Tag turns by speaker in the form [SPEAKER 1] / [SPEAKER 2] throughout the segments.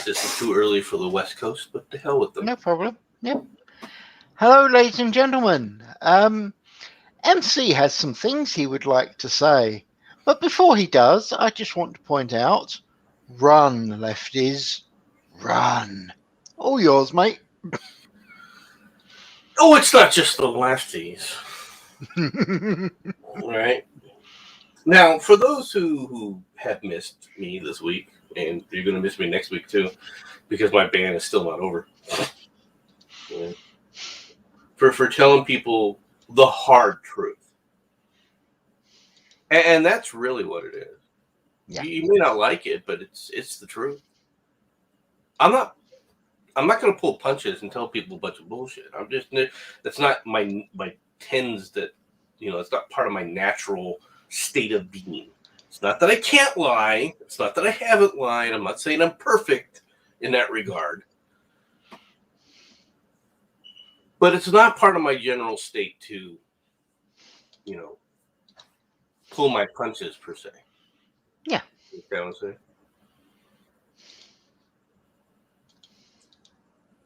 [SPEAKER 1] realize this is too early for the West Coast, but to hell with them.
[SPEAKER 2] No problem. Yep. Hello, ladies and gentlemen. MC has some things he would like to say. But before he does, I just want to point out, run, lefties, run. All yours, mate.
[SPEAKER 1] Oh, it's not just the lefties. Right? Now, for those who have missed me this week, and you're going to miss me next week too, because my ban is still not over. Yeah. For telling people the hard truth. And that's really what it is. Yeah. You may not like it, but it's the truth. I'm not going to pull punches and tell people a bunch of bullshit. That's not my tends that, it's not part of my natural state of being. It's not that I can't lie. It's not that I haven't lied. I'm not saying I'm perfect in that regard. But it's not part of my general state to, pull my punches per se.
[SPEAKER 2] Yeah.
[SPEAKER 1] You know what I'm saying?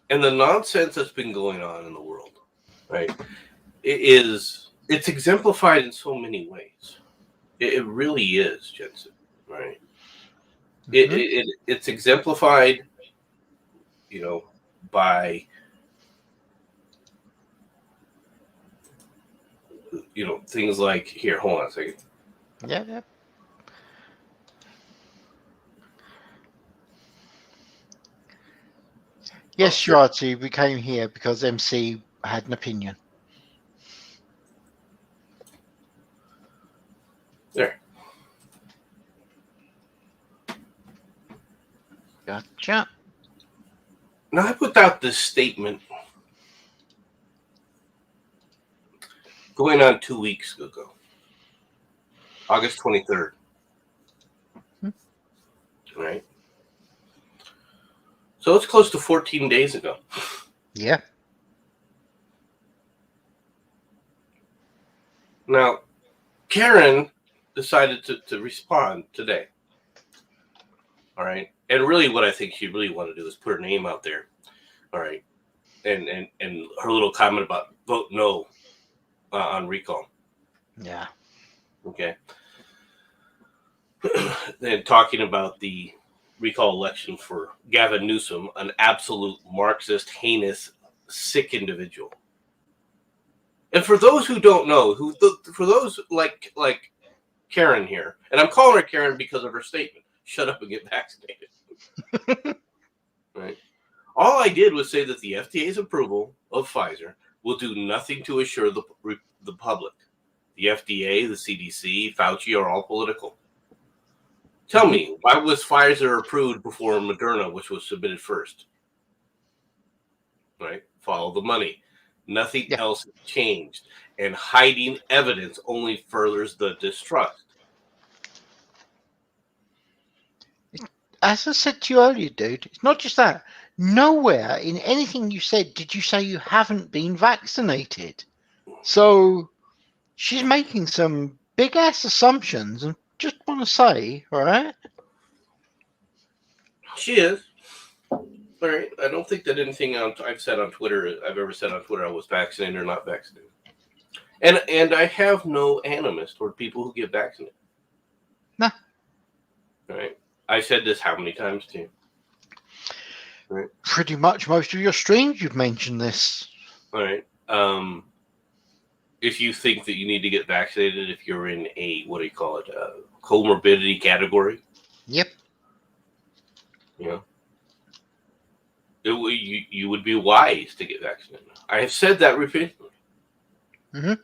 [SPEAKER 1] And the nonsense that's been going on in the world, right, it's exemplified in so many ways. It really is, Jensen, right? Mm-hmm. It's exemplified, by, things like, here, hold on a second.
[SPEAKER 2] Yeah. Yes, Shirati, we came here because MC had an opinion.
[SPEAKER 1] There.
[SPEAKER 2] Gotcha.
[SPEAKER 1] Now, I put out this statement going on 2 weeks ago, August 23rd. Right? So it's close to 14 days ago.
[SPEAKER 2] Yeah.
[SPEAKER 1] Now, Karen decided to respond today. All right. And really what I think she really wanted to do is put her name out there. All right. And her little comment about vote no on recall.
[SPEAKER 2] Yeah.
[SPEAKER 1] Okay. Then talking about the recall election for Gavin Newsom, an absolute Marxist, heinous, sick individual. And for those who don't know, for those like Karen here, and I'm calling her Karen because of her statement, shut up and get vaccinated. Right? All I did was say that the FDA's approval of Pfizer will do nothing to assure the public. The FDA, the CDC, Fauci are all political. Tell me, why was Pfizer approved before Moderna, which was submitted first? Right? Follow the money. Nothing else changed. And hiding evidence only furthers the distrust.
[SPEAKER 2] As I said to you earlier, dude, it's not just that. Nowhere in anything you said did you say you haven't been vaccinated. So she's making some big-ass assumptions, and just want to say, right?
[SPEAKER 1] She is. All right. I don't think that anything I've said on Twitter, I was vaccinated or not vaccinated. And I have no animus toward people who get vaccinated.
[SPEAKER 2] Nah.
[SPEAKER 1] All right. I said this how many times to you?
[SPEAKER 2] Right. Pretty much most of your streams you've mentioned this.
[SPEAKER 1] All right. If you think that you need to get vaccinated if you're in a, comorbidity category.
[SPEAKER 2] Yep.
[SPEAKER 1] You would be wise to get vaccinated. I have said that repeatedly.
[SPEAKER 2] Mm-hmm.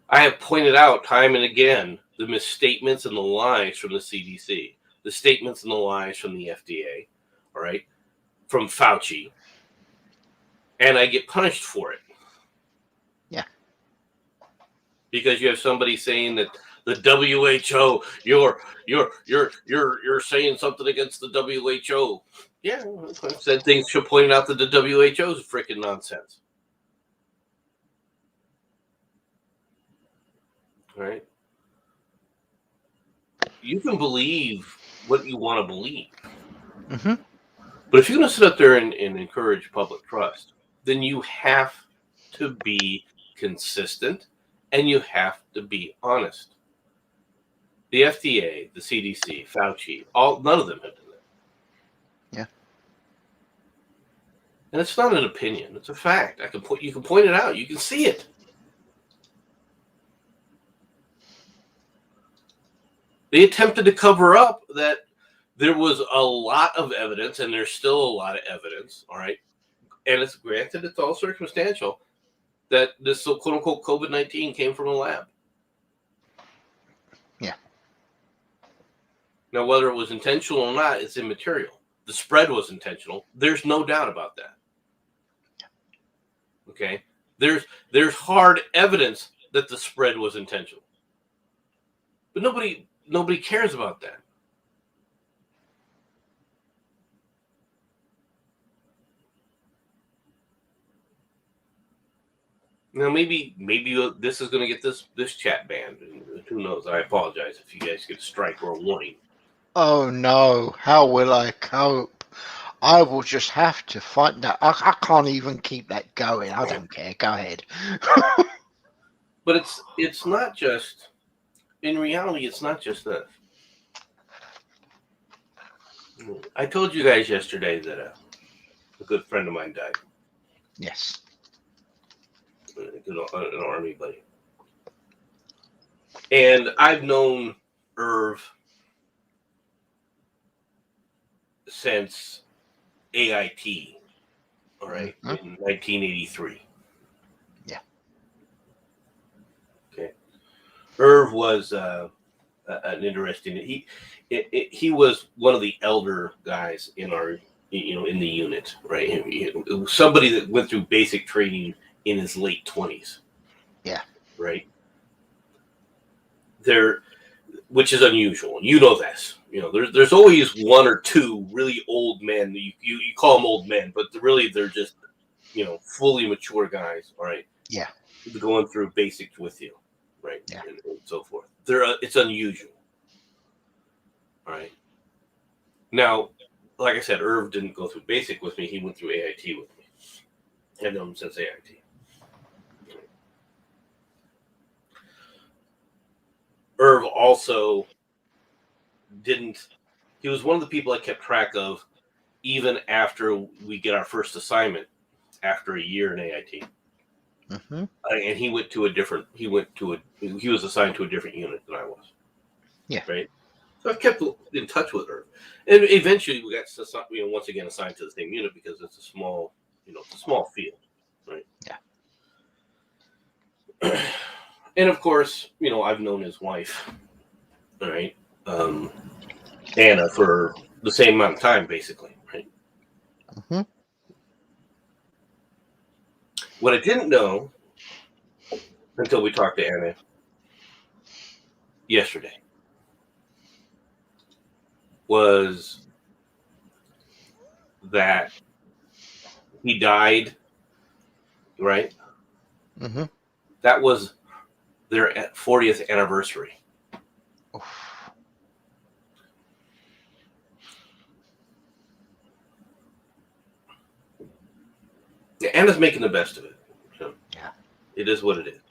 [SPEAKER 1] I have pointed out time and again the misstatements and the lies from the CDC, the statements and the lies from the FDA, all right, from Fauci, and I get punished for it.
[SPEAKER 2] Yeah.
[SPEAKER 1] Because you have somebody saying that the WHO, you're saying something against the WHO. Yeah, I've said things to point out that the WHO is freaking nonsense. All right. You can believe what you want to believe.
[SPEAKER 2] Mm-hmm.
[SPEAKER 1] But if you're going to sit up there and encourage public trust, then you have to be consistent and you have to be honest. The FDA, the CDC, Fauci, none of them have done that.
[SPEAKER 2] Yeah.
[SPEAKER 1] And it's not an opinion; it's a fact. You can point it out. You can see it. They attempted to cover up that there was a lot of evidence, and there's still a lot of evidence. All right, and it's granted it's all circumstantial that this quote unquote COVID-19 came from a lab.
[SPEAKER 2] Yeah.
[SPEAKER 1] Now, whether it was intentional or not, it's immaterial. The spread was intentional. There's no doubt about that. Okay, there's hard evidence that the spread was intentional, but nobody cares about that. Now, maybe this is going to get this chat banned. Who knows? I apologize if you guys get a strike or a warning.
[SPEAKER 2] Oh no! How will I cope? I will just have to find that. I can't even keep that going. I don't care. Go ahead.
[SPEAKER 1] But it's not just. In reality, it's not just this. I told you guys yesterday that a good friend of mine died.
[SPEAKER 2] Yes.
[SPEAKER 1] An army buddy. And I've known Irv since AIT, all right, in 1983.
[SPEAKER 2] Yeah.
[SPEAKER 1] Okay. Irv was an interesting. He was one of the elder guys in our, in the unit, right? It was somebody that went through basic training in his late 20s.
[SPEAKER 2] Yeah.
[SPEAKER 1] Right. Which is unusual. You know this. There's always one or two really old men. You call them old men, but really they're just fully mature guys. All right.
[SPEAKER 2] Yeah.
[SPEAKER 1] Going through basics with you, right?
[SPEAKER 2] Yeah.
[SPEAKER 1] And so forth. It's unusual. All right. Now, like I said, Irv didn't go through basic with me. He went through AIT with me. I've known him since AIT. Irv also he was one of the people I kept track of even after we get our first assignment after a year in AIT.
[SPEAKER 2] Mm-hmm.
[SPEAKER 1] And he was assigned to a different unit than I was.
[SPEAKER 2] Yeah.
[SPEAKER 1] Right. So I've kept in touch with Irv. And eventually we got once again assigned to the same unit because it's a small field. Right.
[SPEAKER 2] Yeah.
[SPEAKER 1] And of course, I've known his wife, all right, Anna, for the same amount of time, basically, right?
[SPEAKER 2] Mm-hmm.
[SPEAKER 1] What I didn't know until we talked to Anna yesterday was that he died, right?
[SPEAKER 2] Mm-hmm.
[SPEAKER 1] That was their 40th anniversary.
[SPEAKER 2] Oof.
[SPEAKER 1] Yeah, Anna's making the best of it.
[SPEAKER 2] Yeah.
[SPEAKER 1] It is what it is.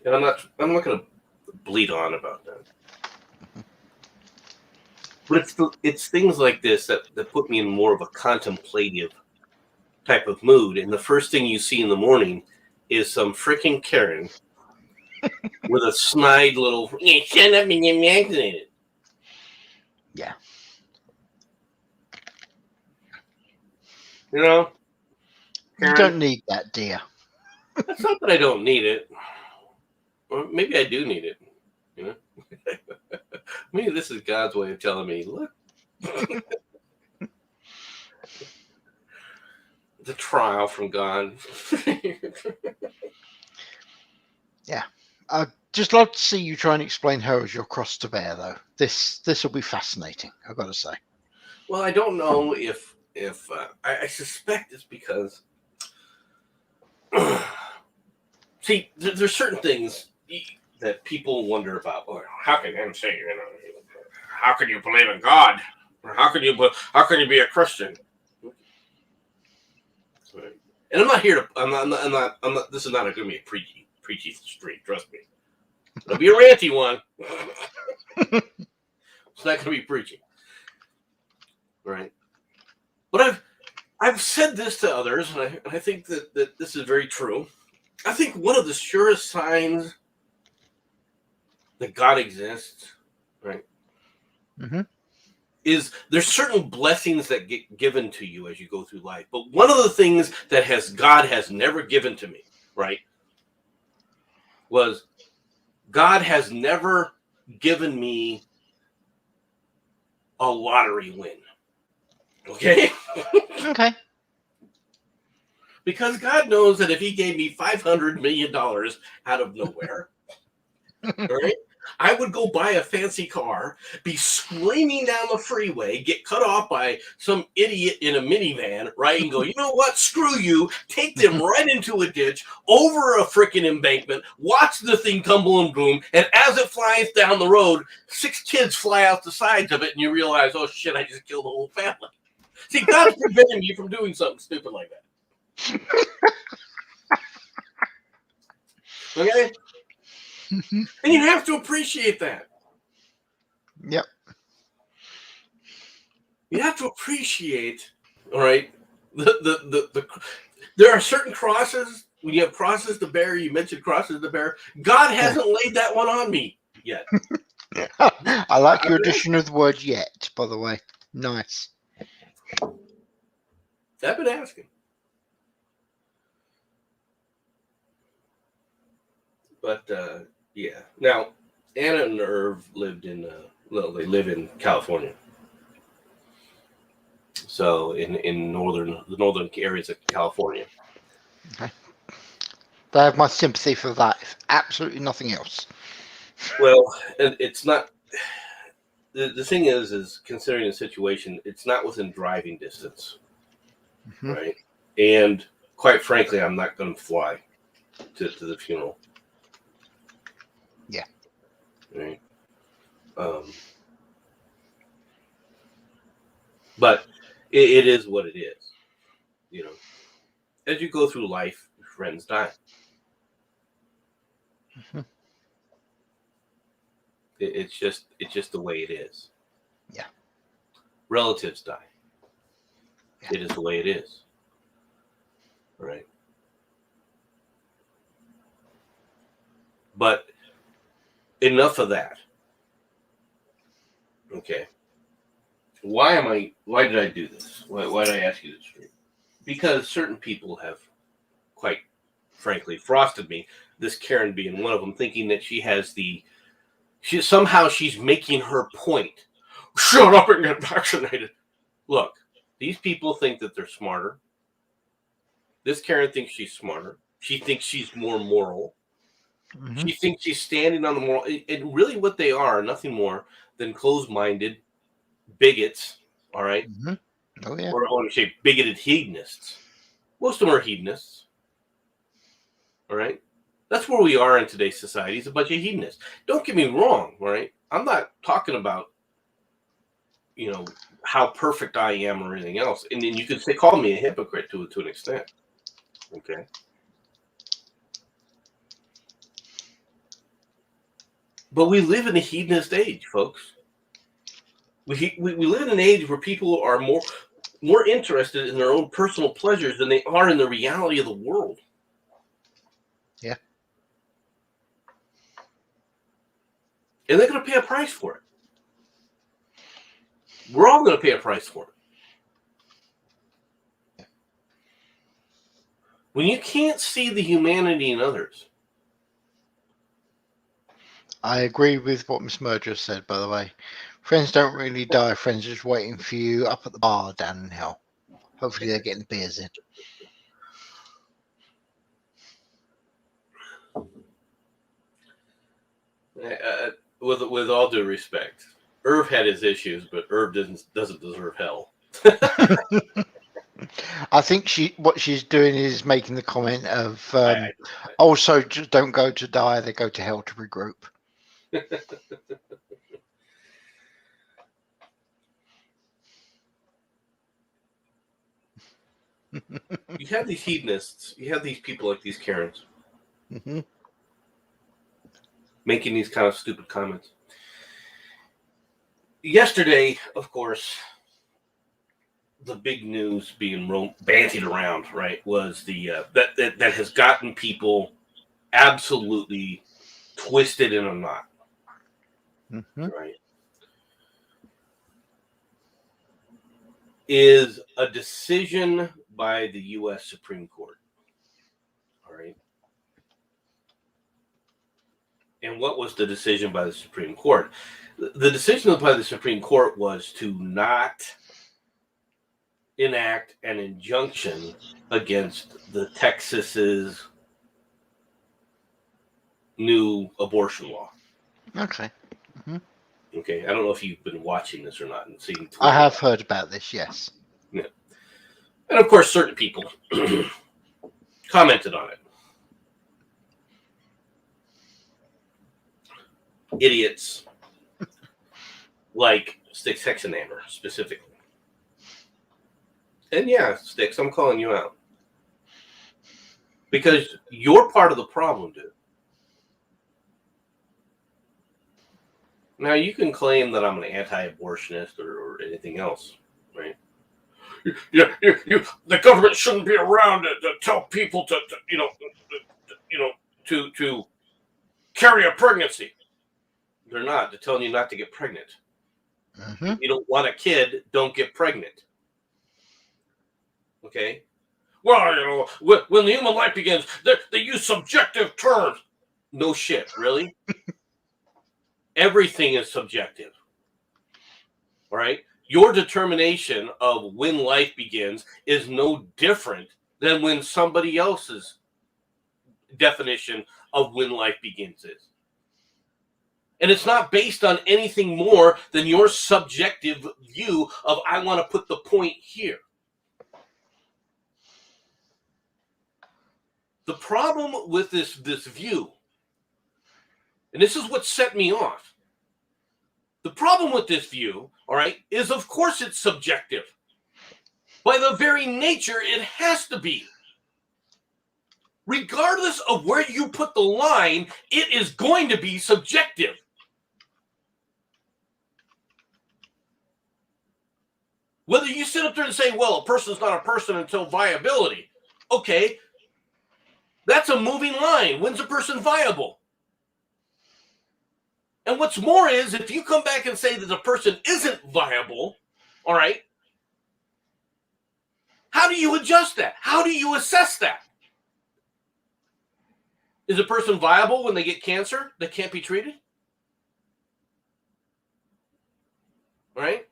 [SPEAKER 1] And I'm not going to bleed on about that. But it's things like this that put me in more of a contemplative type of mood. And the first thing you see in the morning is some freaking Karen with a snide little shut up and you're vaccinated.
[SPEAKER 2] Yeah.
[SPEAKER 1] Karen,
[SPEAKER 2] You don't need that, dear.
[SPEAKER 1] It's not that I don't need it. Or maybe I do need it. Maybe this is God's way of telling me, look. The trial from God.
[SPEAKER 2] Yeah. I'd just love to see you try and explain her as your cross to bear, though. This will be fascinating, I've got to say.
[SPEAKER 1] Well, I don't know if I suspect it's because see, there's certain things that people wonder about. Or how can I'm saying, how can you believe in God? Or how can you be a Christian? Right. And I'm not here to. I'm not. This is not going to be a preachy stream. Trust me. It'll be a ranty one. It's not going to be preaching, right? But I've said this to others, and I think that this is very true. I think one of the surest signs that God exists, right, is there's certain blessings that get given to you as you go through life. But one of the things that God has never given to me, right, was God has never given me a lottery win. Okay?
[SPEAKER 2] Okay.
[SPEAKER 1] Because God knows that if he gave me $500 million out of nowhere, right, I would go buy a fancy car, be screaming down the freeway, get cut off by some idiot in a minivan, right, and go, you know what, screw you, take them right into a ditch, over a freaking embankment, watch the thing tumble and boom, and as it flies down the road, 6 kids fly out the sides of it, and you realize, oh shit, I just killed the whole family. See, God's preventing me from doing something stupid like that. Okay? And you have to appreciate that.
[SPEAKER 2] Yep.
[SPEAKER 1] You have to appreciate, all right, there are certain crosses, when you have crosses to bear, you mentioned crosses to bear, God hasn't laid that one on me yet.
[SPEAKER 2] I like your addition of the word yet, by the way. Nice.
[SPEAKER 1] I've been asking. But, yeah. Now, Anna and Irv lived in, they live in California. So, in the northern areas of California.
[SPEAKER 2] Okay. They have my sympathy for that. Absolutely nothing else.
[SPEAKER 1] Well, it's not. The thing is considering the situation, it's not within driving distance, right? And quite frankly, I'm not going to fly to the funeral.
[SPEAKER 2] Yeah.
[SPEAKER 1] Right. But it is what it is. You know, as you go through life, friends die. It's just the way it is.
[SPEAKER 2] Yeah.
[SPEAKER 1] Relatives die.
[SPEAKER 2] Yeah.
[SPEAKER 1] It is the way it is. Right. But enough of that. Okay. Why did I do this? Why did I ask you this? Because certain people have, quite frankly, frosted me. This Karen being one of them, thinking that she's making her point. Shut up and get vaccinated. Look, these people think that they're smarter. This Karen thinks she's smarter. She thinks she's more moral. She thinks she's standing on the moral. And really what they are, nothing more than closed-minded bigots, all right?
[SPEAKER 2] Oh, yeah.
[SPEAKER 1] Or I want to say bigoted hedonists. Most of them are hedonists, all right? That's where we are in today's society. It's a bunch of hedonists. Don't get me wrong, all right? I'm not talking about, how perfect I am or anything else. And then you could call me a hypocrite to an extent, okay? But we live in a hedonist age, folks. We live in an age where people are more interested in their own personal pleasures than they are in the reality of the world.
[SPEAKER 2] Yeah.
[SPEAKER 1] And they're going to pay a price for it. We're all going to pay a price for it. When you can't see the humanity in others.
[SPEAKER 2] I agree with what Miss Merger said, by the way. Friends don't really die. Friends are just waiting for you up at the bar down in hell. Hopefully they're getting beers in.
[SPEAKER 1] With all due respect, Irv had his issues, but Irv doesn't deserve hell.
[SPEAKER 2] I think what she's doing is making the comment of also just don't go to die, they go to hell to regroup.
[SPEAKER 1] you have these hedonists, you have these people like these Karens making these kind of stupid comments. Yesterday, of course, the big news being bandied around, right, was the that has gotten people absolutely twisted in a knot, right? Is a decision by the U.S. Supreme Court, all right? And what was the decision by the Supreme Court? The decision by the Supreme Court was to not enact an injunction against the Texas's new abortion law.
[SPEAKER 2] Okay.
[SPEAKER 1] Okay, I don't know if you've been watching this or not and seeing Twitter.
[SPEAKER 2] I have heard about this, yes.
[SPEAKER 1] Yeah. And of course, certain people commented on it. Idiots like Sticks Hexenhammer specifically. And yeah, Sticks, I'm calling you out. Because you're part of the problem, dude. Now, you can claim that I'm an anti-abortionist or anything else, right? The government shouldn't be around to tell people to carry a pregnancy. They're not. They're telling you not to get pregnant. If you don't want a kid, don't get pregnant. Okay? Well, when the human life begins, they use subjective terms. No shit, really? Everything is subjective. All right? Your determination of when life begins is no different than when somebody else's definition of when life begins is. And it's not based on anything more than your subjective view of, I want to put the point here. The problem with this view, and this is what set me off. The problem with this view, all right, is of course it's subjective. By the very nature, it has to be. Regardless of where you put the line, it is going to be subjective. Whether you sit up there and say, well, a person's not a person until viability. Okay, that's a moving line. When's a person viable? And what's more is, if you come back and say that the person isn't viable, all right, how do you adjust that? How do you assess that? Is a person viable when they get cancer that can't be treated? All right?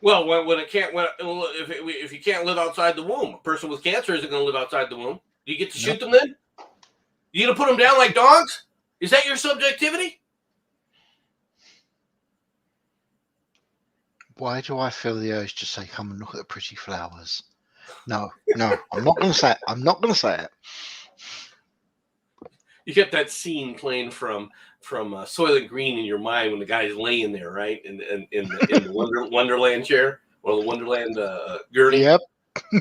[SPEAKER 1] Well, if you can't live outside the womb, a person with cancer isn't going to live outside the womb. Do you get to shoot them then? You going to put them down like dogs? Is that your subjectivity?
[SPEAKER 2] Why do I feel the urge to say, come and look at the pretty flowers? No, I'm not going to say it. I'm not going to say it.
[SPEAKER 1] You get that scene playing from Soylent Green in your mind when the guy's laying there, right, in the Wonderland chair or the Wonderland gurney.
[SPEAKER 2] Yep.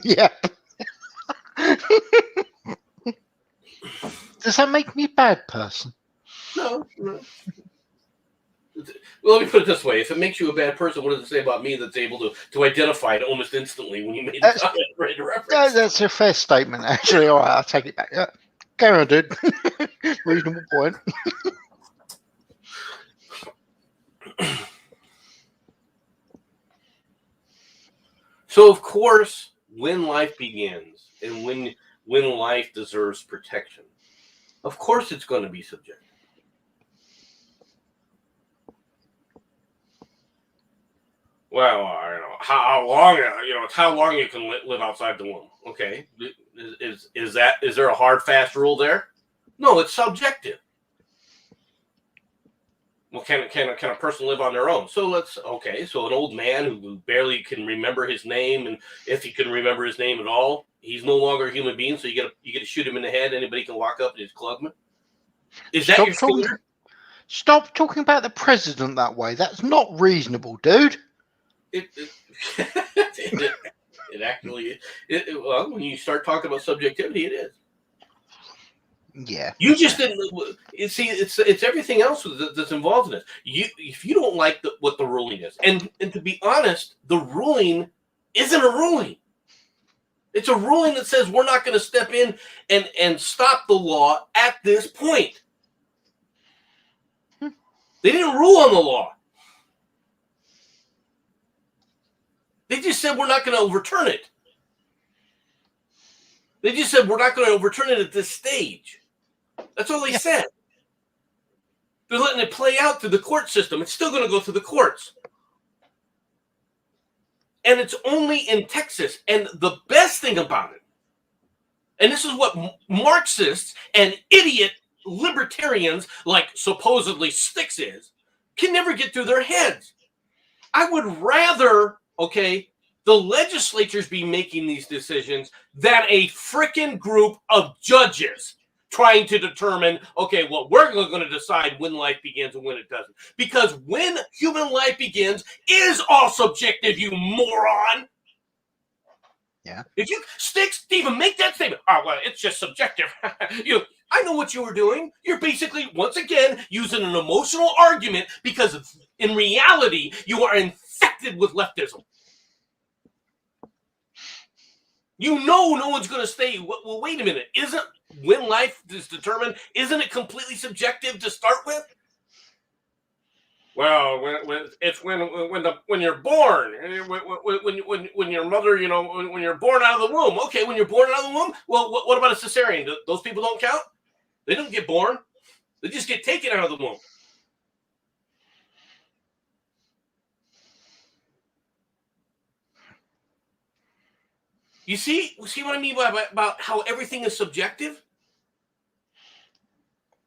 [SPEAKER 2] Yep. Does that make me a bad person?
[SPEAKER 1] No. Well, let me put it this way: if it makes you a bad person, what does it say about me that's able to identify it almost instantly when you made the comment, right, reference?
[SPEAKER 2] That's a fair statement, actually. All right, I'll take it back. Yeah. Carry on, dude. Reasonable point.
[SPEAKER 1] So, of course, when life begins and when life deserves protection, of course it's going to be subjective. Well, I don't know how long. It's how long you can live outside the womb. Okay, is there a hard fast rule there? No, it's subjective. Well, can a person live on their own? So so an old man who barely can remember his name, and if he can remember his name at all, he's no longer a human being. So you get to shoot him in the head. Anybody can walk up and just club him. Is that your standard?
[SPEAKER 2] Stop talking about the president that way. That's not reasonable, dude.
[SPEAKER 1] It actually, well, when you start talking about subjectivity, it is.
[SPEAKER 2] Yeah.
[SPEAKER 1] You just didn't see. It's everything else that's involved in this. If you don't like what the ruling is, and to be honest, the ruling isn't a ruling. It's a ruling that says we're not going to step in and stop the law at this point. They didn't rule on the law. They just said we're not going to overturn it. They just said we're not going to overturn it at this stage. That's all they said. They're letting it play out through the court system. It's still going to go through the courts. And it's only in Texas. And the best thing about it, and this is what Marxists and idiot libertarians like supposedly Sticks is, can never get through their heads. I would rather, the legislatures be making these decisions than a freaking group of judges trying to determine, we're going to decide when life begins and when it doesn't. Because when human life begins is all subjective, you moron.
[SPEAKER 2] Yeah.
[SPEAKER 1] If you Sticks to even make that statement, it's just subjective. I know what you were doing. You're basically, once again, using an emotional argument because in reality, you are infected with leftism. You know no one's going to say, well, wait a minute. Isn't when life is determined, isn't it completely subjective to start with? Well, it's when you're born, when your mother, when you're born out of the womb. Okay, when you're born out of the womb, well, what about a cesarean? Those people don't count? They don't get born. They just get taken out of the womb. You see what I mean about how everything is subjective?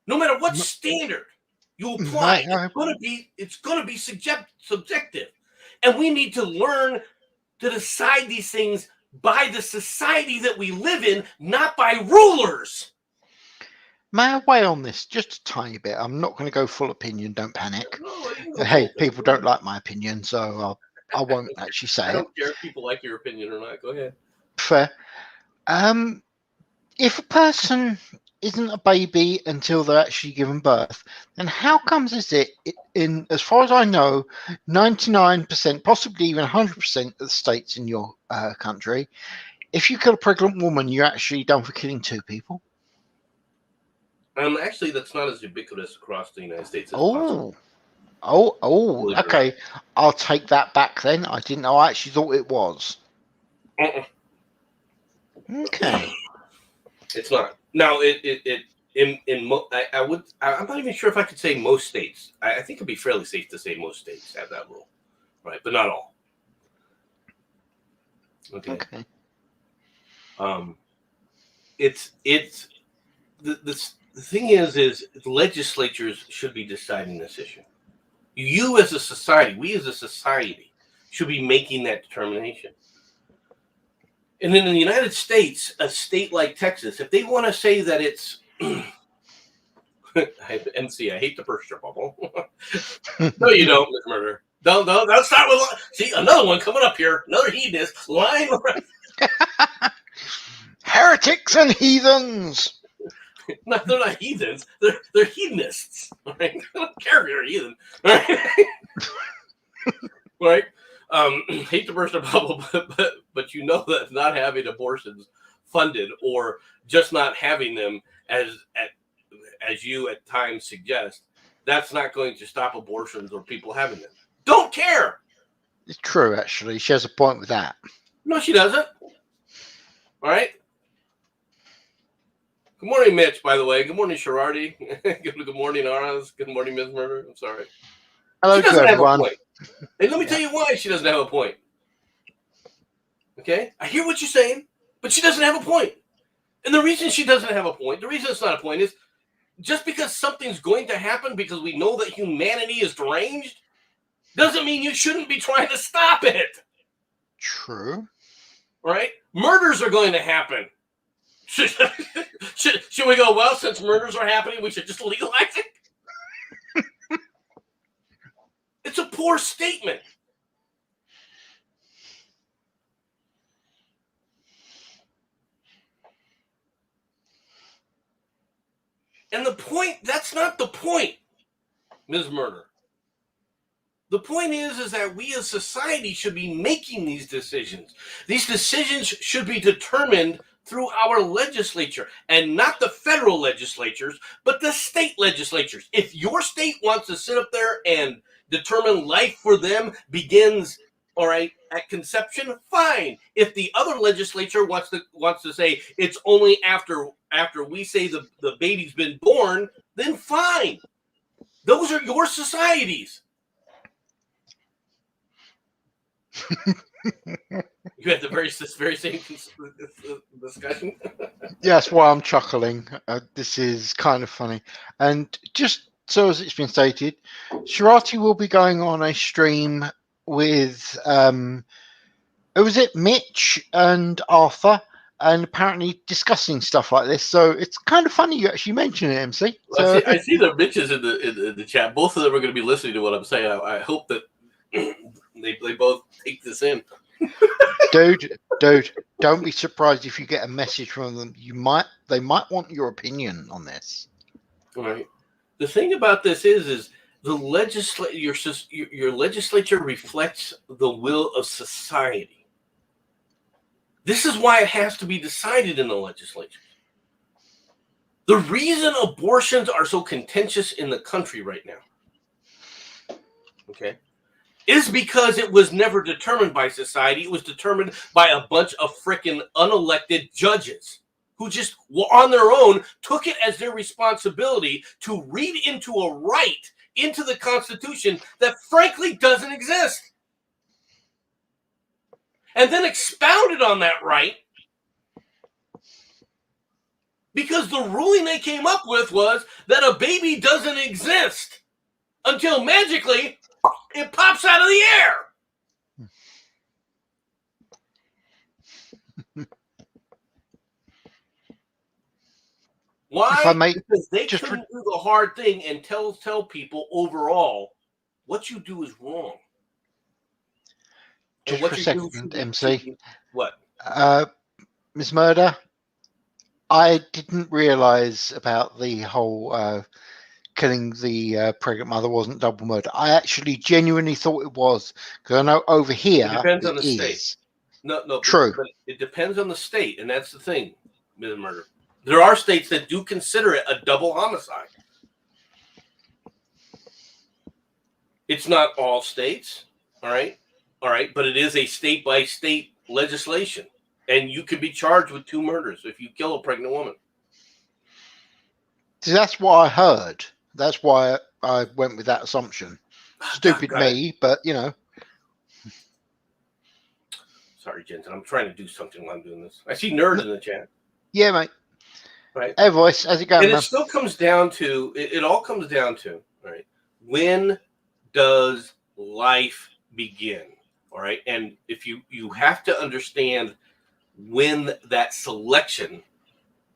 [SPEAKER 1] No matter what standard you apply, it's gonna be subjective. And we need to learn to decide these things by the society that we live in, not by rulers.
[SPEAKER 2] May I weigh on this just a tiny bit? I'm not going to go full opinion. Don't panic.
[SPEAKER 1] No,
[SPEAKER 2] Hey, people don't like my opinion, so I won't actually say it.
[SPEAKER 1] I don't care if people like your opinion or not. Go ahead.
[SPEAKER 2] Fair. If a person isn't a baby until they're actually given birth, then how comes is it in, as far as I know, 99%, possibly even 100% of the states in your country, if you kill a pregnant woman, you're actually done for killing two people?
[SPEAKER 1] Actually, that's not as ubiquitous across the United States as possible.
[SPEAKER 2] Okay. I'll take that back then. I didn't know. I actually thought it was. Okay.
[SPEAKER 1] It's not. Now, I'm not even sure if I could say most states. I think it'd be fairly safe to say most states have that rule, right? But not all. Okay. It's the thing is the legislatures should be deciding this issue. You as a society, we as a society, should be making that determination. And in the United States, a state like Texas, if they want to say that it's MC, I hate to burst your bubble. No, you don't, Miss Murder. Don't start with. See, another one coming up here. Another hedonist line.
[SPEAKER 2] Heretics and heathens.
[SPEAKER 1] No, they're not heathens. They're hedonists. Right? I don't care if you're a heathen. Right? Hate to burst a bubble, but you know that not having abortions funded or just not having them as you at times suggest, that's not going to stop abortions or people having them. Don't care.
[SPEAKER 2] It's true, actually. She has a point with that.
[SPEAKER 1] No, she doesn't. All right. Good morning, Mitch, by the way. Good morning, Sherardi. Good morning, Aras. Good morning, Ms. Murder. I'm sorry.
[SPEAKER 2] Hello
[SPEAKER 1] she doesn't
[SPEAKER 2] to
[SPEAKER 1] have
[SPEAKER 2] everyone.
[SPEAKER 1] a point. And let me tell you why she doesn't have a point. Okay? I hear what you're saying, but she doesn't have a point. And the reason she doesn't have a point, the reason it's not a point is just because something's going to happen because we know that humanity is deranged doesn't mean you shouldn't be trying to stop it.
[SPEAKER 2] True.
[SPEAKER 1] Right? Murders are going to happen. Should we go, well, since murders are happening, we should just legalize it? It's a poor statement. And that's not the point, Ms. Murder. The point is that we as society should be making these decisions. These decisions should be determined through our legislature, and not the federal legislatures, but the state legislatures. If your state wants to sit up there and determine life for them begins, all right, at conception, fine. If the other legislature wants to say it's only after we say the baby's been born, then fine. Those are your societies. You had the very same discussion.
[SPEAKER 2] Yeah, that's why I'm chuckling. This is kind of funny. And just so as it's been stated, Shirati will be going on a stream with who was it, Mitch and Arthur, and apparently discussing stuff like this. So it's kind of funny you actually mention it, MC. So
[SPEAKER 1] I see the bitches in the chat. Both of them are going to be listening to what I'm saying. I hope that they both take this in.
[SPEAKER 2] dude, don't be surprised if you get a message from them. They might want your opinion on this.
[SPEAKER 1] All right. The thing about this is the your legislature reflects the will of society. This is why it has to be decided in the legislature. The reason abortions are so contentious in the country right now, okay, is because it was never determined by society. It was determined by a bunch of frickin' unelected judges who just on their own took it as their responsibility to read into a right into the Constitution that frankly doesn't exist. And then expounded on that right because the ruling they came up with was that a baby doesn't exist until magically it pops out of the air. Why? Because they couldn't do the hard thing and tell people overall what you do is wrong.
[SPEAKER 2] Just for a second, MC.
[SPEAKER 1] What?
[SPEAKER 2] Ms. Murder, I didn't realise about the whole killing the pregnant mother wasn't double murder. I actually genuinely thought it was, because I know over here
[SPEAKER 1] it depends on the state. No,
[SPEAKER 2] true.
[SPEAKER 1] But it depends on the state, and that's the thing, Ms. Murder. There are states that do consider it a double homicide. It's not all states, all right, but it is a state-by-state legislation, and you can be charged with 2 murders if you kill a pregnant woman.
[SPEAKER 2] See, that's what I heard. That's why I went with that assumption. Stupid me, but you know.
[SPEAKER 1] Sorry, Jensen. I'm trying to do something while I'm doing this. I see Nerd in the chat.
[SPEAKER 2] Yeah, mate.
[SPEAKER 1] Right.
[SPEAKER 2] Hey, voice. How's it going,
[SPEAKER 1] and
[SPEAKER 2] man?
[SPEAKER 1] It still comes down to, it all comes down to, right, when does life begin? All right. And if you have to understand when that selection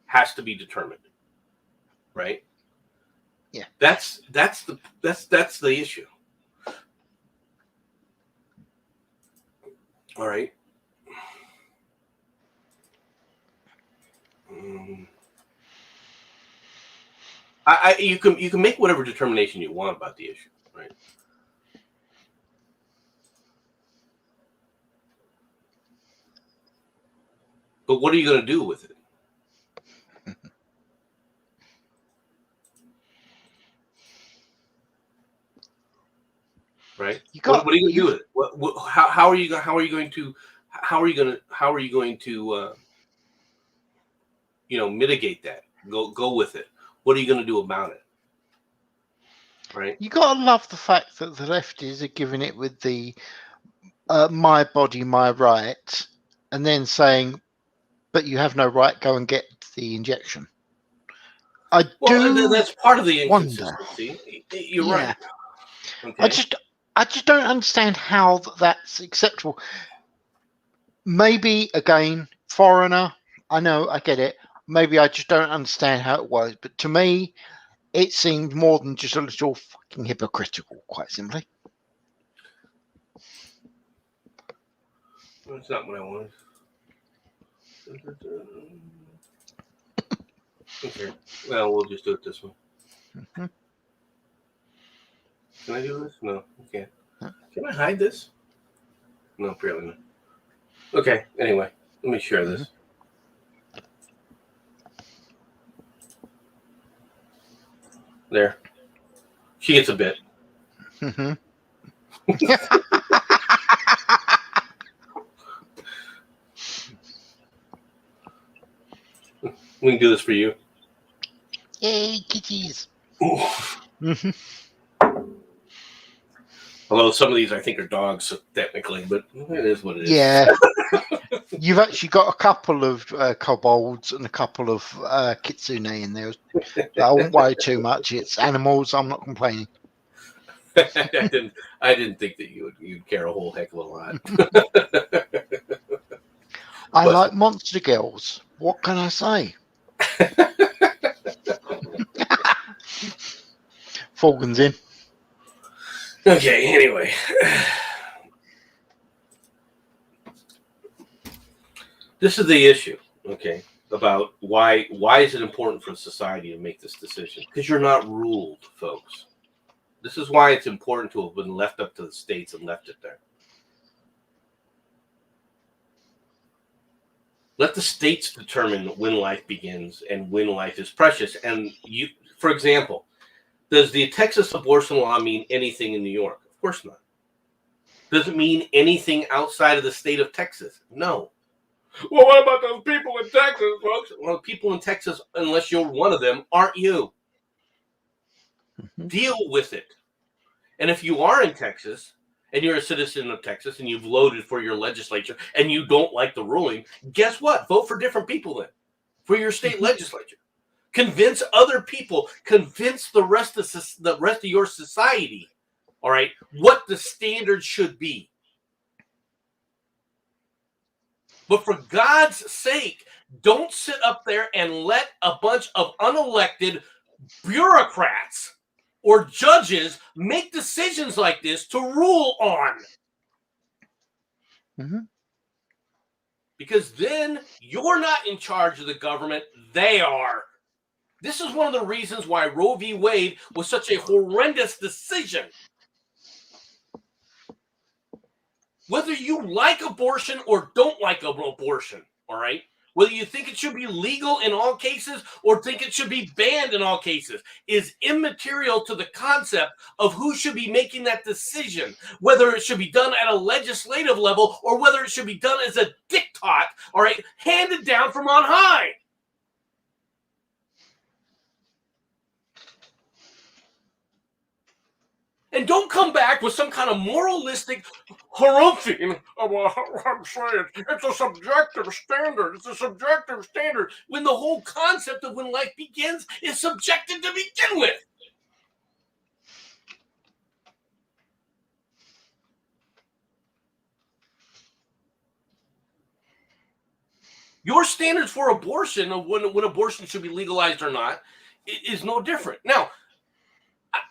[SPEAKER 1] has to be determined. Right.
[SPEAKER 2] Yeah.
[SPEAKER 1] That's the issue. All right. You can make whatever determination you want about the issue, right? But what are you going to do with it? Right? What are you going to do with it? How are you going to mitigate that? Go with it. What are you going to do about it? Right?
[SPEAKER 2] You got to love the fact that the lefties are giving it with the my body, my right, and then saying, but you have no right, go and get the injection.
[SPEAKER 1] That's part of the inconsistency. You're right. Okay.
[SPEAKER 2] I just don't understand how that's acceptable. Maybe, again, foreigner, I know, I get it. Maybe I just don't understand how it was. But to me, it seemed more than just a little fucking hypocritical, quite simply.
[SPEAKER 1] That's not what I wanted. Okay. Well, we'll just do it this way.
[SPEAKER 2] Mm-hmm.
[SPEAKER 1] Can I do this? No, I can't. Can I hide this? No, apparently not. Okay. Anyway, let me share this. There. She gets a bit.
[SPEAKER 2] Mm-hmm.
[SPEAKER 1] We can do this for you.
[SPEAKER 2] Yay, kitties. Mm-hmm.
[SPEAKER 1] Although some of these I think are dogs, so technically, but it is what it is.
[SPEAKER 2] Yeah. You've actually got a couple of kobolds and a couple of kitsune in there. I won't worry too much. It's animals. I'm not complaining.
[SPEAKER 1] I didn't think that you'd care a whole heck of a lot.
[SPEAKER 2] I like monster girls. What can I say? Falcon's in.
[SPEAKER 1] Okay, anyway. This is the issue, okay, about why is it important for society to make this decision? Because you're not ruled, folks. This is why it's important to have been left up to the states and left it there. Let the states determine when life begins and when life is precious. And you, for example, does the Texas abortion law mean anything in New York? Of course not. Does it mean anything outside of the state of Texas? No. Well, what about those people in Texas, folks? Well, people in Texas, unless you're one of them, aren't you. Deal with it. And if you are in Texas and you're a citizen of Texas and you've voted for your legislature and you don't like the ruling, guess what? Vote for different people then for your state legislature. Convince other people. Convince the rest of your society, all right, what the standard should be. But for God's sake, don't sit up there and let a bunch of unelected bureaucrats or judges make decisions like this to rule on.
[SPEAKER 2] Mm-hmm.
[SPEAKER 1] Because then you're not in charge of the government, they are. This is one of the reasons why Roe v. Wade was such a horrendous decision. Whether you like abortion or don't like abortion, all right? Whether you think it should be legal in all cases or think it should be banned in all cases is immaterial to the concept of who should be making that decision, whether it should be done at a legislative level or whether it should be done as a diktat, all right, handed down from on high. And don't come back with some kind of moralistic harumphin. I'm saying it's a subjective standard. It's a subjective standard when the whole concept of when life begins is subjective to begin with. Your standards for abortion, of when abortion should be legalized or not, is no different. Now,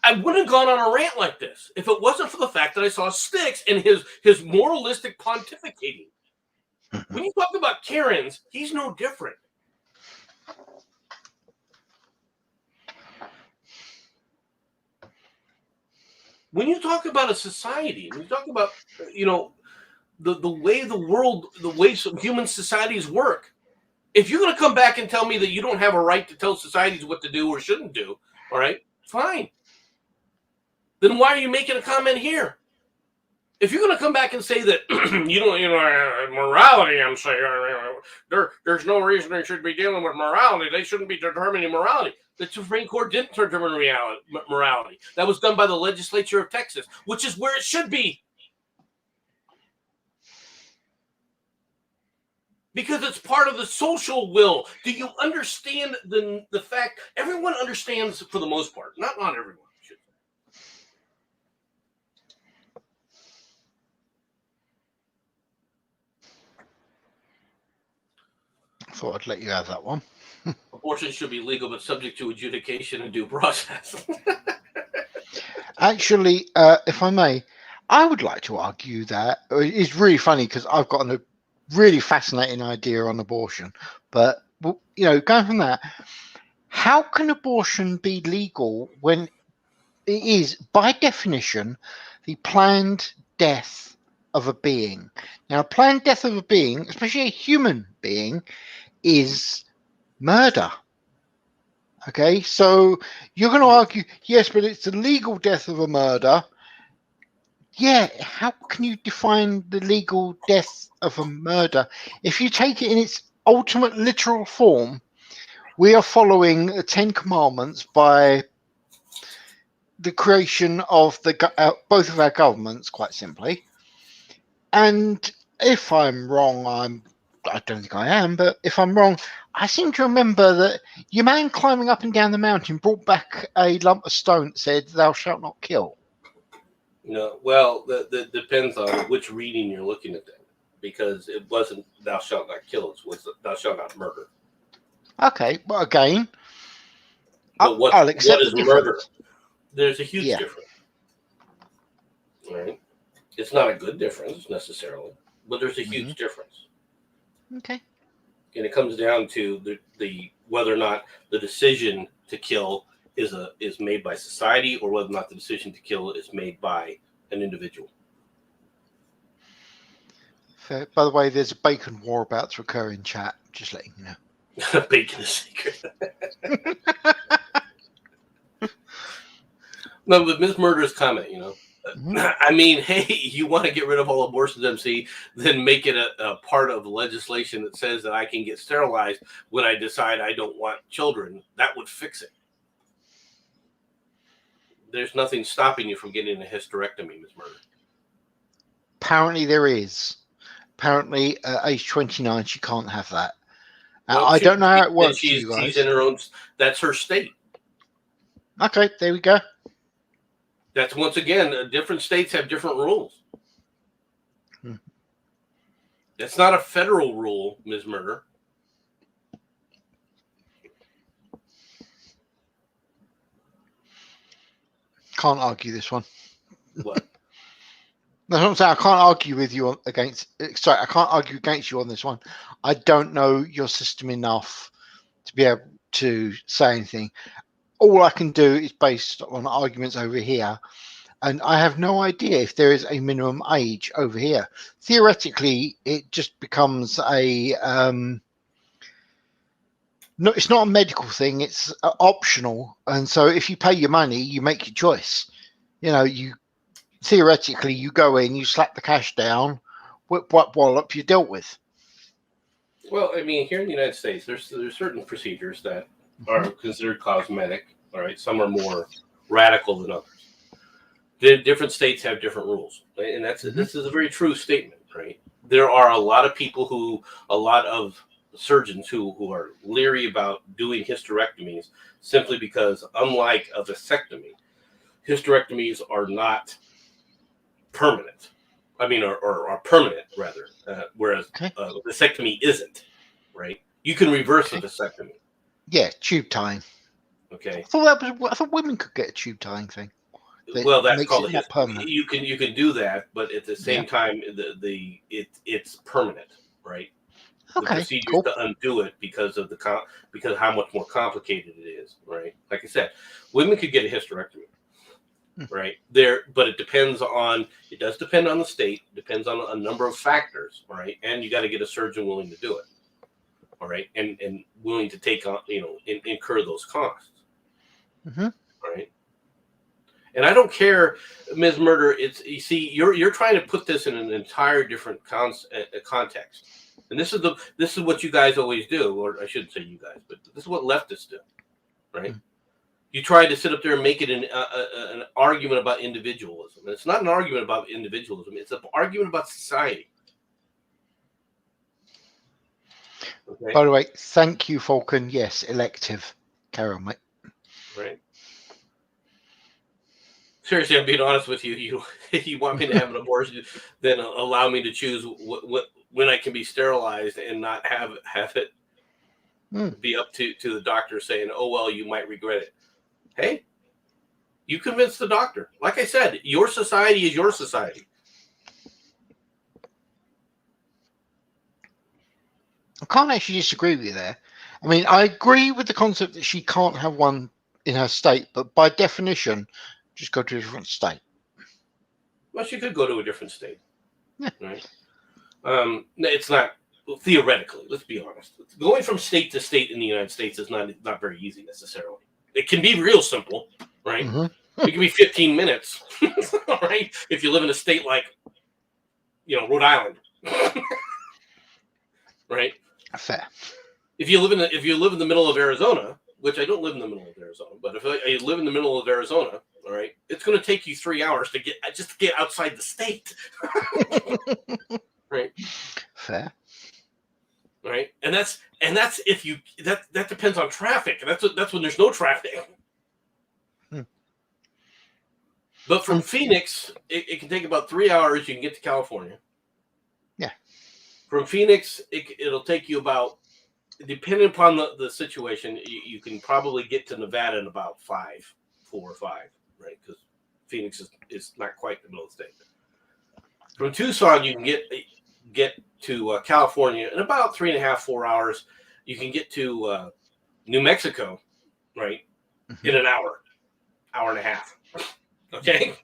[SPEAKER 1] I wouldn't have gone on a rant like this if it wasn't for the fact that I saw Styx and his moralistic pontificating. When you talk about Karens, he's no different. When you talk about a society, when you talk about, the way the world, the way some human societies work, if you're going to come back and tell me that you don't have a right to tell societies what to do or shouldn't do, all right, fine. Then why are you making a comment here? If you're going to come back and say that morality, I'm saying there's no reason they should be dealing with morality. They shouldn't be determining morality. The Supreme Court didn't determine morality. That was done by the legislature of Texas, which is where it should be. Because it's part of the social will. Do you understand the fact? Everyone understands for the most part. Not everyone.
[SPEAKER 2] Thought I'd let you have that one.
[SPEAKER 1] Abortion should be legal, but subject to adjudication and due process.
[SPEAKER 2] Actually, if I may, I would like to argue that it's really funny because I've got a really fascinating idea on abortion. But going from that, How can abortion be legal when it is, by definition, the planned death of a being? Now, a planned death of a being, especially a human being, is murder. Okay, so you're going to argue, yes, but it's the legal death of a murder. Yeah, how can you define the legal death of a murder? If you take it in its ultimate literal form, we are following the Ten Commandments by the creation of both of our governments, quite simply. And if I'm wrong, I don't think I am, but if I'm wrong, I seem to remember that your man climbing up and down the mountain brought back a lump of stone that said, "Thou shalt not kill."
[SPEAKER 1] No, well, that depends on which reading you're looking at, then, because it wasn't "Thou shalt not kill"; it was "Thou shalt not murder."
[SPEAKER 2] Okay, well, again,
[SPEAKER 1] But
[SPEAKER 2] I'll
[SPEAKER 1] what
[SPEAKER 2] accept the
[SPEAKER 1] is murder?
[SPEAKER 2] difference.
[SPEAKER 1] There's a huge
[SPEAKER 2] Yeah.
[SPEAKER 1] difference. Right? It's not a good difference necessarily, but there's a huge difference.
[SPEAKER 2] Okay.
[SPEAKER 1] And it comes down to the whether or not the decision to kill is made by society, or whether or not the decision to kill is made by an individual.
[SPEAKER 2] Fair. By the way, there's a bacon war about to occur in chat. Just letting you know.
[SPEAKER 1] Bacon is secret. No, but Ms. Murder's comment, I mean, hey, you want to get rid of all abortions, MC, then make it a part of legislation that says that I can get sterilized when I decide I don't want children. That would fix it. There's nothing stopping you from getting a hysterectomy, Ms. Murder.
[SPEAKER 2] Apparently there is. Apparently, age 29, she can't have that.
[SPEAKER 1] Well,
[SPEAKER 2] I don't know how it works for you guys.
[SPEAKER 1] She's in her own. That's her state.
[SPEAKER 2] Okay, there we go.
[SPEAKER 1] That's, once again, different states have different rules. It's not a federal rule, Ms. Murder.
[SPEAKER 2] Can't argue this one.
[SPEAKER 1] What?
[SPEAKER 2] That's what I'm saying. I can't argue with you I can't argue against you on this one. I don't know your system enough to be able to say anything. All I can do is based on arguments over here, and I have no idea if there is a minimum age over here. Theoretically, it just becomes a no. It's not a medical thing. It's optional, and so if you pay your money, you make your choice. You theoretically you go in, you slap the cash down, what wallop you dealt with.
[SPEAKER 1] Well, I mean, here in the United States, there's certain procedures that are considered cosmetic. All right, some are more radical than others. Different states have different rules, right? And this is a very true statement, right? There are a lot of surgeons who are leery about doing hysterectomies simply because, unlike a vasectomy, hysterectomies are not permanent. I mean, or permanent rather, whereas a vasectomy isn't, right? You can reverse a vasectomy.
[SPEAKER 2] Yeah, tube tying.
[SPEAKER 1] Okay.
[SPEAKER 2] I thought women could get a tube tying thing.
[SPEAKER 1] Well, that's called a permanent. You can do that, but at the same time, it's permanent, right? The procedures to undo it because of how much more complicated it is, right? Like I said, women could get a hysterectomy, right? But it does depend on the state, depends on a number of factors, right? And you got to get a surgeon willing to do it, all right, and willing to take on, incur those costs, right? And I don't care, Ms. Murder. You see, you're trying to put this in an entire different context, and this is what you guys always do, or I shouldn't say you guys, but this is what leftists do, right? You try to sit up there and make it an argument about individualism. And it's not an argument about individualism. It's an argument about society. Okay?
[SPEAKER 2] By the way, thank you, Falcon. Yes, elective. Carry on, mate.
[SPEAKER 1] Right. Seriously, I'm being honest with you. You want me to have an abortion, then allow me to choose when I can be sterilized and not have it be up to the doctor saying, "Oh well, you might regret it." Hey, you convince the doctor. Like I said, your society is your society.
[SPEAKER 2] I can't actually disagree with you there. I mean, I agree with the concept that she can't have one in her state, but by definition, just go to a different state.
[SPEAKER 1] Well, she could go to a different state,
[SPEAKER 2] Yeah.
[SPEAKER 1] right? It's not theoretically. Let's be honest. Going from state to state in the United States is not very easy necessarily. It can be real simple, right?
[SPEAKER 2] Mm-hmm.
[SPEAKER 1] It can be 15 minutes, right? If you live in a state like, Rhode Island, right?
[SPEAKER 2] Fair.
[SPEAKER 1] If you live in the middle of Arizona, which I don't live in the middle of Arizona, but if I live in the middle of Arizona, all right, it's going to take you 3 hours to get outside the state, right?
[SPEAKER 2] Fair.
[SPEAKER 1] Right, and that's if you that depends on traffic, and that's when there's no traffic. But from Phoenix, it can take about 3 hours. You can get to California.
[SPEAKER 2] Yeah. From
[SPEAKER 1] Phoenix, it'll take you about, depending upon the situation, you can probably get to Nevada in about 4 or 5, right? Because Phoenix is not quite the middle of the state. From Tucson, you can get to California in about 3.5, 4 hours. You can get to New Mexico, right, in an hour and a half. Okay.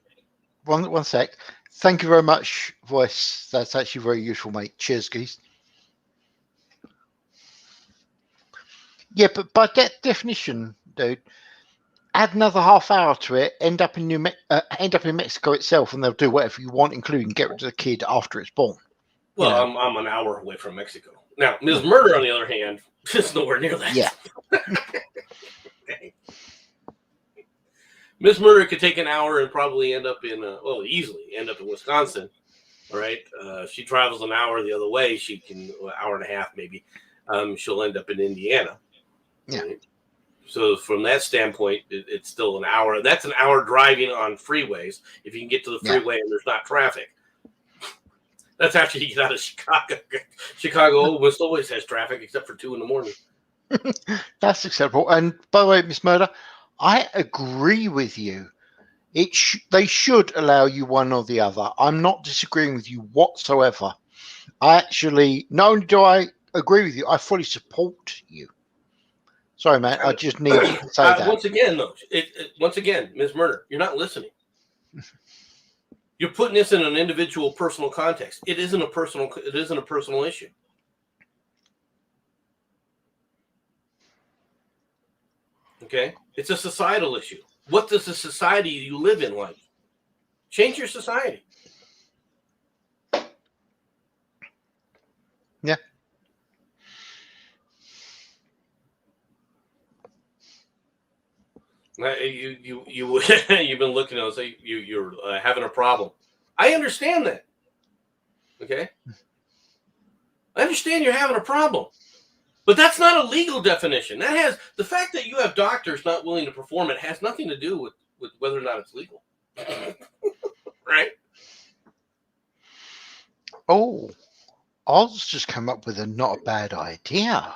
[SPEAKER 2] One sec. Thank you very much, voice. That's actually very useful, mate. Cheers, geese. Yeah, but by that definition, dude, add another half hour to it. End up in Mexico itself, and they'll do whatever you want, including get rid of the kid after it's born.
[SPEAKER 1] Well, I'm an hour away from Mexico. Now, Ms. Murder, on the other hand, is nowhere near that.
[SPEAKER 2] Yeah.
[SPEAKER 1] Okay. Ms. Murder could take an hour and probably easily end up in Wisconsin. All right. She travels an hour the other way. She can, hour and a half maybe. She'll end up in Indiana.
[SPEAKER 2] Yeah.
[SPEAKER 1] Right? So from that standpoint, it's still an hour. That's an hour driving on freeways. If you can get to the freeway and there's not traffic. That's after you get out of Chicago. Chicago almost always has traffic except for 2 a.m.
[SPEAKER 2] That's acceptable. And by the way, Miss Murder, I agree with you. They should allow you one or the other. I'm not disagreeing with you whatsoever. I actually, not only do I agree with you, I fully support you. Sorry, man. I just need to say that.
[SPEAKER 1] Once again, though, Ms. Murder, you're not listening. You're putting this in an individual, personal context. It isn't a personal issue. Okay, it's a societal issue. What does the society you live in like? Change your society.
[SPEAKER 2] Yeah.
[SPEAKER 1] You've been looking at us. You're having a problem. I understand that. Okay. I understand you're having a problem, but that's not a legal definition. That has the fact that you have doctors not willing to perform it has nothing to do with whether or not it's legal. Right?
[SPEAKER 2] Oh, Oz just come up with a not a bad idea.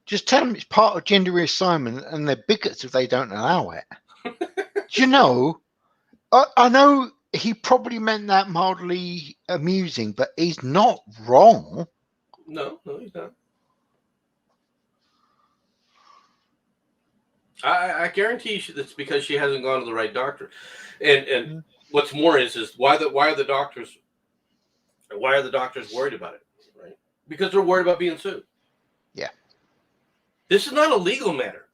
[SPEAKER 2] Just tell them it's part of gender reassignment and they're bigots if they don't allow it. Do you know, I know he probably meant that mildly amusing, but he's not wrong.
[SPEAKER 1] No, he's not. I guarantee you that's because she hasn't gone to the right doctor. And what's more is why are the doctors worried about it, right? Because they're worried about being sued.
[SPEAKER 2] Yeah.
[SPEAKER 1] This is not a legal matter.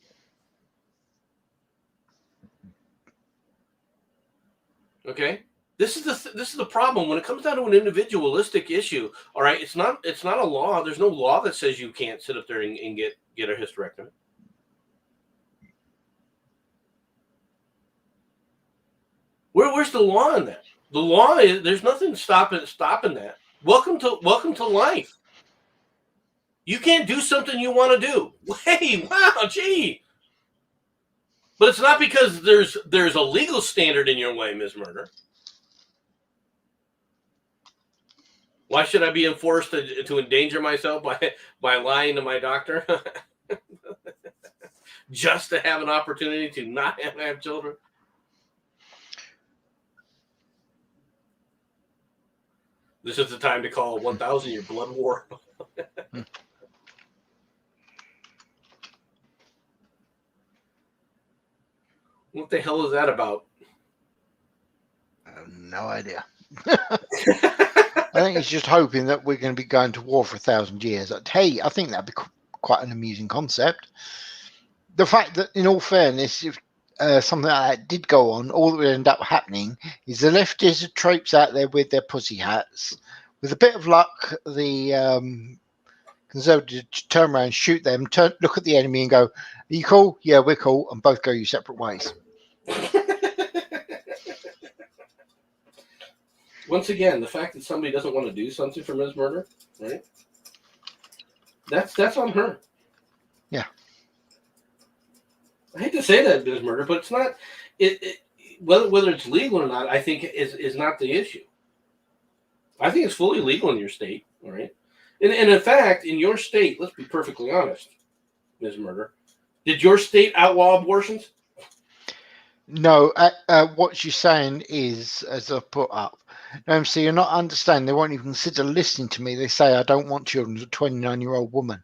[SPEAKER 1] Okay? This is the problem when it comes down to an individualistic issue. All right, it's not a law. There's no law that says you can't sit up there and get a hysterectomy. Where's the law in that? The law is there's nothing stopping that. Welcome to life. You can't do something you want to do. Hey, wow, gee. But it's not because there's a legal standard in your way, Ms. Murder. Why should I be enforced to endanger myself by lying to my doctor? Just to have an opportunity to not have children? This is the time to call 1000 your blood war. What the hell is that about?
[SPEAKER 2] I have no idea. I think he's just hoping that we're going to be going to war for 1,000 years. Hey, I think that'd be quite an amusing concept. The fact that, in all fairness, if something like that did go on, all that would end up happening is the lefties would traipse out there with their pussy hats. With a bit of luck, the Conservatives turn around, shoot them, look at the enemy and go, "Are you cool? Yeah, we're cool," and both go your separate ways.
[SPEAKER 1] Once again, the fact that somebody doesn't want to do something for Ms. Murder, right? That's on her.
[SPEAKER 2] Yeah.
[SPEAKER 1] I hate to say that, Ms. Murder, but it's not. Whether it's legal or not, I think is not the issue. I think it's fully legal in your state, all right? And in fact, in your state, let's be perfectly honest, Ms. Murder, did your state outlaw abortions?
[SPEAKER 2] No, what she's saying is, as I put up, MC, you're not understanding. They won't even consider listening to me. They say, I don't want children as a 29-year-old woman.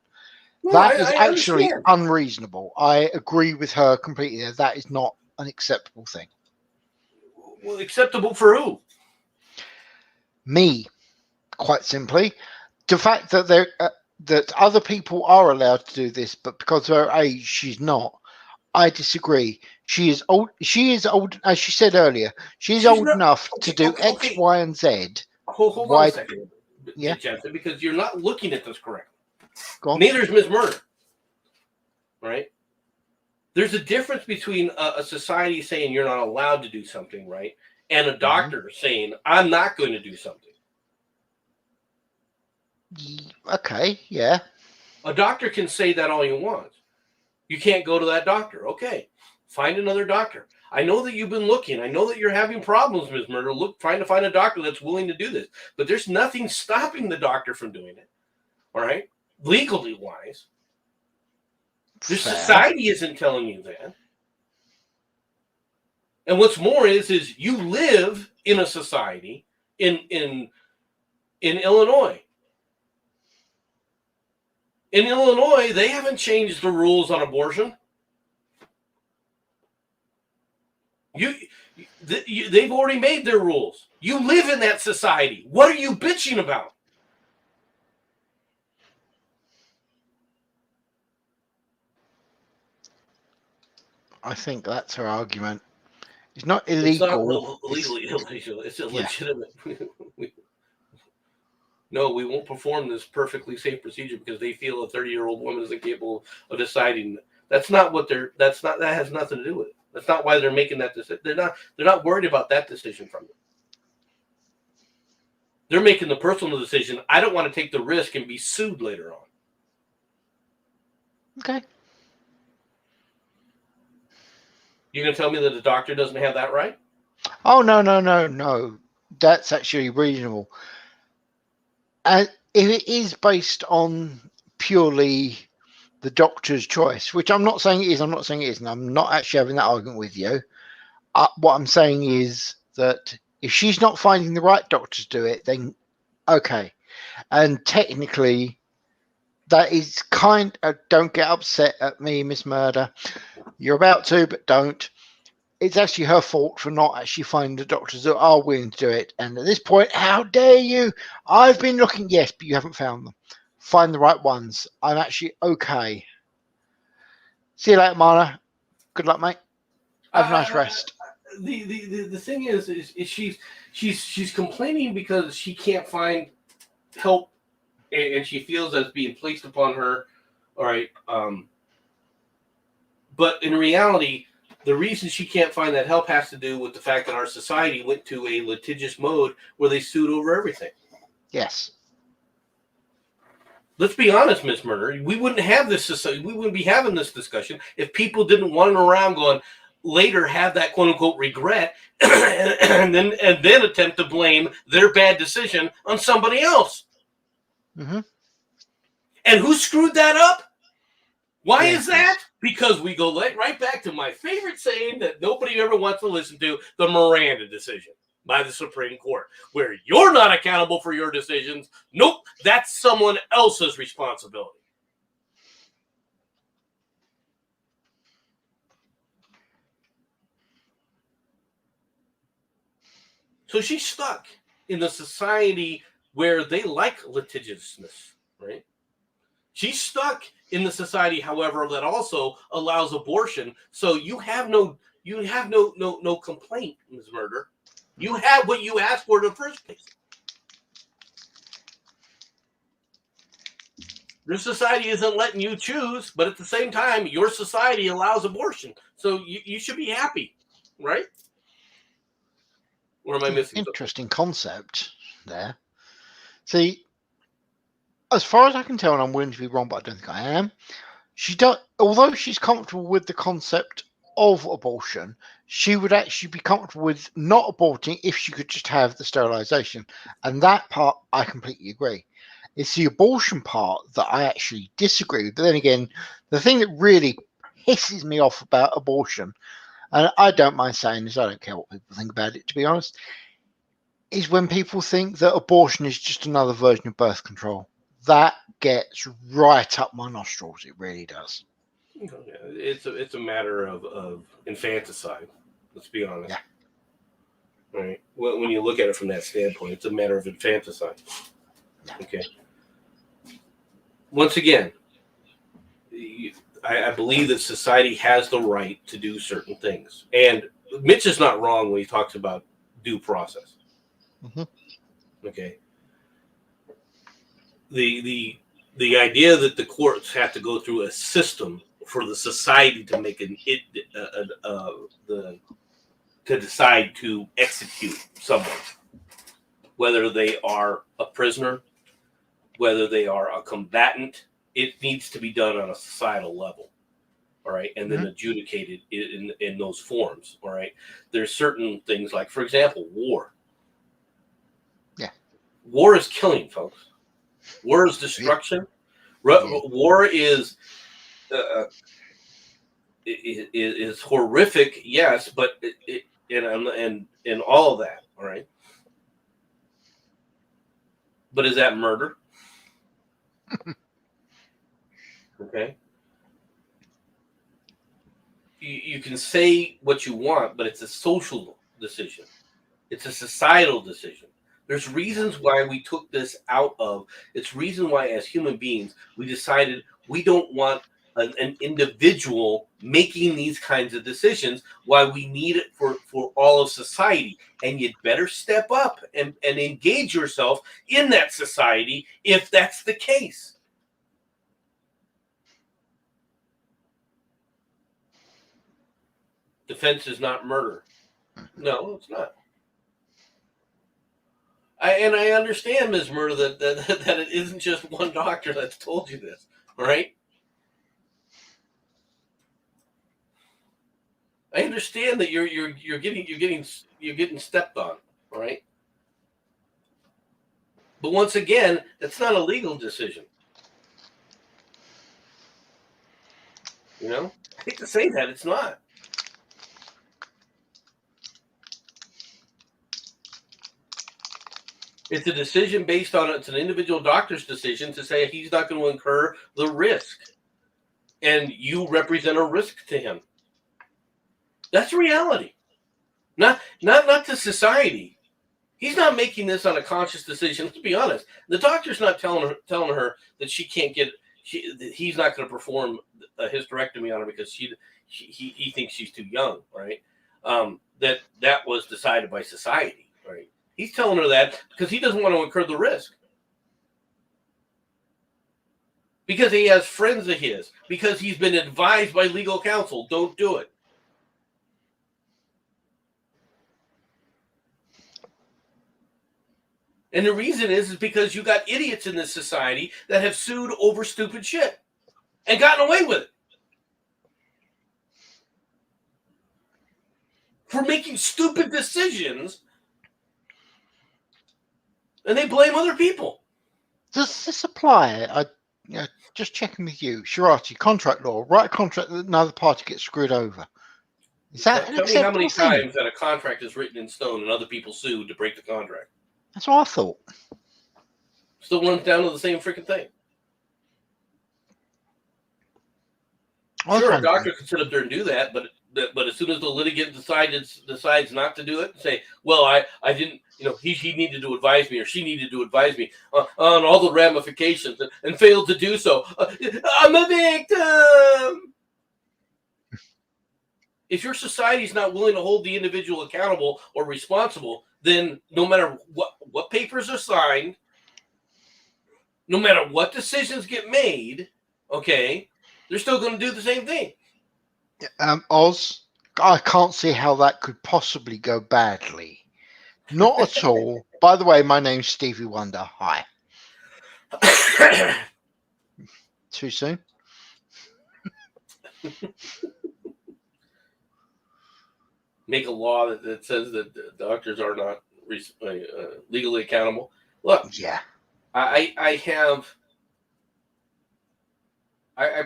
[SPEAKER 2] No, that is actually unreasonable. I agree with her completely. That is not an acceptable thing.
[SPEAKER 1] Well, acceptable for who?
[SPEAKER 2] Me, quite simply. The fact that that other people are allowed to do this, but because of her age, she's not. I disagree. She is old. She is old, as she said earlier. She's old enough to do X, Y, and Z.
[SPEAKER 1] Hold on a second, Jensen, because you're not looking at this correctly. Neither is Ms. Murder. Right? There's a difference between a society saying you're not allowed to do something, right, and a doctor saying I'm not going to do something.
[SPEAKER 2] Okay, yeah.
[SPEAKER 1] A doctor can say that all you want. You can't go to that doctor. Okay, find another doctor. I know that you've been looking. I know that you're having problems, Ms. Murder, trying to find a doctor that's willing to do this. But there's nothing stopping the doctor from doing it. All right? Legally wise. The society isn't telling you that. And what's more is you live in a society in Illinois. In Illinois, they haven't changed the rules on abortion. They've already made their rules. You live in that society. What are you bitching about?
[SPEAKER 2] I think that's her argument. It's not illegal.
[SPEAKER 1] It's not legally illegal. It's illegitimate. Yeah. No, we won't perform this perfectly safe procedure because they feel a 30-year-old woman isn't capable of deciding. That's not what that has nothing to do with it. That's not why they're making that decision. They're not worried about that decision from you. They're making the personal decision. I don't want to take the risk and be sued later on.
[SPEAKER 2] Okay.
[SPEAKER 1] You're going to tell me that the doctor doesn't have that right?
[SPEAKER 2] Oh, no. That's actually reasonable. And if it is based on purely the doctor's choice, which I'm not saying it is, and I'm not actually having that argument with you. What I'm saying is that if she's not finding the right doctor to do it, then okay. And technically, that is kind of, don't get upset at me, Miss Murder. You're about to, but don't. It's actually her fault for not actually finding the doctors that are willing to do it. And at this point, how dare you? I've been looking, yes, but you haven't found them. Find the right ones. I'm actually okay. See you later, Mana. Good luck, mate. Have a nice rest.
[SPEAKER 1] The thing is she's complaining because she can't find help, and she feels that's being placed upon her. All right, but in reality, the reason she can't find that help has to do with the fact that our society went to a litigious mode where they sued over everything.
[SPEAKER 2] Yes.
[SPEAKER 1] Let's be honest, Miss Murder. We wouldn't have this society. We wouldn't be having this discussion if people didn't run around going later have that quote unquote regret and then attempt to blame their bad decision on somebody else.
[SPEAKER 2] Mm-hmm.
[SPEAKER 1] And who screwed that up? Why is that? Because we go right back to my favorite saying that nobody ever wants to listen to, the Miranda decision by the Supreme Court, where you're not accountable for your decisions. Nope, that's someone else's responsibility. So she's stuck in the society where they like litigiousness, right? She's stuck in the society, however, that also allows abortion. So you have no complaint, Ms. Murder. You have what you asked for in the first place. Your society isn't letting you choose, but at the same time, your society allows abortion. So you should be happy, right? Or am I missing
[SPEAKER 2] interesting concept there? See, as far as I can tell, and I'm willing to be wrong, but I don't think I am. Although she's comfortable with the concept of abortion, she would actually be comfortable with not aborting if she could just have the sterilization. And that part, I completely agree. It's the abortion part that I actually disagree with. But then again, the thing that really pisses me off about abortion, and I don't mind saying this, I don't care what people think about it, to be honest, is when people think that abortion is just another version of birth control. That gets right up my nostrils. It really does.
[SPEAKER 1] It's a matter of infanticide. Let's be honest. Yeah. Right. When you look at it from that standpoint, it's a matter of infanticide. Yeah. Okay. Once again, I believe that society has the right to do certain things, and Mitch is not wrong when he talks about due process. Mm-hmm. Okay. The idea that the courts have to go through a system for the society to make to decide to execute someone, whether they are a prisoner, whether they are a combatant, it needs to be done on a societal level, all right, and then adjudicated in those forms, all right. There's certain things like, for example, war.
[SPEAKER 2] Yeah,
[SPEAKER 1] war is killing, folks. War is destruction. Yeah. War is horrific, yes, but and all of that, all right. But is that murder? Okay. You can say what you want, but it's a social decision. It's a societal decision. There's reasons why we took this out of. It's reason why, as human beings, we decided we don't want an individual making these kinds of decisions. Why we need it for all of society, and you'd better step up and engage yourself in that society if that's the case. Defense is not murder. No, it's not. I understand, Ms. Murder, that it isn't just one doctor that's told you this, all right? I understand that you're getting stepped on, all right? But once again, it's not a legal decision. You know, I hate to say that, it's not. It's a decision based on it's an individual doctor's decision to say he's not going to incur the risk, and you represent a risk to him. That's reality, not to society. He's not making this on a conscious decision. Let's be honest. The doctor's not telling her that she can't get. He's not going to perform a hysterectomy on her because he thinks she's too young, right? That was decided by society, right? He's telling her that because he doesn't want to incur the risk. Because he has friends of his. Because he's been advised by legal counsel, don't do it. And the reason is because you got idiots in this society that have sued over stupid shit and gotten away with it. For making stupid decisions, and they blame other people.
[SPEAKER 2] Does this apply? Just checking with you, Shirati, contract law, write a contract that another party gets screwed over. Is that
[SPEAKER 1] Tell me how many times that a contract is written in stone and other people sued to break the contract?
[SPEAKER 2] That's what I thought.
[SPEAKER 1] Still runs down to the same freaking thing. Sure, a doctor can sit up there and do that, but as soon as the litigant decides not to do it, and say, "Well, I didn't he needed to advise me or she needed to advise me on all the ramifications and failed to do so. I'm a victim. If your society is not willing to hold the individual accountable or responsible, then no matter what papers are signed, no matter what decisions get made, okay, they're still going to do the same thing.
[SPEAKER 2] Oz, I can't see how that could possibly go badly. Not at all. By the way, my name's Stevie Wonder. Hi. Too soon?
[SPEAKER 1] Make a law that says that doctors are not legally accountable. Look,
[SPEAKER 2] yeah,
[SPEAKER 1] I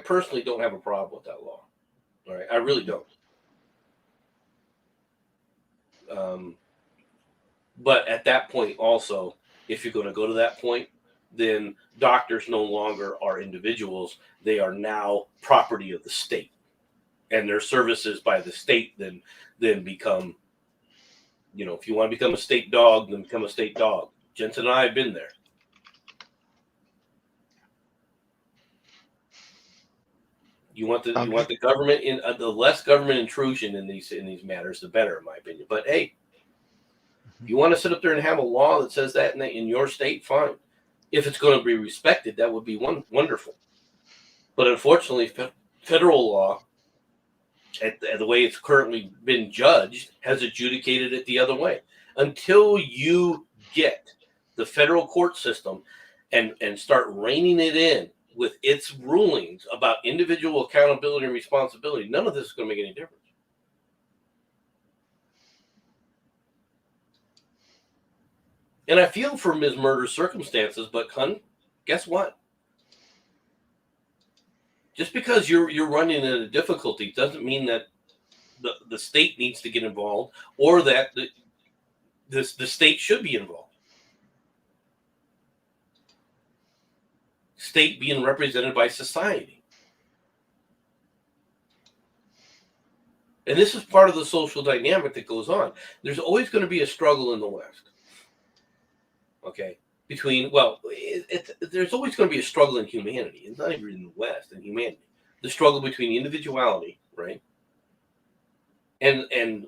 [SPEAKER 1] personally don't have a problem with that law. All right, I really don't. But at that point, also, if you're going to go to that point, then doctors no longer are individuals; they are now property of the state, and their services by the state then become, if you want to become a state dog, then become a state dog. Jensen and I have been there. You want the government in the less government intrusion in these matters, the better, in my opinion. But hey, if you want to sit up there and have a law that says that in your state, fine. If it's going to be respected, that would be wonderful. But unfortunately, federal law, at the way it's currently been judged, has adjudicated it the other way. Until you get the federal court system and start reining it in with its rulings about individual accountability and responsibility, none of this is going to make any difference. And I feel for Ms. Murder's circumstances, but guess what? Just because you're running into difficulty doesn't mean that the state needs to get involved or that the state should be involved. State being represented by society. And this is part of the social dynamic that goes on. There's always going to be a struggle in the West. Okay? There's always going to be a struggle in humanity. It's not even in the West, in humanity. The struggle between individuality, right? And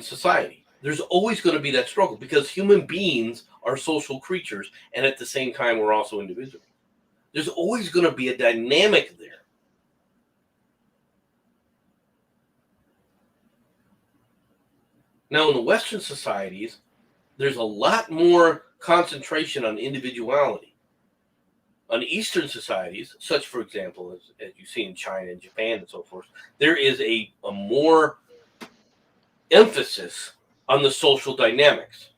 [SPEAKER 1] society. There's always going to be that struggle because human beings are social creatures, and at the same time, we're also individuals. There's always going to be a dynamic there. Now, in the Western societies, there's a lot more concentration on individuality. On Eastern societies, such, for example, as you see in China and Japan and so forth, there is a more emphasis on the social dynamics.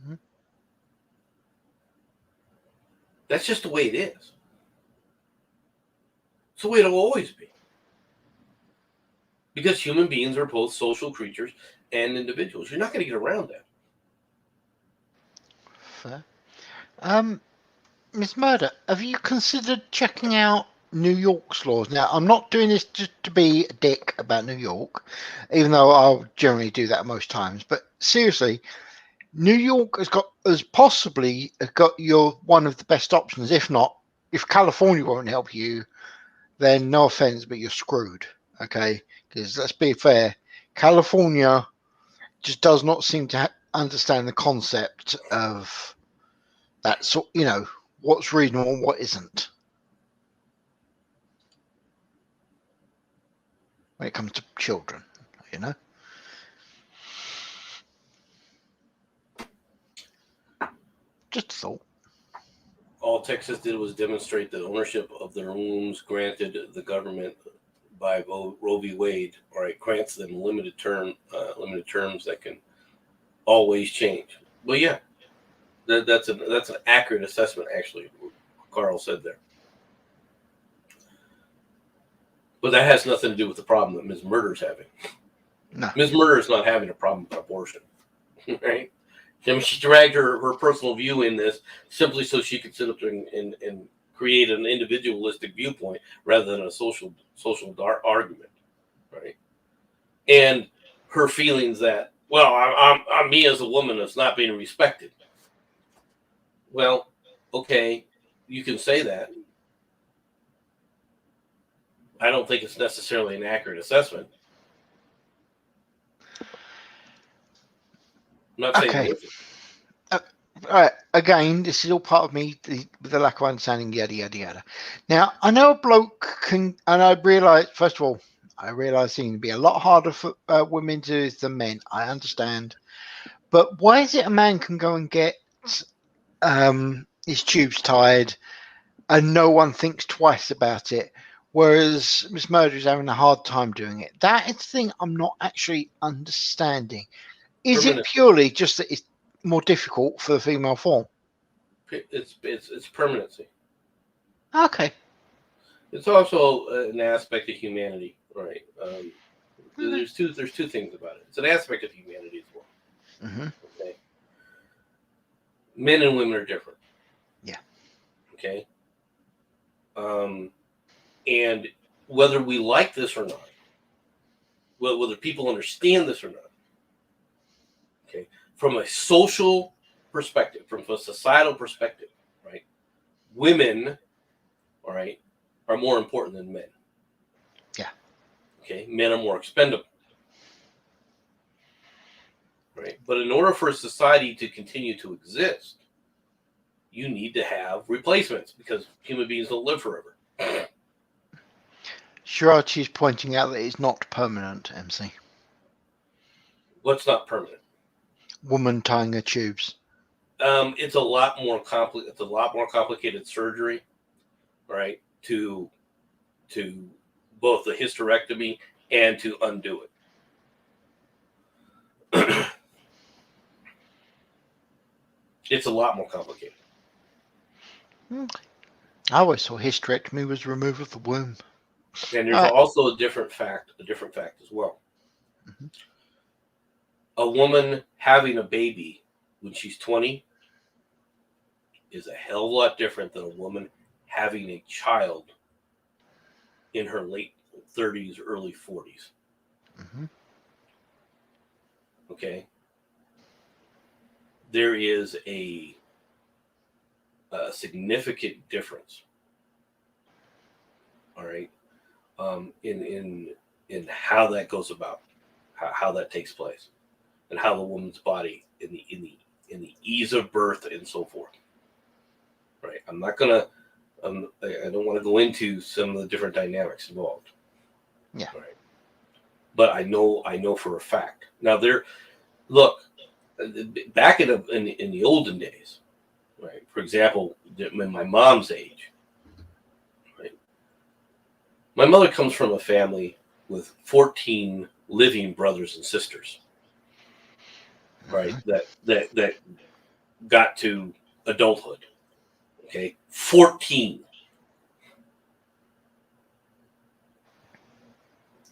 [SPEAKER 1] Mm-hmm. That's just the way it is. It's the way it'll always be. Because human beings are both social creatures and individuals. You're not going to get around that.
[SPEAKER 2] Fair. Ms. Murder, have you considered checking out New York's laws? Now, I'm not doing this just to be a dick about New York, even though I'll generally do that most times. But seriously, New York has possibly got one of the best options. If not, if California won't help you, then no offense, but you're screwed. Okay, because let's be fair, California just does not seem to understand the concept of that sort. What's reasonable and what isn't when it comes to children. Just a thought.
[SPEAKER 1] All Texas did was demonstrate that ownership of the rooms granted the government by Roe v. Wade, all right, grants them limited terms that can always change. Well, yeah, that's an accurate assessment, actually, what Carl said there. But that has nothing to do with the problem that Ms. Murder's having.
[SPEAKER 2] No.
[SPEAKER 1] Ms. Murder is not having a problem with abortion, right? I mean, she dragged her personal view in this simply so she could sit up there and create an individualistic viewpoint rather than a social argument, right? And her feelings that Well, I'm me as a woman that's not being respected. Well, okay, you can say that. I don't think it's necessarily an accurate assessment. I'm not saying it
[SPEAKER 2] Okay.
[SPEAKER 1] isn't.
[SPEAKER 2] Right. Again, this is all part of me with the lack of understanding, yada yada yada. Now, I know a bloke can, and I realise, first of all, I realise it can be a lot harder for women to do this than men. I understand, but why is it a man can go and get his tubes tied and no one thinks twice about it, whereas Miss Murder is having a hard time doing it? That is the thing I'm not actually understanding. Is it
[SPEAKER 1] Permanency.
[SPEAKER 2] purely just that it's more difficult for the female form?
[SPEAKER 1] It's permanency.
[SPEAKER 2] Okay.
[SPEAKER 1] It's also an aspect of humanity, right?
[SPEAKER 2] Okay.
[SPEAKER 1] There's two things about it. It's an aspect of humanity as well.
[SPEAKER 2] Mm-hmm.
[SPEAKER 1] Okay, men and women are different.
[SPEAKER 2] Yeah.
[SPEAKER 1] Okay, and whether we like this or not, whether people understand this or not, okay, from a social perspective, from a societal perspective, right? Women, all right, are more important than men.
[SPEAKER 2] Yeah.
[SPEAKER 1] Okay, men are more expendable. Right? But in order for society to continue to exist, you need to have replacements because human beings don't live forever.
[SPEAKER 2] Shirachi is pointing out that it's not permanent, MC.
[SPEAKER 1] What's not permanent?
[SPEAKER 2] Woman tying her tubes.
[SPEAKER 1] It's a lot more It's a lot more complicated surgery, right? To both the hysterectomy and to undo it. It's a lot more complicated.
[SPEAKER 2] I always thought hysterectomy was removal of the womb.
[SPEAKER 1] And there's also a different fact as well.
[SPEAKER 2] Mm-hmm.
[SPEAKER 1] A woman having a baby when she's 20 is a hell of a lot different than a woman having a child in her late 30s, early 40s.
[SPEAKER 2] Mm-hmm.
[SPEAKER 1] Okay. There is a significant difference. All right. In how that goes about, how that takes place, and how the woman's body in the ease of birth and so forth. Right. I'm not gonna. I don't want to go into some of the different dynamics involved.
[SPEAKER 2] Yeah.
[SPEAKER 1] Right. But I know for a fact. Now look, back in the olden days, right? For example, in my mom's age, right? My mother comes from a family with 14 living brothers and sisters, right? That got to adulthood. Okay, 14.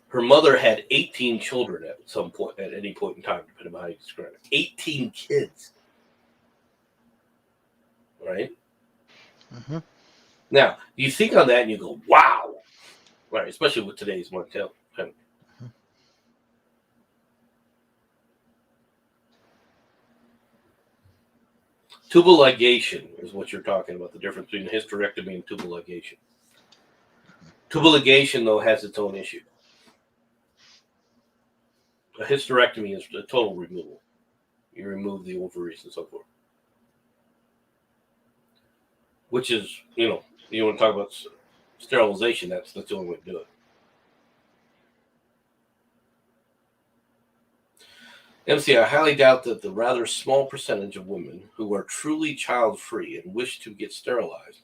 [SPEAKER 1] Her mother had 18 children at any point in time, depending on how you describe it. 18 kids. Right?
[SPEAKER 2] Mm-hmm.
[SPEAKER 1] Now, you think on that and you go, wow. Right, especially with today's mortality.
[SPEAKER 2] Mm-hmm.
[SPEAKER 1] Tubal ligation is what you're talking about, the difference between hysterectomy and tubal ligation. Tubal ligation, though, has its own issue. A hysterectomy is a total removal. You remove the ovaries and so forth. Which is, you want to talk about sterilization, that's the only way to do it. MC, I highly doubt that the rather small percentage of women who are truly child-free and wish to get sterilized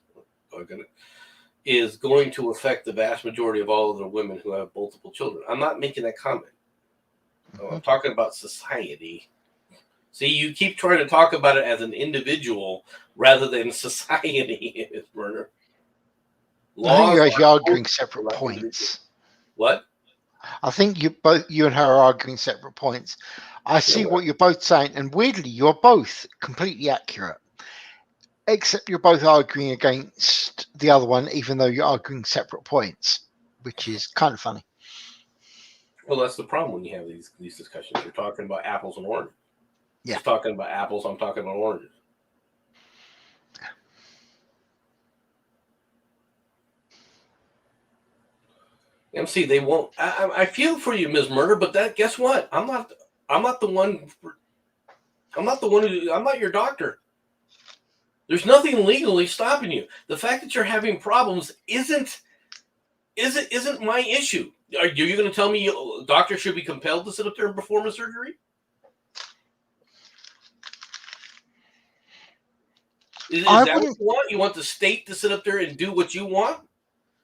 [SPEAKER 1] is going to affect the vast majority of all other women who have multiple children. I'm not making that comment.
[SPEAKER 2] Mm-hmm.
[SPEAKER 1] I'm talking about society. See, you keep trying to talk about it as an individual rather than society, Werner.
[SPEAKER 2] I think you're actually
[SPEAKER 1] are
[SPEAKER 2] arguing separate points.
[SPEAKER 1] What?
[SPEAKER 2] I think you and her are arguing separate points. I see what you're both saying, and weirdly, you're both completely accurate. Except you're both arguing against the other one, even though you're arguing separate points, which is kind of funny.
[SPEAKER 1] Well, that's the problem when you have these discussions. You're talking about apples and oranges.
[SPEAKER 2] Yeah.
[SPEAKER 1] She's talking about apples. I'm talking about oranges. MC, they won't. I feel for you, Ms. Murder, but guess what? I'm not the one. I'm not the one who. I'm not your doctor. There's nothing legally stopping you. The fact that you're having problems isn't my issue. Are you going to tell me doctors should be compelled to sit up there and perform a surgery? Is that what you want? You want the state to sit up there and do what you want?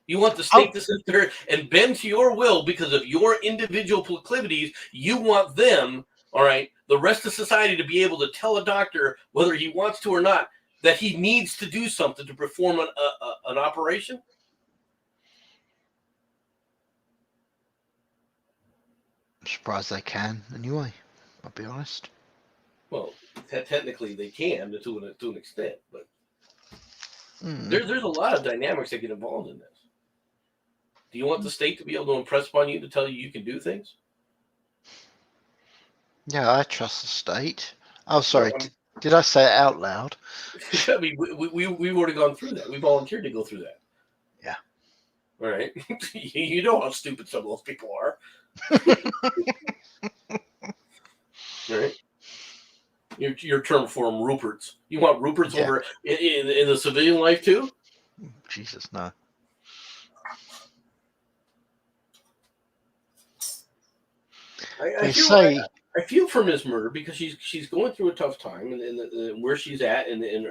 [SPEAKER 1] You want the state to sit there and bend to your will because of your individual proclivities. You want them, all right, the rest of society to be able to tell a doctor, whether he wants to or not, that he needs to do something to perform an operation?
[SPEAKER 2] I'm surprised they can, anyway. I'll be honest.
[SPEAKER 1] Well, technically they can to an extent, but there's a lot of dynamics that get involved in this. Do you want the state to be able to impress upon you to tell you can do things?
[SPEAKER 2] Yeah, I trust the state. Oh, sorry. Did I say it out loud?
[SPEAKER 1] I mean, we've already gone through that. We volunteered to go through that.
[SPEAKER 2] Yeah.
[SPEAKER 1] All right. You know how stupid some of those people are. Right? Your term for them, Ruperts. You want Ruperts over in the civilian life too?
[SPEAKER 2] Jesus, no.
[SPEAKER 1] I feel for Ms. Murder because she's going through a tough time, and where she's at, and in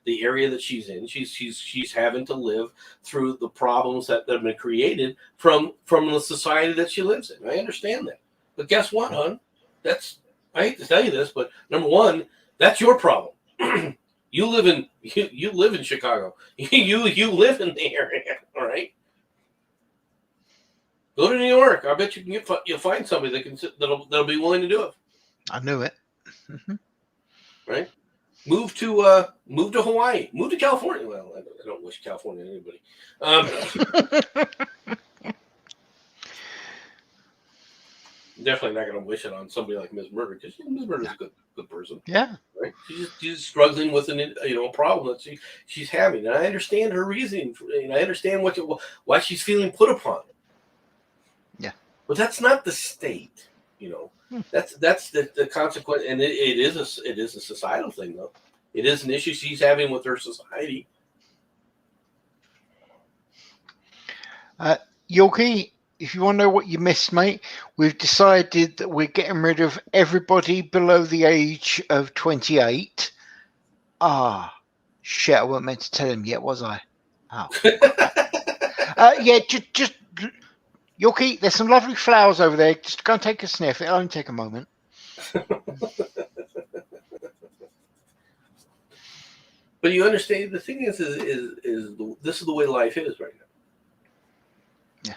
[SPEAKER 1] the area that she's in, she's having to live through the problems that have been created from the society that she lives in. I understand that, but guess what, hon? I hate to tell you this, but number one, that's your problem. You live in Chicago. You live in the area, all right? Go to New York. I bet you'll find somebody that'll be willing to do it.
[SPEAKER 2] I knew it.
[SPEAKER 1] Right? Move to Hawaii. Move to California. Well, I don't wish California to anybody. Definitely not going to wish it on somebody like Ms. Murder because Ms. Murder is a good person.
[SPEAKER 2] Yeah.
[SPEAKER 1] Right? She's struggling with a problem that she's having, and I understand her reasoning. And I understand why she's feeling put upon.
[SPEAKER 2] Yeah.
[SPEAKER 1] But that's not the state, That's the consequence, and it is a societal thing, though. It is an issue she's having with her society.
[SPEAKER 2] Yorkie, if you want to know what you missed, mate, we've decided that we're getting rid of everybody below the age of 28. Shit, I wasn't meant to tell him yet, was I? Oh. Yeah, just Yorkie, there's some lovely flowers over there. Just go and take a sniff. It'll only take a moment.
[SPEAKER 1] But you understand, the thing is this is the way life is right now.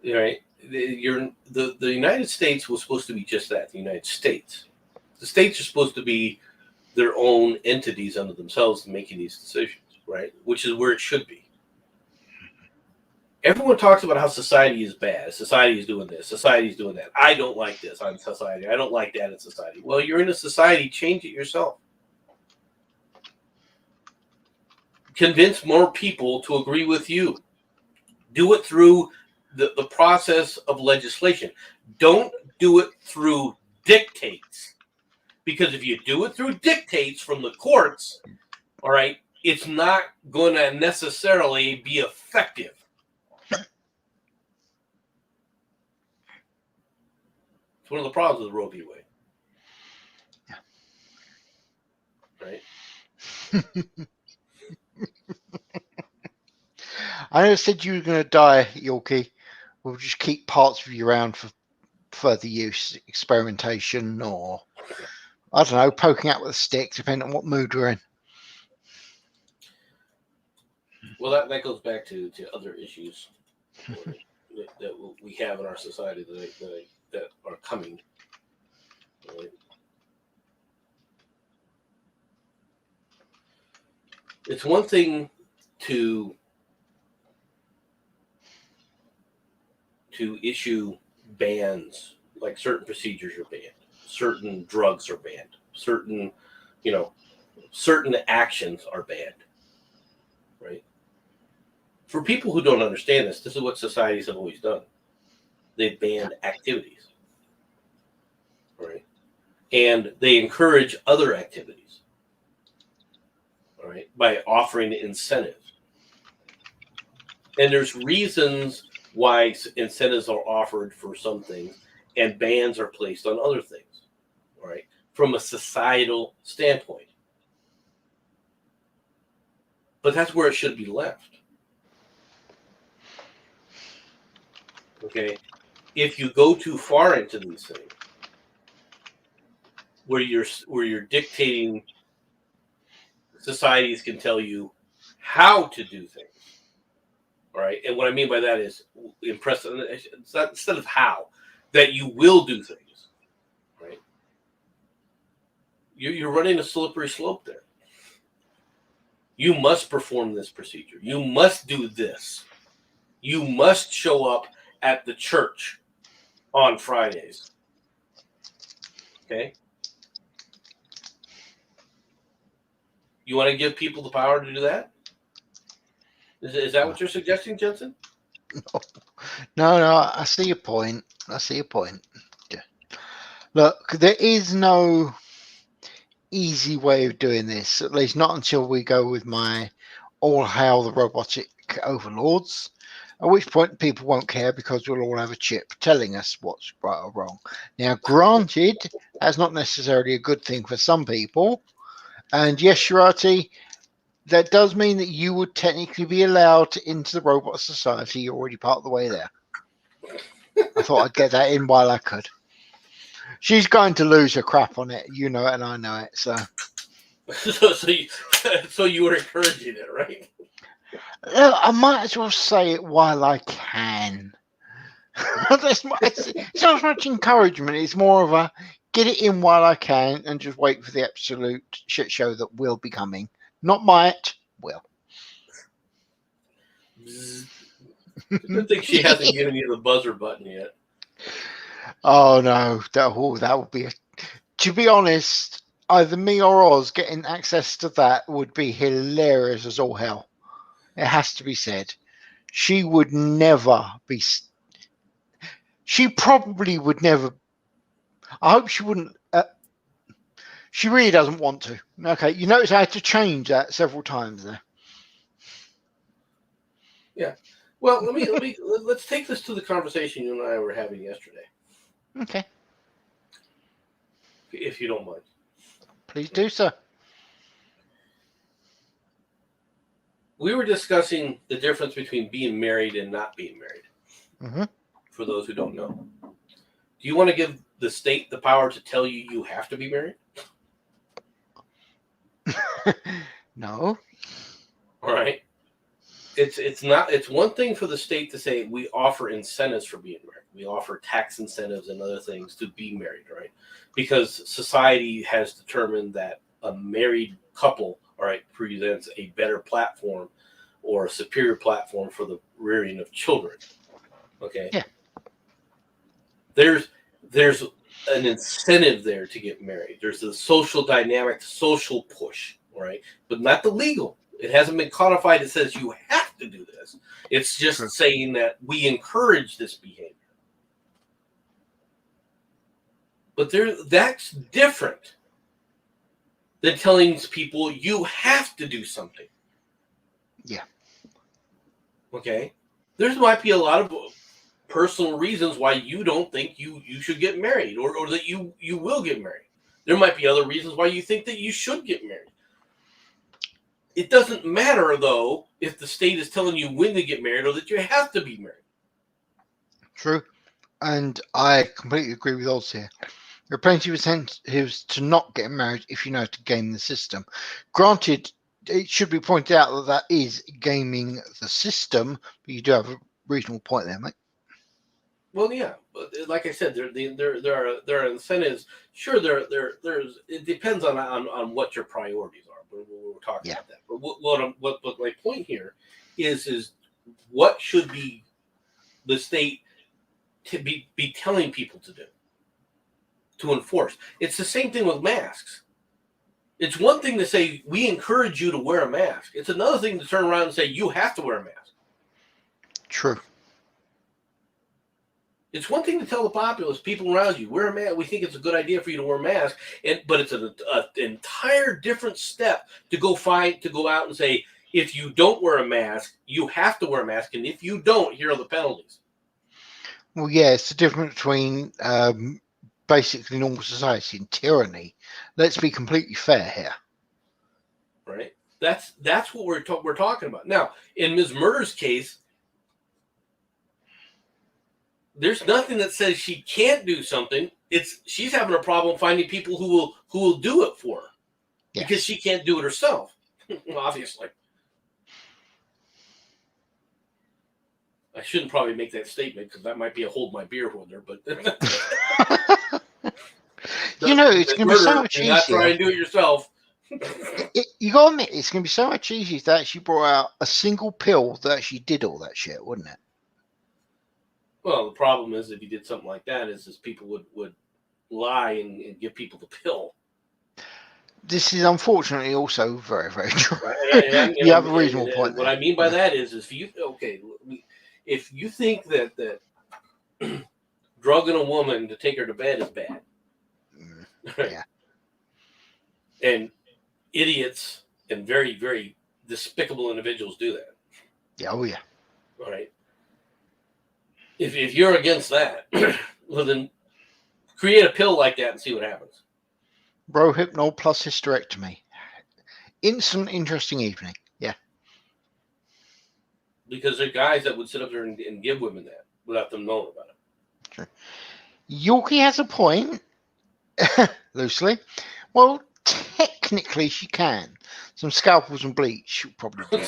[SPEAKER 1] Yeah. Right? The United States was supposed to be just that, the United States. The states are supposed to be their own entities unto themselves making these decisions, right? Which is where it should be. Everyone talks about how society is bad. Society is doing this. Society is doing that. I don't like this on society. I don't like that in society. Well, you're in a society. Change it yourself. Convince more people to agree with you. Do it through the process of legislation. Don't do it through dictates. Because if you do it through dictates from the courts, all right, it's not going to necessarily be effective. It's one of the problems with the Roe v. Wade. Right?
[SPEAKER 2] I never said you were going to die, Yorkie. We'll just keep parts of you around for further use, experimentation, or, I don't know, poking out with a stick, depending on what mood we're in.
[SPEAKER 1] Well, that goes back to other issues that we have in our society that are coming. Right? It's one thing to issue bans, like certain procedures are banned, certain drugs are banned, certain, certain actions are banned, right? For people who don't understand this is what societies have always done. They've banned activities, right? And they encourage other activities, all right, by offering incentives. And there's reasons why incentives are offered for some things and bans are placed on other things, all right, from a societal standpoint. But that's where it should be left. Okay? If you go too far into these things, where you're dictating, societies can tell you how to do things. All right. And what I mean by that is instead of how, that you will do things. Right. You're running a slippery slope there. You must perform this procedure. You must do this. You must show up at the church on Fridays. Okay. You want to give people the power to do that? Is that what you're suggesting, Jensen?
[SPEAKER 2] No, I see your point. Yeah. Look, there is no easy way of doing this, at least not until we go with my all hail the robotic overlords, at which point people won't care because we'll all have a chip telling us what's right or wrong. Now, granted, that's not necessarily a good thing for some people, and yes, Shirati, that does mean that you would technically be allowed into the robot society. You're already part of the way there. I thought I'd get that in while I could. She's going to lose her crap on it, you know it, and I know it. So
[SPEAKER 1] you were encouraging it, right?
[SPEAKER 2] I might as well say it while I can. It's not much encouragement. It's more of a get it in while I can and just wait for the absolute shit show that will be coming. Not might, will.
[SPEAKER 1] I think she hasn't given you the buzzer button yet.
[SPEAKER 2] Oh no, that would be. To be honest, either me or Oz getting access to that would be hilarious as all hell. It has to be said. She would never be. She probably would never. I hope she wouldn't. She really doesn't want to. Okay, you notice I had to change that several times there.
[SPEAKER 1] Yeah. Well, let's take this to the conversation you and I were having yesterday.
[SPEAKER 2] Okay.
[SPEAKER 1] If you don't mind.
[SPEAKER 2] Please do so.
[SPEAKER 1] We were discussing the difference between being married and not being married.
[SPEAKER 2] Mm-hmm.
[SPEAKER 1] For those who don't know. Do you want to give the state the power to tell you have to be married?
[SPEAKER 2] No.
[SPEAKER 1] All right. It's one thing for the state to say we offer incentives for being married. We offer tax incentives and other things to be married, right? Because society has determined that a married couple, all right, presents a better platform or a superior platform for the rearing of children. Okay.
[SPEAKER 2] Yeah.
[SPEAKER 1] There's an incentive there to get married. There's the social dynamic, social push, right? But not the legal. It hasn't been codified. It says you have to do this. It's just saying that we encourage this behavior. But that's different than telling people you have to do something.
[SPEAKER 2] Yeah.
[SPEAKER 1] Okay? There might be a lot of personal reasons why you don't think you should get married or that you will get married. There might be other reasons why you think that you should get married. It doesn't matter, though, if the state is telling you when to get married or that you have to be married.
[SPEAKER 2] True. And I completely agree with Oz here. There are plenty of incentives to not get married if you know how to game the system. Granted, it should be pointed out that is gaming the system, but you do have a reasonable point there, mate.
[SPEAKER 1] Well, yeah, but like I said, there are incentives. Sure, there's it depends on what your priorities are. We're talking about that. But what my point here is what should be the state to be telling people to do, to enforce. It's the same thing with masks. It's one thing to say, we encourage you to wear a mask. It's another thing to turn around and say, you have to wear a mask.
[SPEAKER 2] True.
[SPEAKER 1] It's one thing to tell the populace, people around you, wear a mask. We think it's a good idea for you to wear a mask, but it's an entire different step to go out and say, if you don't wear a mask, you have to wear a mask, and if you don't, here are the penalties.
[SPEAKER 2] Well, yeah, it's the difference between basically normal society and tyranny. Let's be completely fair here.
[SPEAKER 1] Right? That's what we're talking about. Now, in Ms. Murder's case, there's nothing that says she can't do something. She's having a problem finding people who will do it for her. Yes. Because she can't do it herself, obviously. I shouldn't probably make that statement because that might be a hold my beer holder, but
[SPEAKER 2] you know, it's going to be so much easier.
[SPEAKER 1] Not try and do it yourself.
[SPEAKER 2] You got to admit, it's going to be so much easier if they actually brought out a single pill that actually did all that shit, wouldn't it?
[SPEAKER 1] Well, the problem is if you did something like that, is people would lie and give people the pill.
[SPEAKER 2] This is unfortunately also very, very true. You have a reasonable point.
[SPEAKER 1] What I mean by that is if you think that drugging a woman to take her to bed is bad, right?
[SPEAKER 2] Yeah,
[SPEAKER 1] and idiots and very, very despicable individuals do that.
[SPEAKER 2] Yeah, oh yeah.
[SPEAKER 1] All right. If you're against that, well then create a pill like that and see what happens.
[SPEAKER 2] Rohypnol plus hysterectomy. Instant interesting evening. Yeah.
[SPEAKER 1] Because there are guys that would sit up there and give women that without them knowing about it.
[SPEAKER 2] Sure. Yorkie has a point. Loosely. Well, technically she can. Some scalpels and bleach she'll probably do.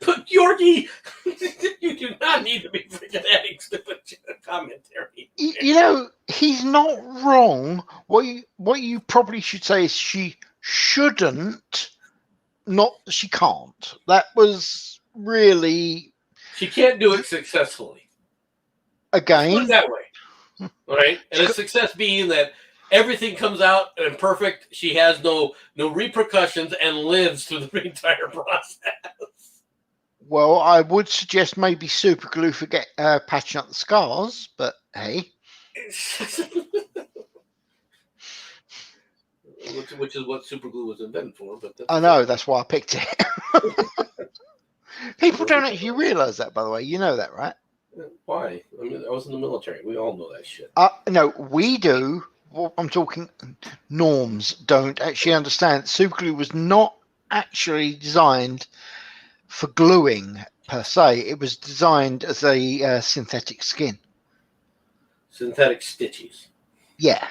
[SPEAKER 1] But Yorkie, you do not need to be freaking adding stupid commentary.
[SPEAKER 2] You know, he's not wrong. What you probably should say is she shouldn't, not she can't. That was really...
[SPEAKER 1] She can't do it successfully.
[SPEAKER 2] Again.
[SPEAKER 1] Let's put it that way. All right? And a success being that everything comes out and perfect. She has no repercussions and lives through the entire process.
[SPEAKER 2] Well, I would suggest maybe super glue for patching up the scars, but hey.
[SPEAKER 1] Which is what super glue was invented for. But
[SPEAKER 2] I know, that's why I picked it. People don't actually realize that, by the way. You know that, right?
[SPEAKER 1] Why? I mean, I was in the military. We all know that shit.
[SPEAKER 2] No, we do. Well, I'm talking norms don't actually understand. Super glue was not actually designed for gluing per se. It was designed as a synthetic skin.
[SPEAKER 1] Synthetic stitches.
[SPEAKER 2] Yeah.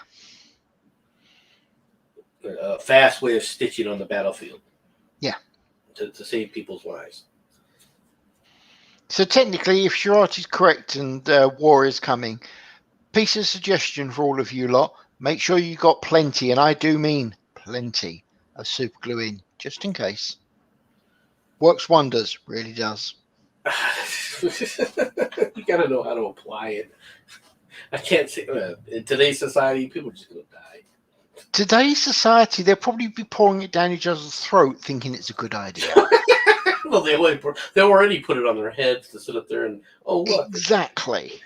[SPEAKER 1] A fast way of stitching on the battlefield.
[SPEAKER 2] Yeah.
[SPEAKER 1] To save people's lives.
[SPEAKER 2] So technically, if Shirat is correct and war is coming, piece of suggestion for all of you lot, make sure you got plenty, and I do mean plenty, of super glue in, just in case. Works wonders, really does.
[SPEAKER 1] You got to know how to apply it. I can't say in today's society, people are just going to die.
[SPEAKER 2] Today's society, they'll probably be pouring it down each other's throat, thinking it's a good idea.
[SPEAKER 1] Well, they already put it on their heads to sit up there and look.
[SPEAKER 2] Exactly.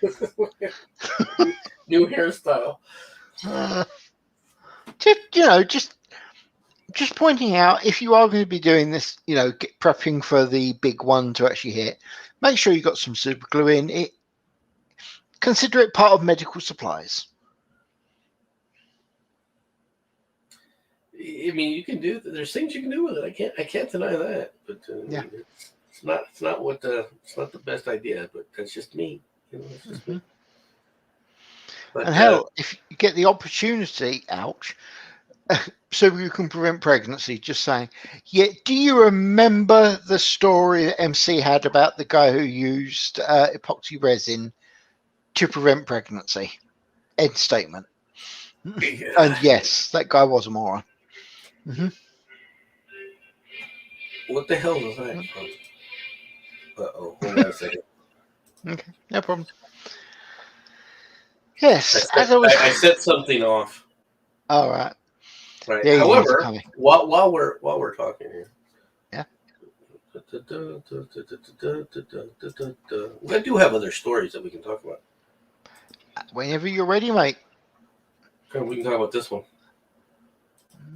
[SPEAKER 1] New hairstyle.
[SPEAKER 2] Just pointing out, if you are going to be doing this, prepping for the big one to actually hit, make sure you got some super glue in it. Consider it part of medical supplies.
[SPEAKER 1] I mean, you can do. There's things you can do with it. I can't deny that. But
[SPEAKER 2] yeah,
[SPEAKER 1] it's not the best idea. But that's just me. It's just me. But,
[SPEAKER 2] and hell, if you get the opportunity, ouch, so you can prevent pregnancy. Just saying. Yeah. Do you remember the story that MC had about the guy who used epoxy resin to prevent pregnancy? End statement. Yeah. And yes, that guy was a moron. Mm-hmm.
[SPEAKER 1] What the hell was that? Hold on a second.
[SPEAKER 2] Okay, no problem. Yes, as I was.
[SPEAKER 1] I set something off.
[SPEAKER 2] All right.
[SPEAKER 1] Right.
[SPEAKER 2] The aliens are
[SPEAKER 1] However,
[SPEAKER 2] coming.
[SPEAKER 1] while we're talking here,
[SPEAKER 2] Yeah.
[SPEAKER 1] I do have other stories that we can talk about.
[SPEAKER 2] Whenever you're ready, mate.
[SPEAKER 1] Okay, we can talk about this one.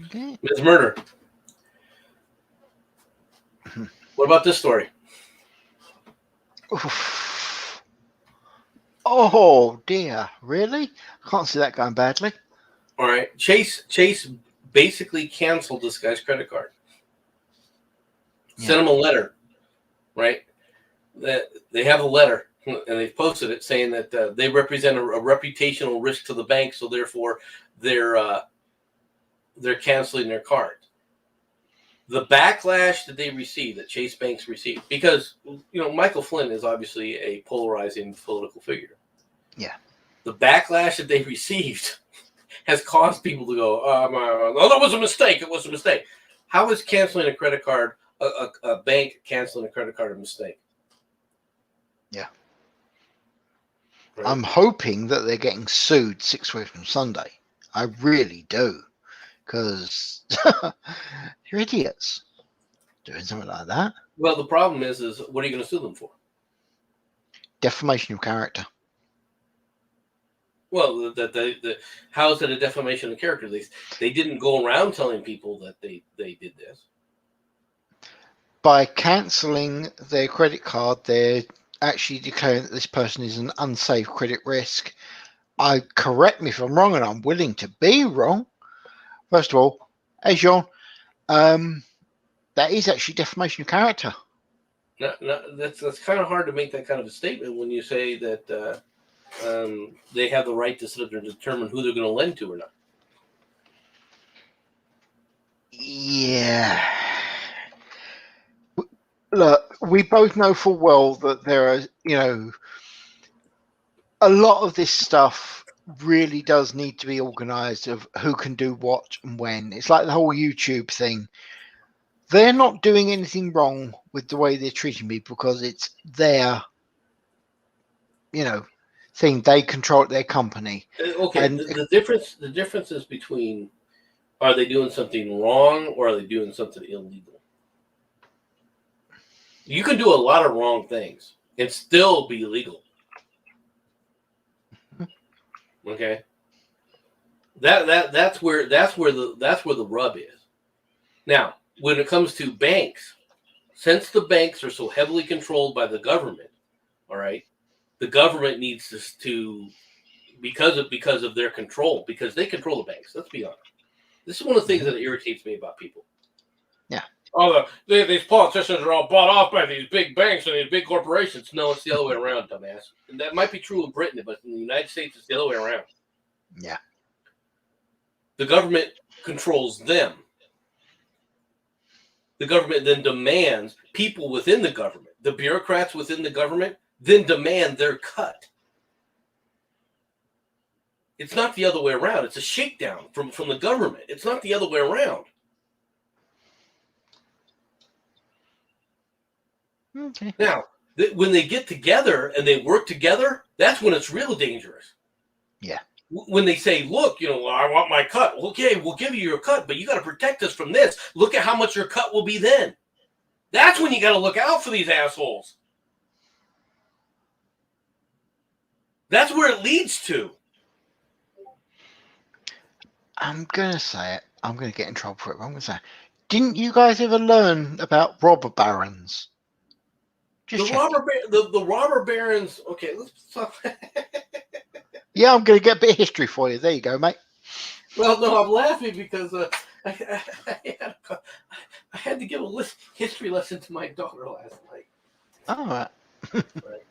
[SPEAKER 2] Okay.
[SPEAKER 1] Ms. Murder. What about this story?
[SPEAKER 2] Oof. Oh dear, really? I can't see that going badly.
[SPEAKER 1] All right. Chase basically canceled this guy's credit card. Sent him a letter, right? That they have a letter and they've posted it saying that they represent a reputational risk to the bank, so therefore they're canceling their card. The backlash that they received, that Chase Banks received, because Michael Flynn is obviously a polarizing political figure.
[SPEAKER 2] Yeah.
[SPEAKER 1] The backlash that they received has caused people to go, "Oh, that was a mistake. It was a mistake." How is canceling a credit card, a bank canceling a credit card, a mistake?
[SPEAKER 2] Yeah.
[SPEAKER 1] Right.
[SPEAKER 2] I'm hoping that they're getting sued 6 weeks from Sunday. I really do, because you're idiots doing something like that.
[SPEAKER 1] Well, the problem is what are you going to sue them for?
[SPEAKER 2] Defamation of character.
[SPEAKER 1] Well, how is that a defamation of character? They didn't go around telling people that they did this.
[SPEAKER 2] By cancelling their credit card, they're actually declaring that this person is an unsafe credit risk. Correct me if I'm wrong, and I'm willing to be wrong. First of all, hey Jean, that is actually defamation of character.
[SPEAKER 1] No, that's kind of hard to make that kind of a statement when you say that they have the right to sit up there and determine who they're going to lend to or not.
[SPEAKER 2] Yeah. Look, we both know full well that there are, a lot of this stuff really does need to be organized of who can do what and when. It's like the whole YouTube thing. They're not doing anything wrong with the way they're treating me because it's their, thing. They control their company.
[SPEAKER 1] Okay,
[SPEAKER 2] And
[SPEAKER 1] the difference is between, are they doing something wrong or are they doing something illegal? You can do a lot of wrong things and still be legal. Okay, that's where the rub is. Now, when it comes to banks, since the banks are so heavily controlled by the government, all right, the government needs to because of their control, because they control the banks. Let's be honest. This is one of the things that irritates me about people.
[SPEAKER 2] Yeah.
[SPEAKER 1] Oh, these politicians are all bought off by these big banks and these big corporations. No, it's the other way around, dumbass. And that might be true in Britain, but in the United States, it's the other way around.
[SPEAKER 2] Yeah.
[SPEAKER 1] The government controls them. The government then demands people within the government, the bureaucrats within the government, then demand their cut. It's not the other way around. It's a shakedown from the government. It's not the other way around.
[SPEAKER 2] Okay.
[SPEAKER 1] Now, when they get together and they work together, that's when it's real dangerous.
[SPEAKER 2] Yeah.
[SPEAKER 1] When they say, look, I want my cut. Okay, we'll give you your cut, but you got to protect us from this. Look at how much your cut will be then. That's when you got to look out for these assholes. That's where it leads to.
[SPEAKER 2] I'm going to say it. I'm going to get in trouble for it. But I'm going to say, didn't you guys ever learn about robber barons?
[SPEAKER 1] The robber barons. Okay, let's talk.
[SPEAKER 2] Yeah, I'm going to get a bit of history for you. There you go, mate.
[SPEAKER 1] Well, no, I'm laughing because I had to give a history lesson to my daughter last night.
[SPEAKER 2] All right.
[SPEAKER 1] Right.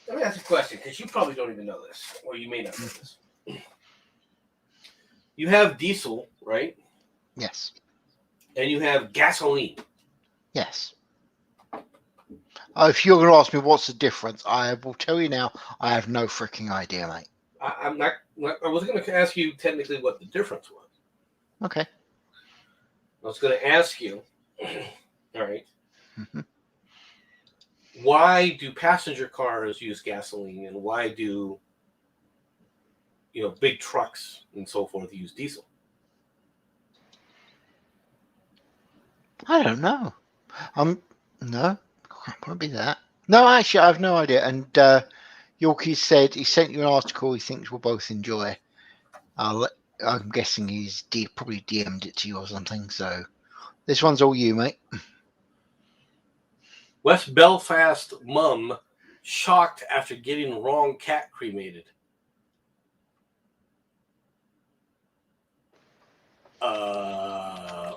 [SPEAKER 1] Let me ask you a question, because you probably don't even know this, or you may not know this. You have diesel, right?
[SPEAKER 2] Yes.
[SPEAKER 1] And you have gasoline.
[SPEAKER 2] Yes. If you're going to ask me what's the difference, I will tell you now, I have no freaking idea, mate.
[SPEAKER 1] I was going to ask you technically what the difference was.
[SPEAKER 2] Okay.
[SPEAKER 1] I was going to ask you, all right,
[SPEAKER 2] Mm-hmm.
[SPEAKER 1] Why do passenger cars use gasoline and why do big trucks and so forth use diesel.
[SPEAKER 2] I don't know. No, it won't be that. No, actually, I have no idea. And Yorkie said he sent you an article he thinks we'll both enjoy. I'm guessing he's probably DM'd it to you or something. So this one's all you, mate.
[SPEAKER 1] West Belfast mum shocked after getting wrong cat cremated.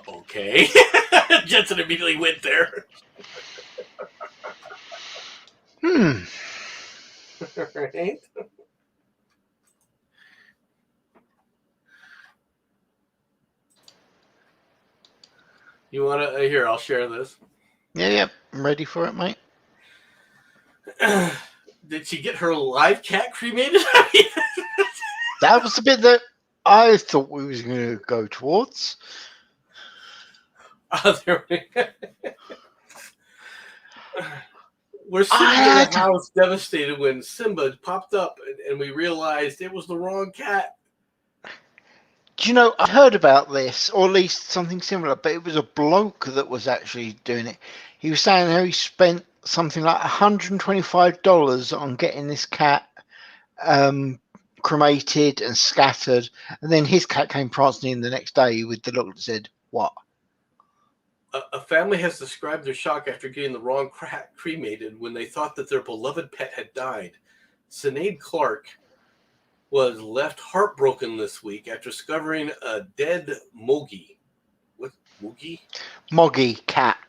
[SPEAKER 1] Okay. Jensen immediately went there. Right? You want to? Here, I'll share this.
[SPEAKER 2] Yeah, I'm ready for it, mate.
[SPEAKER 1] Did she get her live cat cremated?
[SPEAKER 2] That was the bit that I thought we was going to go towards.
[SPEAKER 1] We're sitting in the house devastated when Simba popped up and we realized it was the wrong cat.
[SPEAKER 2] Do you know, I heard about this, or at least something similar, but it was a bloke that was actually doing it. He was saying how he spent something like $125 on getting this cat cremated and scattered, and then his cat came prancing in the next day with the look that said, "What?"
[SPEAKER 1] A family has described their shock after getting the wrong cat cremated when they thought that their beloved pet had died. Sinead Clark was left heartbroken this week after discovering a dead Mogi. What? Mogi?
[SPEAKER 2] Moggy cat.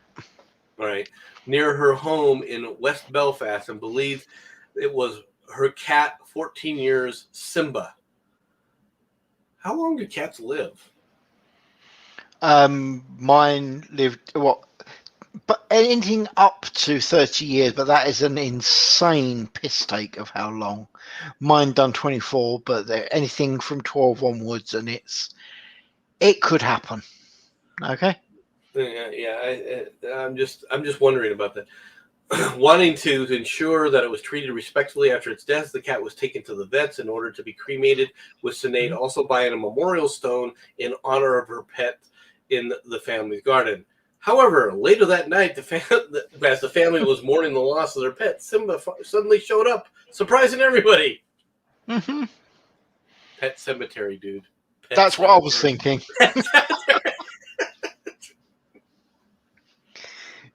[SPEAKER 1] All right. Near her home in West Belfast and believed it was her cat, 14 years, Simba. How long do cats live?
[SPEAKER 2] Mine lived, but anything up to 30 years, but that is an insane piss take of how long. Mine done 24, but anything from 12 onwards, and it could happen. Okay.
[SPEAKER 1] I'm just wondering about that. Wanting to ensure that it was treated respectfully after its death, the cat was taken to the vets in order to be cremated, with Sinead also buying a memorial stone in honor of her pet in the family's garden. However, later that night, as the family was mourning the loss of their pet, Simba suddenly showed up, surprising everybody.
[SPEAKER 2] Mm-hmm.
[SPEAKER 1] Pet cemetery, dude.
[SPEAKER 2] That's what I was thinking.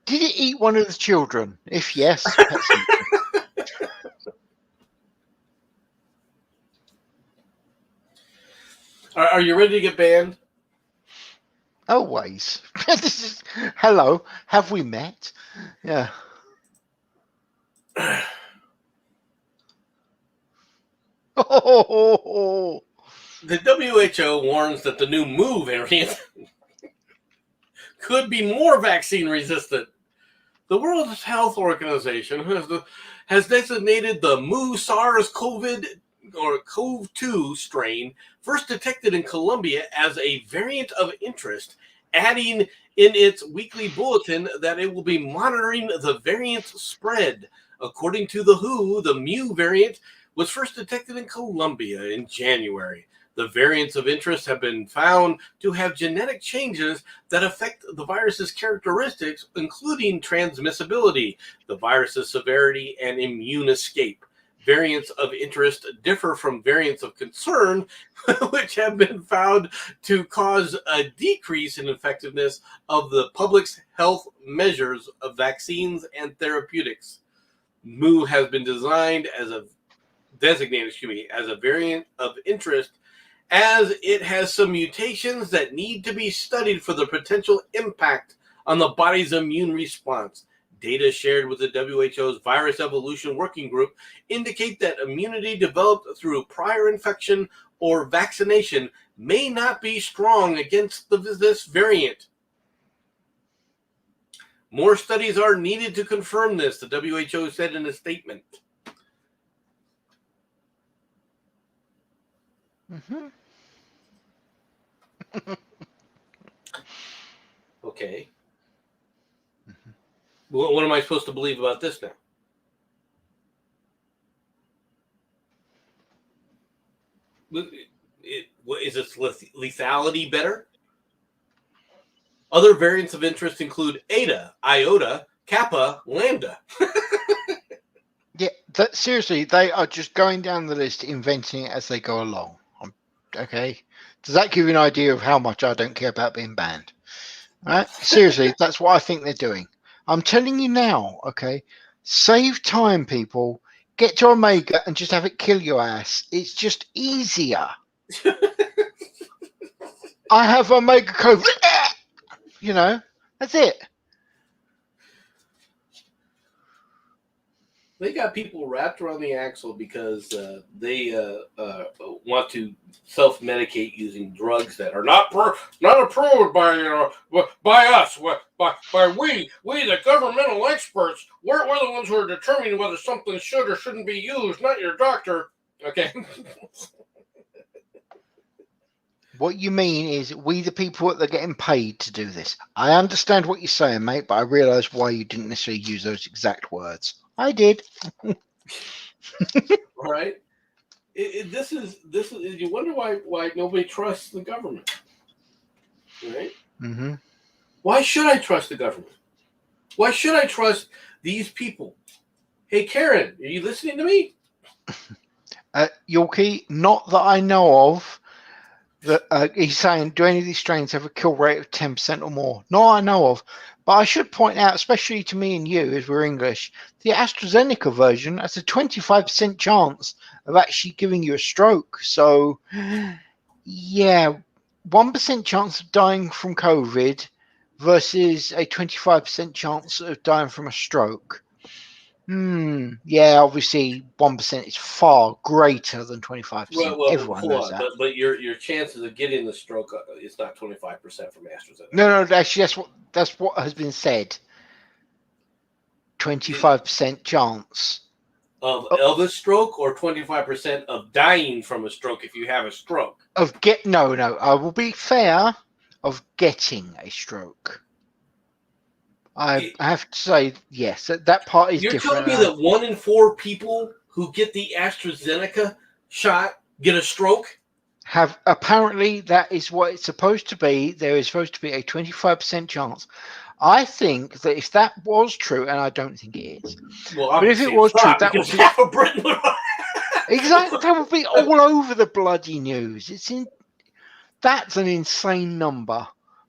[SPEAKER 2] Did it eat one of the children? If yes, pet cemetery.
[SPEAKER 1] Are you ready to get banned?
[SPEAKER 2] Always. This is hello. Have we met? Yeah.
[SPEAKER 1] The WHO warns that the new Mu variant could be more vaccine resistant. The World Health Organization has designated the Mu SARS-CoV-2 strain, first detected in Colombia, as a variant of interest, adding in its weekly bulletin that it will be monitoring the variant's spread. According to the WHO, the Mu variant was first detected in Colombia in January. The variants of interest have been found to have genetic changes that affect the virus's characteristics, including transmissibility, the virus's severity, and immune escape. Variants of interest differ from variants of concern, which have been found to cause a decrease in effectiveness of the public's health measures of vaccines and therapeutics. Mu has been designated as a variant of interest, as it has some mutations that need to be studied for the potential impact on the body's immune response. Data shared with the WHO's Virus Evolution Working Group indicate that immunity developed through prior infection or vaccination may not be strong against this variant. More studies are needed to confirm this, the WHO said in a statement.
[SPEAKER 2] Mm-hmm.
[SPEAKER 1] Okay. Mm-hmm. What am I supposed to believe about this now? Is its lethality better? Other variants of interest include Eta, Iota, Kappa, Lambda.
[SPEAKER 2] Yeah, seriously, they are just going down the list, inventing it as they go along. Okay, does that give you an idea of how much I don't care about being banned? Right? Seriously, that's what I think they're doing. I'm telling you now. Okay, save time, people. Get to Omega and just have it kill your ass. It's just easier. I have Omega COVID. You know, that's it.
[SPEAKER 1] They got people wrapped around the axle because they want to self-medicate using drugs that are not approved by us, by we the governmental experts. We're the ones who are determining whether something should or shouldn't be used, not your doctor. Okay.
[SPEAKER 2] What you mean is we the people that are getting paid to do this. I understand what you're saying, mate, but I realise why you didn't necessarily use those exact words. I did.
[SPEAKER 1] Right. This is you wonder why nobody trusts the government, right?
[SPEAKER 2] Mm-hmm.
[SPEAKER 1] Why should I trust the government? Why should I trust these people? Hey, Karen, are you listening to me?
[SPEAKER 2] Yorkie, not that I know of. That he's saying, do any of these strains have a kill rate of 10% or more? Not I know of. But I should point out, especially to me and you, as we're English, the AstraZeneca version has a 25% chance of actually giving you a stroke. So, yeah, 1% chance of dying from COVID versus a 25% chance of dying from a stroke. Yeah, obviously 1% is far greater than 25%.
[SPEAKER 1] Well,
[SPEAKER 2] Everyone
[SPEAKER 1] hold
[SPEAKER 2] knows
[SPEAKER 1] on,
[SPEAKER 2] that.
[SPEAKER 1] but your chances of getting the stroke is not 25% from AstraZeneca.
[SPEAKER 2] No, actually, that's what has been said. 25% chance
[SPEAKER 1] of a stroke, or 25% of dying from a stroke if you have a stroke.
[SPEAKER 2] No. I will be fair. Of getting a stroke. I have to say, yes, that part is different.
[SPEAKER 1] You're telling me that 1 in 4 people who get the AstraZeneca shot get a stroke?
[SPEAKER 2] Apparently that is what it's supposed to be. There is supposed to be a 25% chance. I think that if that was true, and I don't think it is, but if it was true, that would be
[SPEAKER 1] half of Britain.
[SPEAKER 2] Exactly, that would be all over the bloody news. That's an insane number.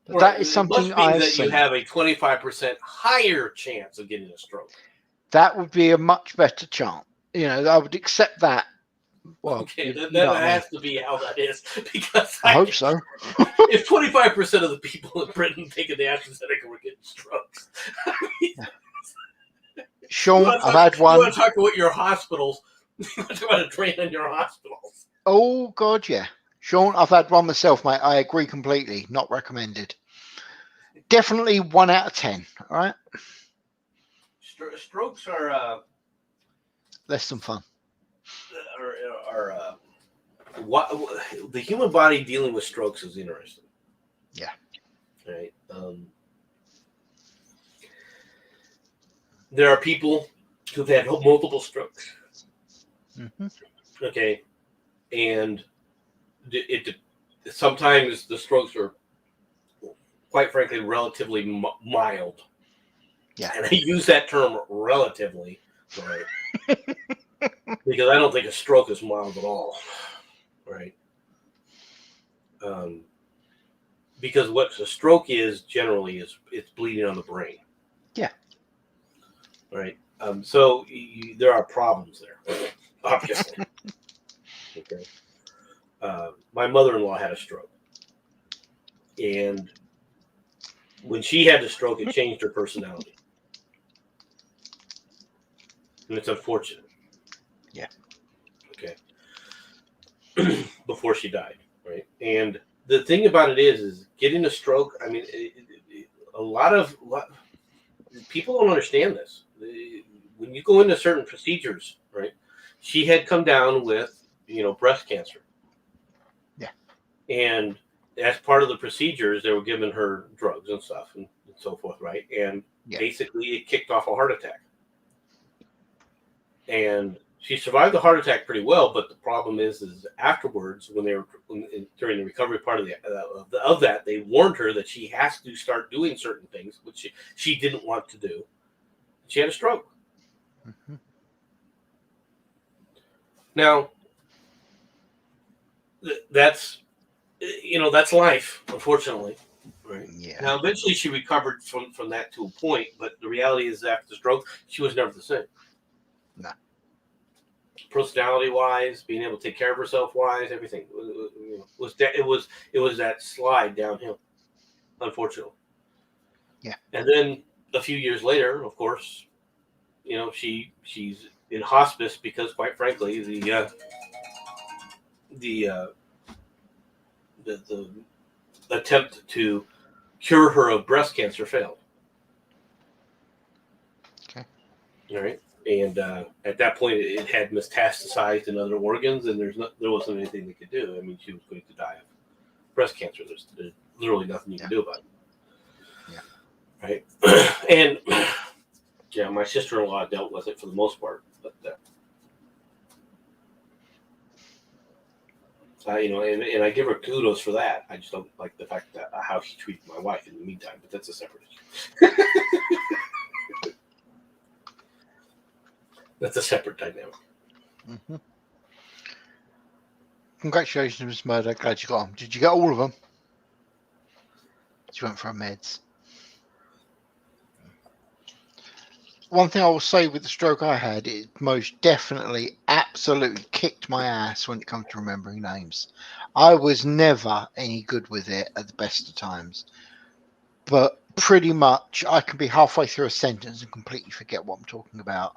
[SPEAKER 2] But that is something I have seen.
[SPEAKER 1] You have a 25% higher chance of getting a stroke.
[SPEAKER 2] That would be a much better chance. I would accept that. Well,
[SPEAKER 1] okay, that has to be how that is, because
[SPEAKER 2] I hope so.
[SPEAKER 1] If 25% of the people in Britain taking the AstraZeneca were getting strokes,
[SPEAKER 2] Sean, I've had one.
[SPEAKER 1] You want to talk about your hospitals? You want to talk about a drain on your hospitals?
[SPEAKER 2] Oh God, yeah. Sean, I've had one myself, mate. I agree completely. Not recommended. Definitely 1 out of 10. All right.
[SPEAKER 1] Strokes are
[SPEAKER 2] less than fun.
[SPEAKER 1] The human body dealing with strokes is interesting.
[SPEAKER 2] Yeah.
[SPEAKER 1] Right. There are people who've had multiple strokes.
[SPEAKER 2] Mm-hmm.
[SPEAKER 1] Okay, and sometimes the strokes are, quite frankly, relatively mild.
[SPEAKER 2] Yeah.
[SPEAKER 1] And I use that term relatively, right? Because I don't think a stroke is mild at all, right? Because what a stroke is generally is it's bleeding on the brain.
[SPEAKER 2] Yeah.
[SPEAKER 1] Right. So there are problems there, obviously. Okay. My mother-in-law had a stroke, and when she had the stroke, it changed her personality, and it's unfortunate.
[SPEAKER 2] Yeah.
[SPEAKER 1] Okay. Before she died, right? And the thing about it is getting a stroke. I mean, a lot of people don't understand this. When you go into certain procedures, right? She had come down with, breast cancer.
[SPEAKER 2] Yeah.
[SPEAKER 1] And as part of the procedures, they were giving her drugs and stuff and so forth, right? And basically it kicked off a heart attack. And She survived the heart attack pretty well, but the problem is afterwards, when they were during the recovery part of that, they warned her that she has to start doing certain things, which she didn't want to do. She had a stroke.
[SPEAKER 2] Mm-hmm.
[SPEAKER 1] Now, that's that's life, unfortunately. Right.
[SPEAKER 2] Yeah.
[SPEAKER 1] Now, eventually, she recovered from that to a point, but the reality is, after the stroke, she was never the same.
[SPEAKER 2] No.
[SPEAKER 1] Personality wise, being able to take care of herself wise, everything was that slide downhill, unfortunately.
[SPEAKER 2] Yeah.
[SPEAKER 1] And then a few years later, of course, she's in hospice because, quite frankly, the attempt to cure her of breast cancer failed.
[SPEAKER 2] Okay.
[SPEAKER 1] All right. And at that point, it had metastasized in other organs, and there wasn't anything they could do. I mean, she was going to die of breast cancer. There's literally nothing you can do about it.
[SPEAKER 2] Yeah.
[SPEAKER 1] Right. And yeah, my sister-in-law dealt with it for the most part, but and I give her kudos for that. I just don't like the fact that how she treated my wife in the meantime. But that's a separate issue. That's a separate dynamic.
[SPEAKER 2] Mm-hmm. Congratulations, Miss Murder. Glad you got them. Did you get all of them? She went for her meds. One thing I will say with the stroke I had, it most definitely, absolutely kicked my ass when it comes to remembering names. I was never any good with it at the best of times. But pretty much, I can be halfway through a sentence and completely forget what I'm talking about.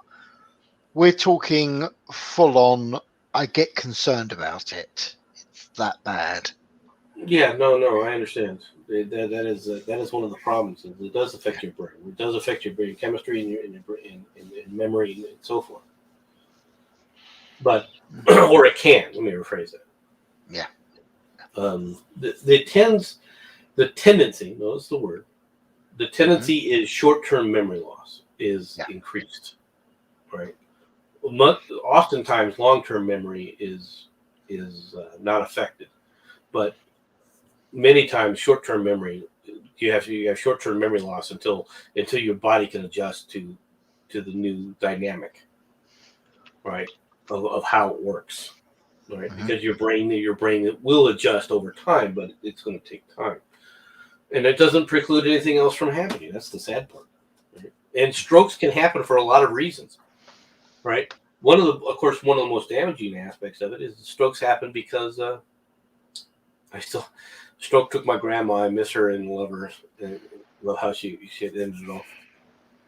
[SPEAKER 2] We're talking full on, I get concerned about it. It's that bad.
[SPEAKER 1] Yeah, no, I understand. That is one of the problems. It does affect your brain. It does affect your brain chemistry and your brain and memory and so forth. But or it can. Let me rephrase that.
[SPEAKER 2] Yeah.
[SPEAKER 1] The tendency. Notice the word. The tendency is short-term memory loss is increased. Right. Oftentimes, long-term memory is not affected, but many times short-term memory you have short-term memory loss until your body can adjust to the new dynamic, right, of how it works, right?
[SPEAKER 2] Mm-hmm.
[SPEAKER 1] Because your brain will adjust over time, but it's going to take time, and it doesn't preclude anything else from happening. That's the sad part, right? And strokes can happen for a lot of reasons, right? One of the most damaging aspects of it is the strokes happen because stroke took my grandma. I miss her and love her. And love how she ended it off.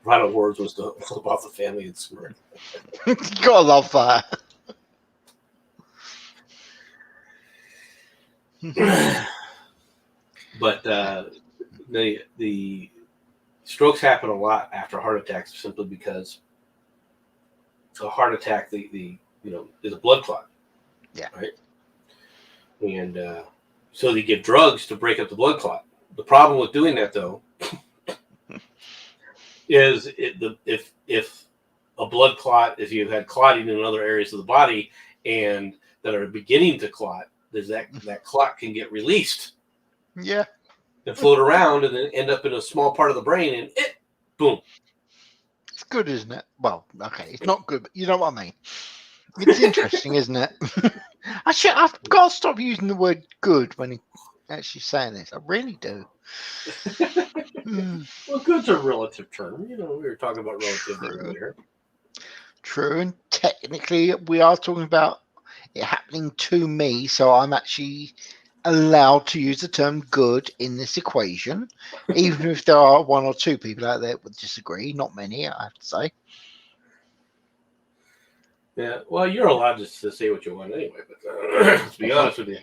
[SPEAKER 1] Final words was to flip off the family and smirk.
[SPEAKER 2] You gotta love that.
[SPEAKER 1] But the strokes happen a lot after heart attacks simply because a heart attack is a blood clot.
[SPEAKER 2] Yeah.
[SPEAKER 1] Right. And so they give drugs to break up the blood clot. The problem with doing that, though, is if a blood clot, if you've had clotting in other areas of the body and that are beginning to clot, that clot can get released.
[SPEAKER 2] Yeah.
[SPEAKER 1] And float around and then end up in a small part of the brain and boom.
[SPEAKER 2] It's good, isn't it? Well, okay, it's not good, but you know what I mean. It's interesting, isn't it? I've got to stop using the word good when actually saying this. I really do.
[SPEAKER 1] Well, good's a relative term. We were talking about relativity earlier.
[SPEAKER 2] True, and technically we are talking about it happening to me, so I'm actually allowed to use the term good in this equation, even if there are one or two people out there that would disagree. Not many, I have to say.
[SPEAKER 1] Yeah, well, you're allowed to say what you want anyway. But to be honest with you,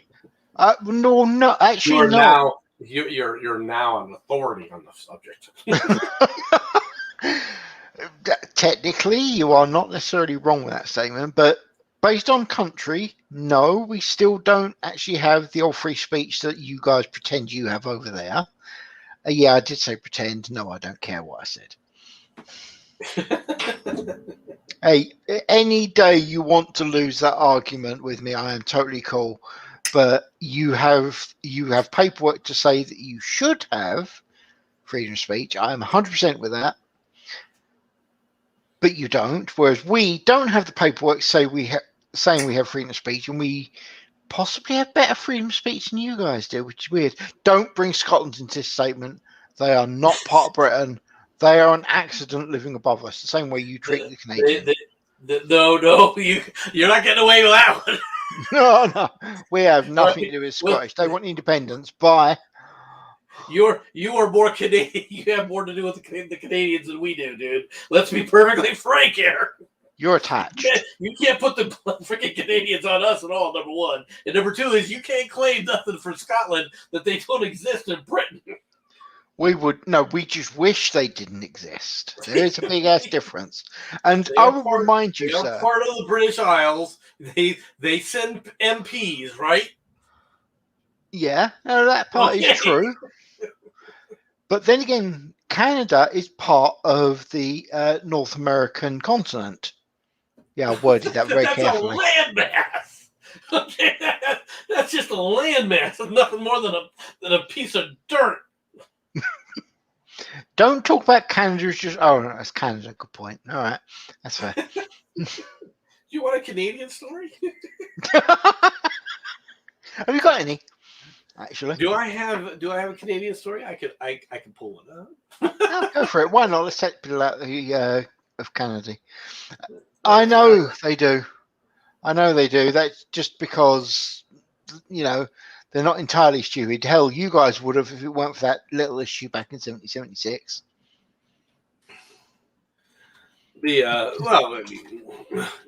[SPEAKER 2] no, actually,
[SPEAKER 1] you're now an authority on the subject.
[SPEAKER 2] Technically, you are not necessarily wrong with that statement, but based on country, no, we still don't actually have the old free speech that you guys pretend you have over there. Yeah, I did say pretend. No, I don't care what I said. Hey, any day you want to lose that argument with me, I am totally cool. But you have paperwork to say that you should have freedom of speech. I am 100% with that. But you don't. Whereas we don't have the paperwork saying we have freedom of speech, and we possibly have better freedom of speech than you guys do, which is weird. Don't bring Scotland into this statement. They are not part of Britain. They are an accident living above us, the same way you treat the Canadians.
[SPEAKER 1] No, you're not getting away with that one.
[SPEAKER 2] No, we have nothing to do with Scottish. They want independence. Bye.
[SPEAKER 1] You are more Canadian. You have more to do with the Canadians than we do, dude. Let's be perfectly frank here.
[SPEAKER 2] You're attached.
[SPEAKER 1] You can't put the freaking Canadians on us at all, number one. And number two is you can't claim nothing for Scotland that they don't exist in Britain.
[SPEAKER 2] We just wish they didn't exist. There is a big ass difference. And I will remind you,
[SPEAKER 1] sir. They are part of the British Isles. They send MPs, right?
[SPEAKER 2] Yeah, no, that part is true. But then again, Canada is part of the North American continent. Yeah, I worded that very carefully.
[SPEAKER 1] That's a landmass. Okay, that's just a landmass. It's nothing more than a piece of dirt.
[SPEAKER 2] Don't talk about Canada as just. Oh, no, that's Canada. Good point. All right, that's fair.
[SPEAKER 1] Do you want a Canadian story?
[SPEAKER 2] Have you got any? Actually,
[SPEAKER 1] do I have a Canadian story? I can pull it up.
[SPEAKER 2] No, go for it. Why not? Let's take people out of Canada. I know they do. That's just because they're not entirely stupid. Hell, you guys would have if it weren't for that little issue back in 1776.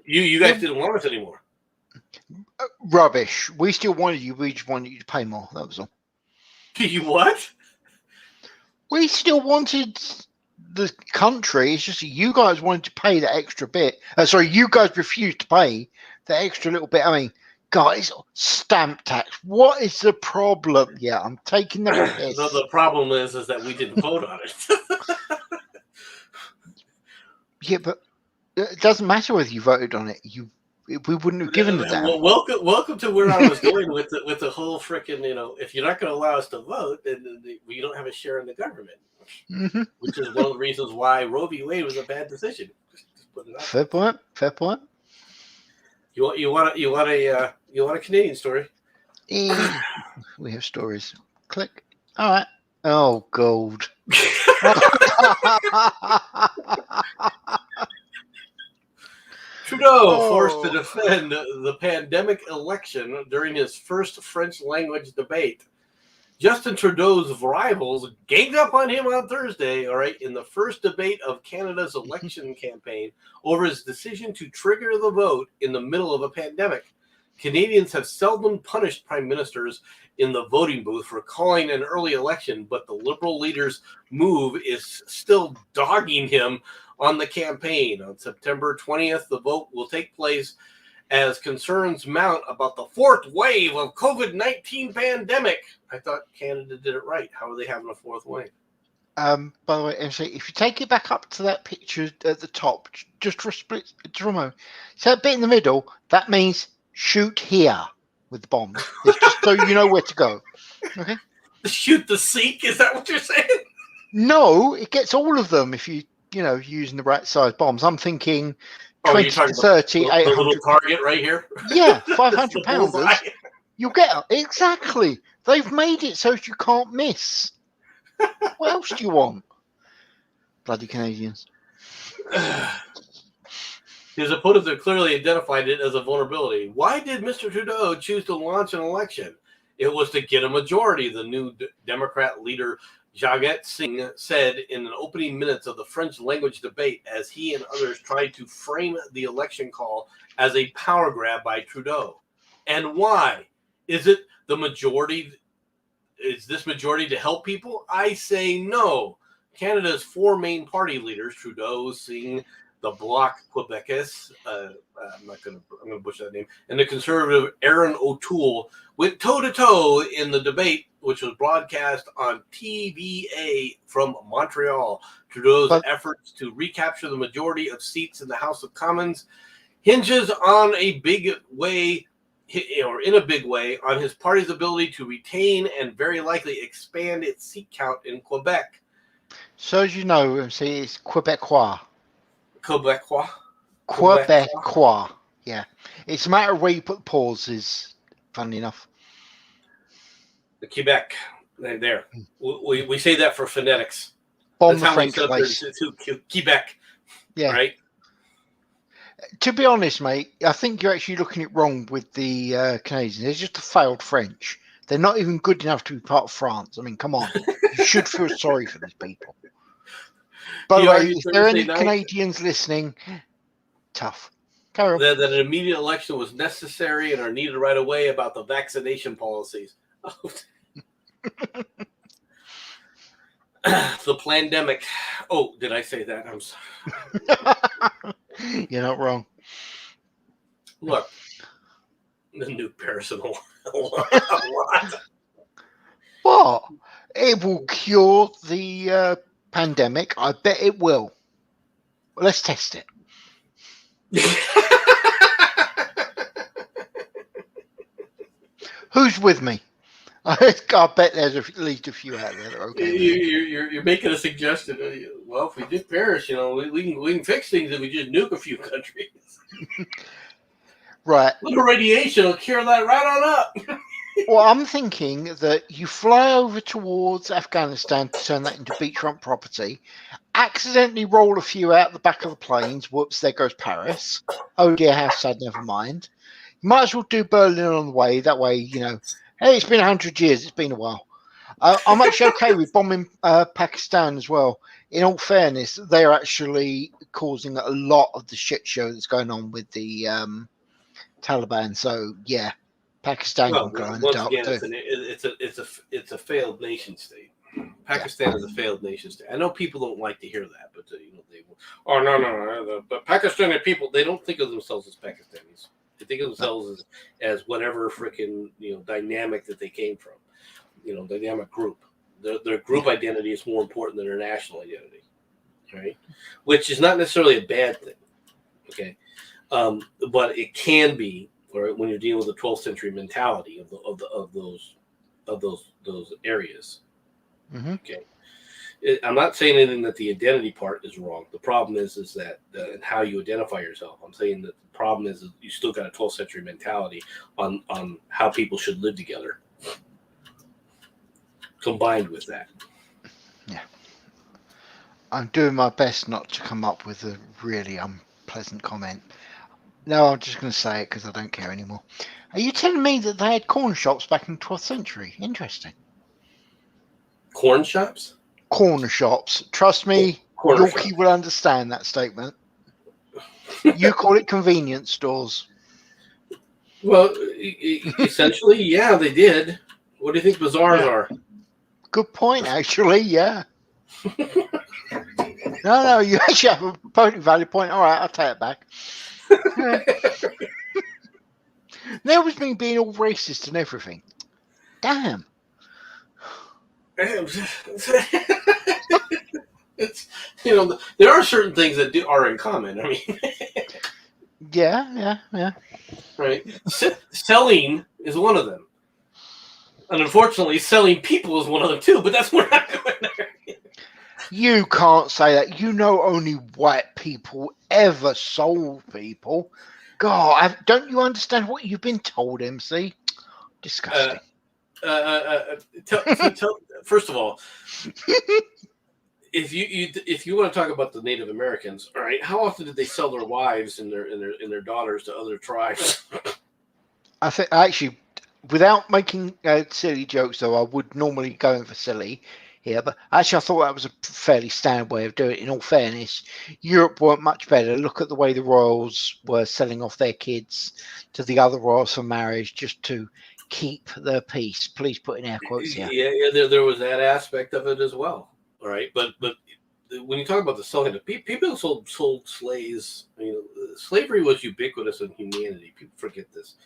[SPEAKER 1] You guys didn't want us anymore.
[SPEAKER 2] Rubbish. We still wanted you. We just wanted you to pay more. That was all.
[SPEAKER 1] You what?
[SPEAKER 2] We still wanted the country. It's just you guys wanted to pay that extra bit. You guys refused to pay the extra little bit. I mean, guys, stamp tax. What is the problem? Yeah, I'm taking the piss.
[SPEAKER 1] The problem is that we didn't vote on it.
[SPEAKER 2] Yeah, but it doesn't matter whether you voted on it. We wouldn't have given the damn.
[SPEAKER 1] Well, welcome to where I was going with the whole frickin', if you're not going to allow us to vote, then we don't have a share in the government, which is one of the reasons why Roe v. Wade was a bad decision. Just put it out.
[SPEAKER 2] Fair point.
[SPEAKER 1] You want a Canadian story?
[SPEAKER 2] We have stories. Click. All right. Oh, gold.
[SPEAKER 1] Trudeau forced to defend the pandemic election during his first French language debate. Justin Trudeau's rivals ganged up on him on Thursday, in the first debate of Canada's election campaign over his decision to trigger the vote in the middle of a pandemic. Canadians have seldom punished prime ministers in the voting booth for calling an early election, but the Liberal leader's move is still dogging him on the campaign. On September 20th, the vote will take place as concerns mount about the fourth wave of COVID-19 pandemic. I thought Canada did it right. How are they having a fourth wave?
[SPEAKER 2] By the way, MC, if you take it back up to that picture at the top, just for a split, so that bit in the middle, that means shoot here with the bomb. It's just so you know where to go. Okay.
[SPEAKER 1] Shoot the Sikh? Is that what you're saying?
[SPEAKER 2] No, it gets all of them if using the right size bombs. I'm thinking 20 to 30,
[SPEAKER 1] the
[SPEAKER 2] 800.
[SPEAKER 1] Little target right here?
[SPEAKER 2] Yeah, 500 pounders. You'll get it. Exactly. They've made it so you can't miss. What else do you want? Bloody Canadians.
[SPEAKER 1] His opponents have clearly identified it as a vulnerability. Why did Mr. Trudeau choose to launch an election? It was to get a majority, the new Democrat leader Jagmeet Singh said in an opening minutes of the French language debate as he and others tried to frame the election call as a power grab by Trudeau. And why? Is it the majority? Is this majority to help people? I say no. Canada's four main party leaders, Trudeau, Singh, the Bloc Québécois, I'm going to butcher that name, and the Conservative Aaron O'Toole went toe-to-toe in the debate which was broadcast on TVA from Montreal. Trudeau's efforts to recapture the majority of seats in the House of Commons hinges on a big way, or in a big way, on his party's ability to retain and very likely expand its seat count in Quebec.
[SPEAKER 2] So as you know, see, it's Quebecois.
[SPEAKER 1] Quebecois?
[SPEAKER 2] Quebecois. Yeah. It's a matter of where you put the pauses, funny enough.
[SPEAKER 1] The Quebec. There. We say that for phonetics.
[SPEAKER 2] Bomb the French place.
[SPEAKER 1] To Quebec.
[SPEAKER 2] Yeah.
[SPEAKER 1] Right?
[SPEAKER 2] To be honest, mate, I think you're actually looking at it wrong with the Canadians. They're just a failed French. They're not even good enough to be part of France. I mean, come on. You should feel sorry for these people. By the way, if there are any Canadians listening, tough.
[SPEAKER 1] That an immediate election was necessary and are needed right away about the vaccination policies. The pandemic. Oh, did I say that? I'm sorry.
[SPEAKER 2] You're not wrong.
[SPEAKER 1] Look, the new personal.
[SPEAKER 2] What? It will cure the pandemic. I bet it will. Well, let's test it. Who's with me? I bet there's at least a few out there that are okay.
[SPEAKER 1] You're making a suggestion. Well, if we did Paris, we can fix things if we just nuke a few countries.
[SPEAKER 2] Right.
[SPEAKER 1] A little radiation will cure that right on up.
[SPEAKER 2] Well, I'm thinking that you fly over towards Afghanistan to turn that into beachfront property, accidentally roll a few out the back of the planes. Whoops, there goes Paris. Oh dear, how sad, never mind. You might as well do Berlin on the way. That way, hey, it's been 100 years. It's been a while. I'm actually okay with bombing Pakistan as well. In all fairness, they're actually causing a lot of the shit show that's going on with the Taliban. So, yeah. Pakistan can go in the dark too.
[SPEAKER 1] It's a failed nation state. Pakistan is a failed nation state. I know people don't like to hear that, but no. But Pakistani people, they don't think of themselves as Pakistanis. They think of themselves as whatever freaking dynamic that they came from. Dynamic group. Their group identity is more important than their national identity, right? Which is not necessarily a bad thing. Okay, but it can be. Or when you're dealing with the 12th century mentality of those areas.
[SPEAKER 2] Mm-hmm.
[SPEAKER 1] Okay, I'm not saying anything that the identity part is wrong. The problem is that how you identify yourself. I'm saying that the problem is you still got a 12th century mentality on how people should live together. Combined with that,
[SPEAKER 2] yeah, I'm doing my best not to come up with a really unpleasant comment. No, I'm just going to say it because I don't care anymore. Are you telling me that they had corn shops back in the 12th century? Interesting.
[SPEAKER 1] Corn shops?
[SPEAKER 2] Corner shops. Trust me, Yorkie will understand that statement. You call it convenience stores.
[SPEAKER 1] Well, essentially, yeah, they did. What do you think bazaars are?
[SPEAKER 2] Good point, actually, yeah. No, you actually have a perfectly valid point. All right, I'll take it back. There was me being all racist and everything. Damn.
[SPEAKER 1] It's there are certain things that are in common. I mean,
[SPEAKER 2] yeah.
[SPEAKER 1] Right. Selling is one of them, and unfortunately, selling people is one of them too. But that's where I'm going there.
[SPEAKER 2] You can't say that. Only white people ever sold people. God, don't you understand what you've been told, MC? Disgusting.
[SPEAKER 1] First of all, if you want to talk about the Native Americans, all right, how often did they sell their wives and their daughters to other tribes?
[SPEAKER 2] I think actually, without making silly jokes, though, I would normally go in for silly here, but actually I thought that was a fairly standard way of doing it. In all fairness, Europe weren't much better. Look at the way the royals were selling off their kids to the other royals for marriage just to keep their peace. Please put in air quotes here.
[SPEAKER 1] Yeah, there was that aspect of it as well. All right, but when you talk about the selling of people sold slaves. Slavery was ubiquitous in humanity. People forget this,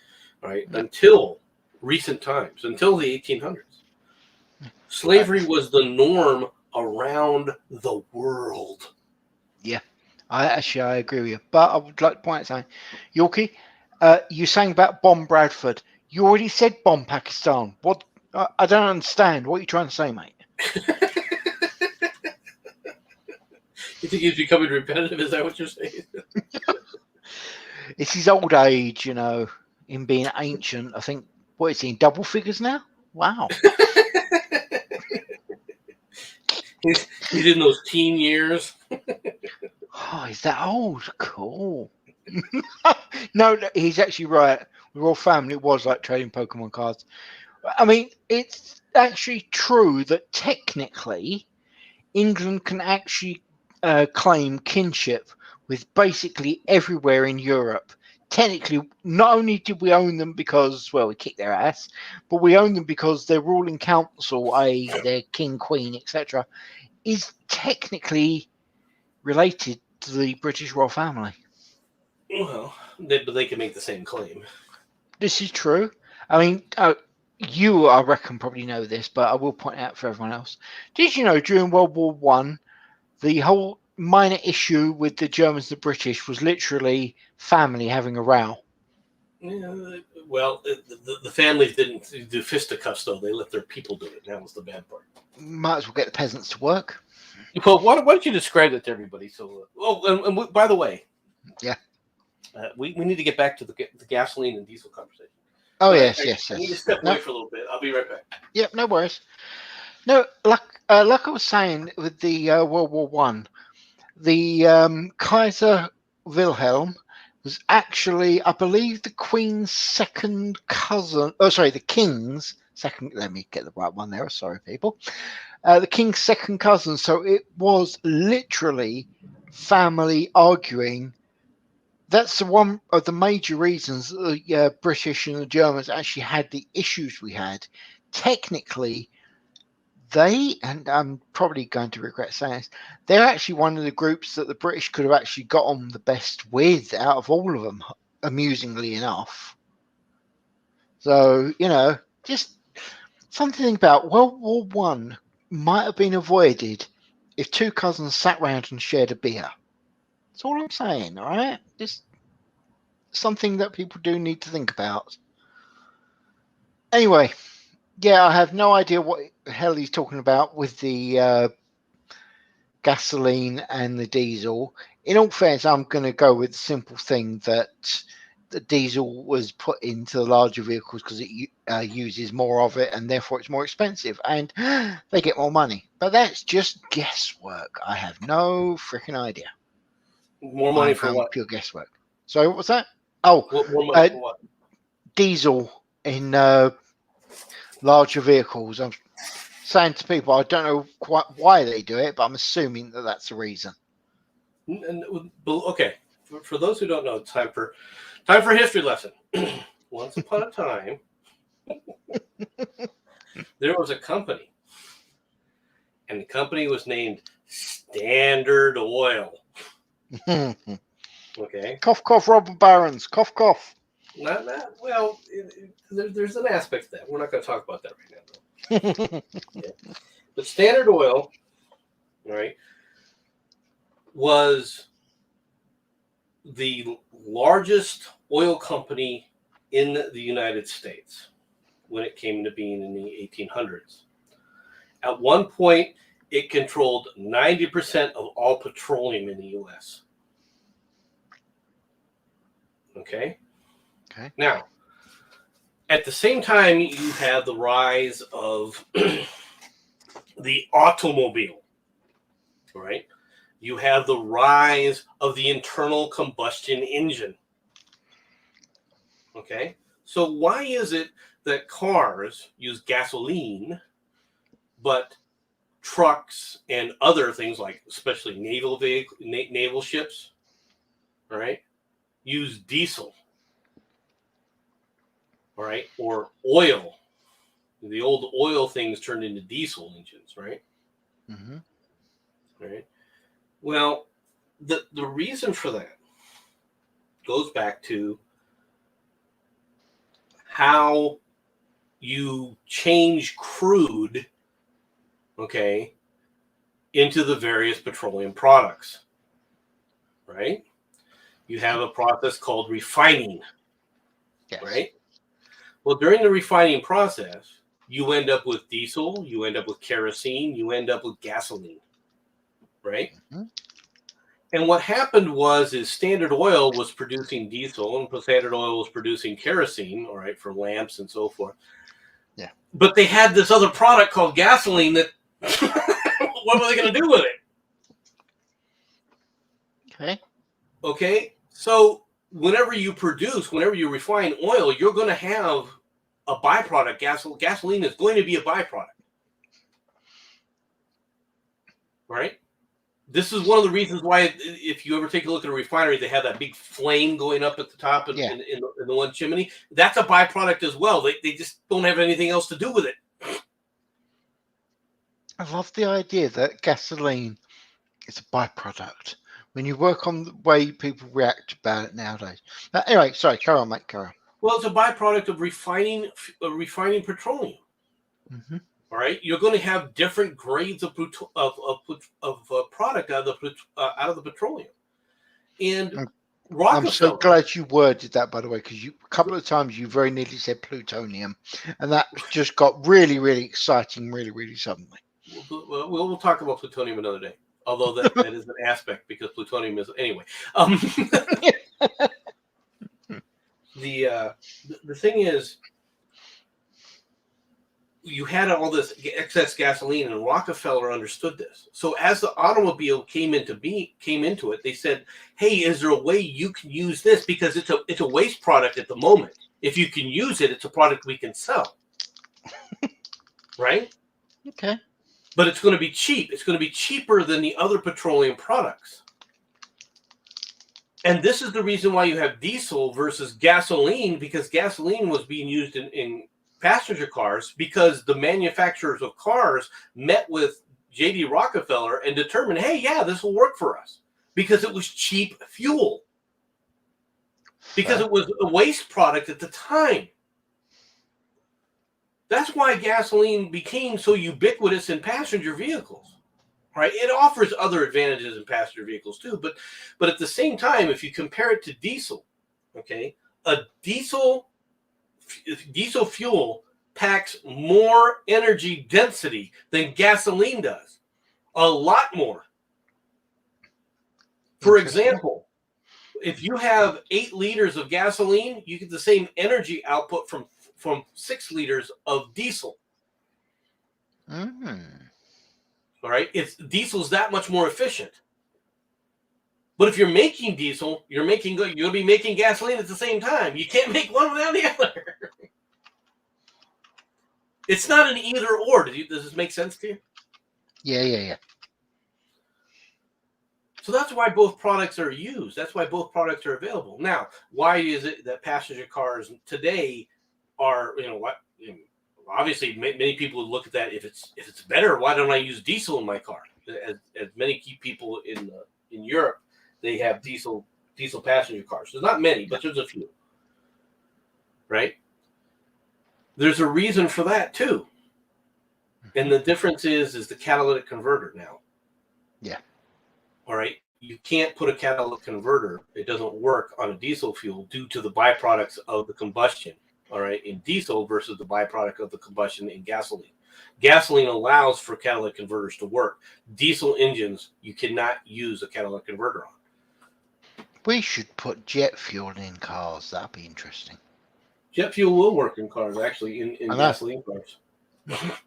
[SPEAKER 1] all right? Until recent times, until the 1800s. Slavery was the norm around the world.
[SPEAKER 2] Yeah, I agree with you. But I would like to point out something. Yorkie, you saying about Bomb Bradford. You already said Bomb Pakistan. What? I don't understand. What are you trying to say, mate?
[SPEAKER 1] You think he's becoming repetitive? Is that what you're saying?
[SPEAKER 2] It's his old age, him being ancient. I think, what is he, in double figures now? Wow.
[SPEAKER 1] He's in those teen years.
[SPEAKER 2] Oh, he's that old. Cool. No, he's actually right. The royal family was like trading Pokemon cards. I mean, it's actually true that technically England can actually claim kinship with basically everywhere in Europe. Technically, not only did we own them because, well, we kicked their ass, but we own them because their ruling council, i.e., their king, queen, etc., is technically related to the British royal family.
[SPEAKER 1] Well, they can make the same claim.
[SPEAKER 2] This is true. I mean, you, I reckon, probably know this, but I will point out for everyone else. Did you know during World War One, the whole minor issue with the Germans and the British was literally family having a row?
[SPEAKER 1] Yeah, well, the families didn't do fisticuffs, though. They let their people do it. That was the bad part.
[SPEAKER 2] Might as well get the peasants to work.
[SPEAKER 1] Well, why don't you describe that to everybody? So, and by the way,
[SPEAKER 2] Yeah.
[SPEAKER 1] We need to get back to the gasoline and diesel conversation.
[SPEAKER 2] Oh,
[SPEAKER 1] But
[SPEAKER 2] yes,
[SPEAKER 1] I
[SPEAKER 2] yes,
[SPEAKER 1] need to
[SPEAKER 2] yes.
[SPEAKER 1] step
[SPEAKER 2] No,
[SPEAKER 1] away for a little bit. I'll be right back.
[SPEAKER 2] yep, no worries. No, like I was saying with the World War One, the Kaiser Wilhelm was actually, I believe, the Queen's second cousin. Oh, sorry, the King's second. Let me get the right one there. Sorry, people. The King's second cousin. So it was literally family arguing. That's the one of the major reasons that the British and the Germans actually had the issues we had. Technically, they, and I'm probably going to regret saying this, they're actually one of the groups that the British could have actually got on the best with out of all of them, amusingly enough. So, just something about World War One might have been avoided if two cousins sat round and shared a beer. That's all I'm saying, all right? Just something that people do need to think about. Anyway, yeah, I have no idea what the hell he's talking about with the gasoline and the diesel. In all fairness, I'm going to go with the simple thing that the diesel was put into the larger vehicles because it uses more of it and therefore it's more expensive and they get more money. But that's just guesswork. I have no freaking idea.
[SPEAKER 1] More money
[SPEAKER 2] I'm
[SPEAKER 1] for
[SPEAKER 2] going
[SPEAKER 1] what?
[SPEAKER 2] pure guesswork. So what was that? Oh,
[SPEAKER 1] More money for what?
[SPEAKER 2] diesel in larger vehicles. I'm saying to people, I don't know quite why they do it, but I'm assuming that that's the reason.
[SPEAKER 1] Okay, for those who don't know, time for a history lesson. Once upon a time, there was a company, and the company was named Standard Oil. Okay.
[SPEAKER 2] Cough, cough, robber barons. Cough, cough.
[SPEAKER 1] Not well. There's an aspect to that. We're not going to talk about that right now, though. Yeah. But Standard Oil, right, was the largest oil company in the United States when it came to being in the 1800s. At one point, it controlled 90% of all petroleum in the U.S. Okay? Now, at the same time, you have the rise of the automobile, right? You have the rise of the internal combustion engine. Okay? So why is it that cars use gasoline, but trucks and other things like especially naval ships, right, use diesel, right, or oil? The old oil things turned into diesel engines, right?
[SPEAKER 2] Mm-hmm.
[SPEAKER 1] Right. Well, the reason for that goes back to how you change crude okay, into the various petroleum products, right? You have a process called refining,
[SPEAKER 2] Yes.
[SPEAKER 1] right? Well, during the refining process, you end up with diesel, you end up with kerosene, you end up with gasoline, right?
[SPEAKER 2] Mm-hmm.
[SPEAKER 1] And what happened is Standard Oil was producing diesel and Standard Oil was producing kerosene, all right, for lamps and so forth.
[SPEAKER 2] Yeah.
[SPEAKER 1] But they had this other product called gasoline that what were they going to do with it?
[SPEAKER 2] Okay.
[SPEAKER 1] Okay. So whenever you refine oil, you're going to have a byproduct. Gasoline is going to be a byproduct. Right? This is one of the reasons why, if you ever take a look at a refinery, they have that big flame going up at the top in the one chimney. That's a byproduct as well. They just don't have anything else to do with it.
[SPEAKER 2] I love the idea that gasoline is a byproduct. When you work on the way people react about it nowadays. Anyway, sorry, carry on, mate. Carry on.
[SPEAKER 1] Well, it's a byproduct of refining petroleum.
[SPEAKER 2] Mm-hmm.
[SPEAKER 1] All right, you're going to have different grades of product out of the petroleum. And Rockefeller.
[SPEAKER 2] I'm so glad you worded that, by the way, because a couple of times you very nearly said plutonium, and that just got really, really exciting, really, really suddenly.
[SPEAKER 1] We'll talk about plutonium another day. Although that is an aspect, because plutonium is anyway. The thing is, you had all this excess gasoline, and Rockefeller understood this. So as the automobile came into it, they said, "Hey, is there a way you can use this? Because it's a waste product at the moment. If you can use it, it's a product we can sell, right?
[SPEAKER 2] Okay.
[SPEAKER 1] But it's going to be cheap. It's going to be cheaper than the other petroleum products." And this is the reason why you have diesel versus gasoline, because gasoline was being used in passenger cars, because the manufacturers of cars met with J.D. Rockefeller and determined, hey, yeah, this will work for us, because it was cheap fuel, because it was a waste product at the time. That's why gasoline became so ubiquitous in passenger vehicles. Right? It offers other advantages in passenger vehicles too, but at the same time, if you compare it to diesel, okay, a diesel fuel packs more energy density than gasoline does, a lot more. For example, if you have 8 liters of gasoline, you get the same energy output from 6 liters of diesel.
[SPEAKER 2] Mm-hmm.
[SPEAKER 1] All right, diesel's that much more efficient. But if you're making diesel, you'll be making gasoline at the same time. You can't make one without the other. It's not an either or. Does this make sense to you?
[SPEAKER 2] Yeah.
[SPEAKER 1] So that's why both products are used. That's why both products are available. Now, why is it that passenger cars today are, obviously many people would look at that, if it's better, why don't I use diesel in my car? As many people in Europe, they have diesel passenger cars. There's not many, but there's a few. Right? There's a reason for that too. And the difference is the catalytic converter now.
[SPEAKER 2] Yeah.
[SPEAKER 1] All right. You can't put a catalytic converter. It doesn't work on a diesel fuel due to the byproducts of the combustion. All right, in diesel versus the byproduct of the combustion in gasoline. Gasoline allows for catalytic converters to work. Diesel engines, you cannot use a catalytic converter on.
[SPEAKER 2] We should put jet fuel in cars. That'd be interesting.
[SPEAKER 1] Jet fuel will work in cars, actually, in gasoline cars. If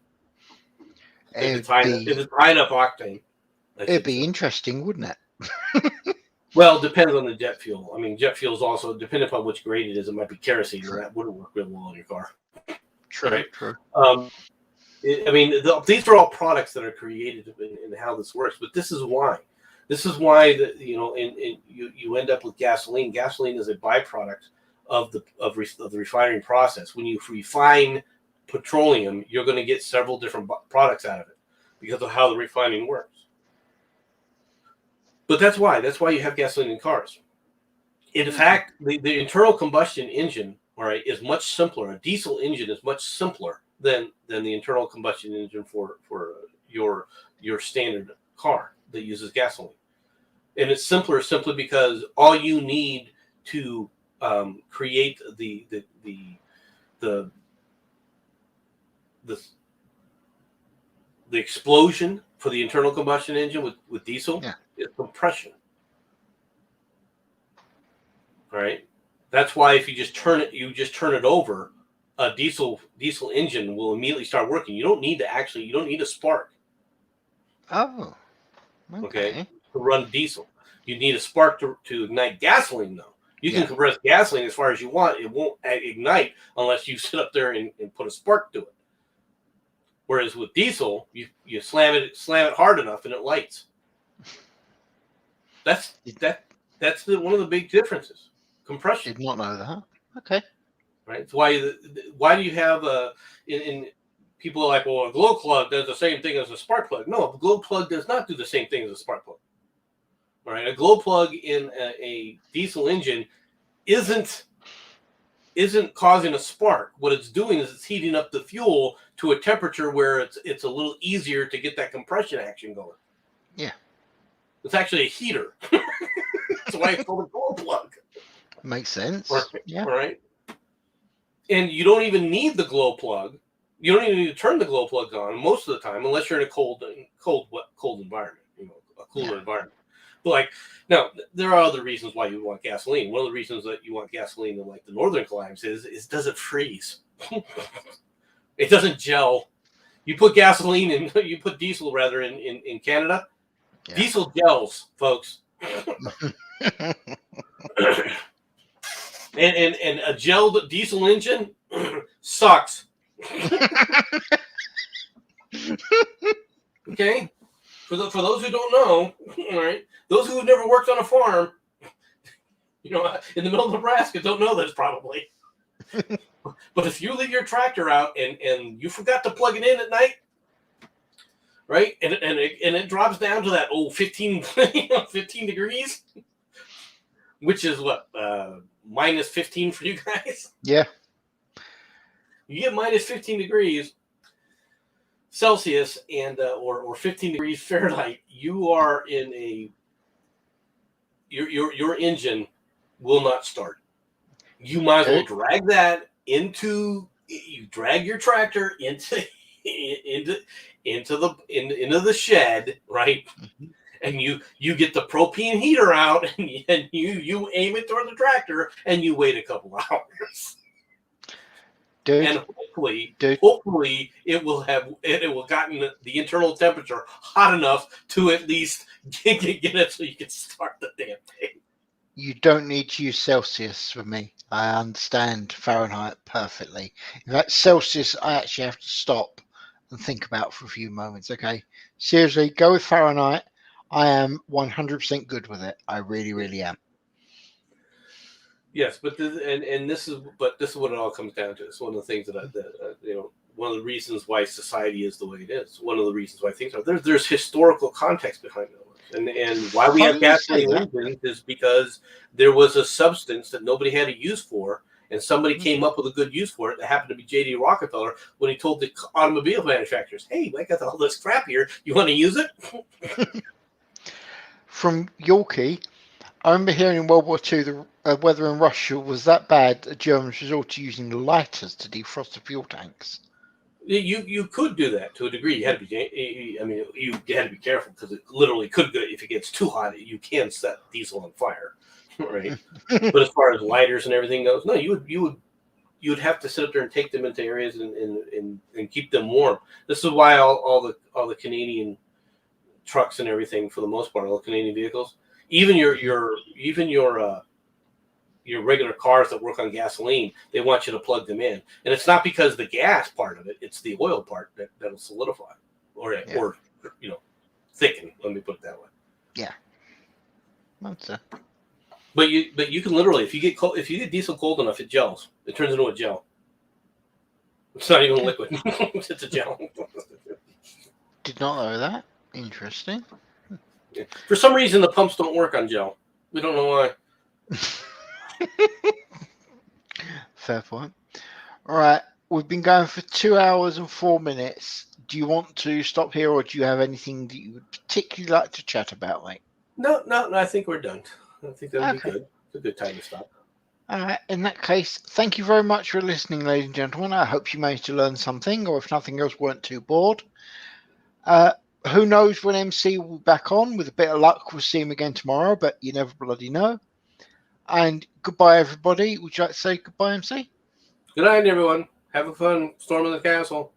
[SPEAKER 1] it's high enough octane.
[SPEAKER 2] It'd be interesting, wouldn't it?
[SPEAKER 1] Well, it depends on the jet fuel. I mean, jet fuel is also, depending upon which grade it is, it might be kerosene, and that wouldn't work real well in your car.
[SPEAKER 2] True,
[SPEAKER 1] right?
[SPEAKER 2] True.
[SPEAKER 1] These are all products that are created in how this works, but this is why. This is why you end up with gasoline. Gasoline is a byproduct of the refining process. When you refine petroleum, you're going to get several different products out of it because of how the refining works. But that's why you have gasoline in cars. In fact, the internal combustion engine, all right, is much simpler. A diesel engine is much simpler than the internal combustion engine for your standard car that uses gasoline. And it's simpler simply because all you need to create the explosion for the internal combustion engine with diesel is compression. Right? That's why if you just turn it over, a diesel engine will immediately start working. You don't need a spark.
[SPEAKER 2] Oh,
[SPEAKER 1] okay, to run diesel. You need a spark to ignite gasoline, though. You can compress gasoline as far as you want. It won't ignite unless you sit up there and put a spark to it. Whereas with diesel, you slam it hard enough and it lights. That's one of the big differences. Compression.
[SPEAKER 2] Did not know that. Okay.
[SPEAKER 1] Right. It's why do you have in people are like, well, a glow plug does the same thing as a spark plug. No, a glow plug does not do the same thing as a spark plug. All right, a glow plug in a diesel engine isn't causing a spark. What it's doing is it's heating up the fuel to a temperature where it's a little easier to get that compression action going.
[SPEAKER 2] Yeah,
[SPEAKER 1] it's actually a heater. That's why it's called a glow plug.
[SPEAKER 2] Makes sense.
[SPEAKER 1] Right.
[SPEAKER 2] Yeah.
[SPEAKER 1] All right. And you don't even need the glow plug. You don't even need to turn the glow plug on most of the time, unless you're in a cold environment, a cooler environment. But like, now there are other reasons why you want gasoline. One of the reasons that you want gasoline in like the northern climes is does it freeze? It doesn't gel. You put gasoline in, you put diesel rather in Canada. Yeah. Diesel gels, folks. and a gelled diesel engine sucks. Okay, for those who don't know, all right, those who have never worked on a farm, in the middle of Nebraska, don't know this probably. But if you leave your tractor out and you forgot to plug it in at night, right, and it drops down to that 15 degrees, which is what minus 15 for you guys.
[SPEAKER 2] Yeah.
[SPEAKER 1] You get minus 15 degrees Celsius and or 15 degrees Fahrenheit, you are in your engine will not start. You might as well drag your tractor into the shed, right? Mm-hmm. And you get the propane heater out and you aim it toward the tractor and you wait a couple hours.
[SPEAKER 2] Dude,
[SPEAKER 1] and hopefully it will gotten the internal temperature hot enough to at least get it so you can start the damn thing.
[SPEAKER 2] You don't need to use Celsius for me. I understand Fahrenheit perfectly. In fact, Celsius, I actually have to stop and think about for a few moments. Okay, seriously, go with Fahrenheit. I am 100% good with it. I really, really am.
[SPEAKER 1] Yes, but this is what it all comes down to. It's one of the things that one of the reasons why society is the way it is. One of the reasons why things are there's historical context behind it. And why we have gasoline engines is because there was a substance that nobody had a use for, and somebody came up with a good use for it. That happened to be J.D. Rockefeller when he told the automobile manufacturers, "Hey, I got all this crap here. You want to use it?"
[SPEAKER 2] From Yorkie, I remember hearing in World War II the weather in Russia was that bad that Germans resorted to using lighters to defrost the fuel tanks.
[SPEAKER 1] You could do that to a degree. You had to be. I mean, you had to be careful because it literally could go. If it gets too hot, you can set diesel on fire, right? But as far as lighters and everything goes, no, you would have to sit up there and take them into areas and keep them warm. This is why all the Canadian trucks and everything, for the most part, all the Canadian vehicles, even your regular cars that work on gasoline, they want you to plug them in. And it's not because the gas part of it, it's the oil part that'll solidify or thicken, let me put it that way.
[SPEAKER 2] Yeah. That's it.
[SPEAKER 1] But you can literally, if you get diesel cold enough, it gels. It turns into a gel. It's not even liquid. It's a gel.
[SPEAKER 2] Did not know that. Interesting.
[SPEAKER 1] Yeah. For some reason, the pumps don't work on gel. We don't know why.
[SPEAKER 2] Fair point. All right, we've been going for 2 hours and 4 minutes. do you want to stop here, or do you have anything that you would particularly like to chat about, mate?
[SPEAKER 1] No. I think we're done. I think that'll be
[SPEAKER 2] Okay.
[SPEAKER 1] good. It's a good time to stop.
[SPEAKER 2] In that case, thank you very much for listening, ladies and gentlemen. I hope you managed to learn something, or if nothing else, weren't too bored. Who knows when MC will be back on? With a bit of luck, we'll see him again tomorrow, but you never bloody know. And goodbye, everybody. Would you like to say goodbye, MC?
[SPEAKER 1] Good night, everyone. Have a fun storm in the castle.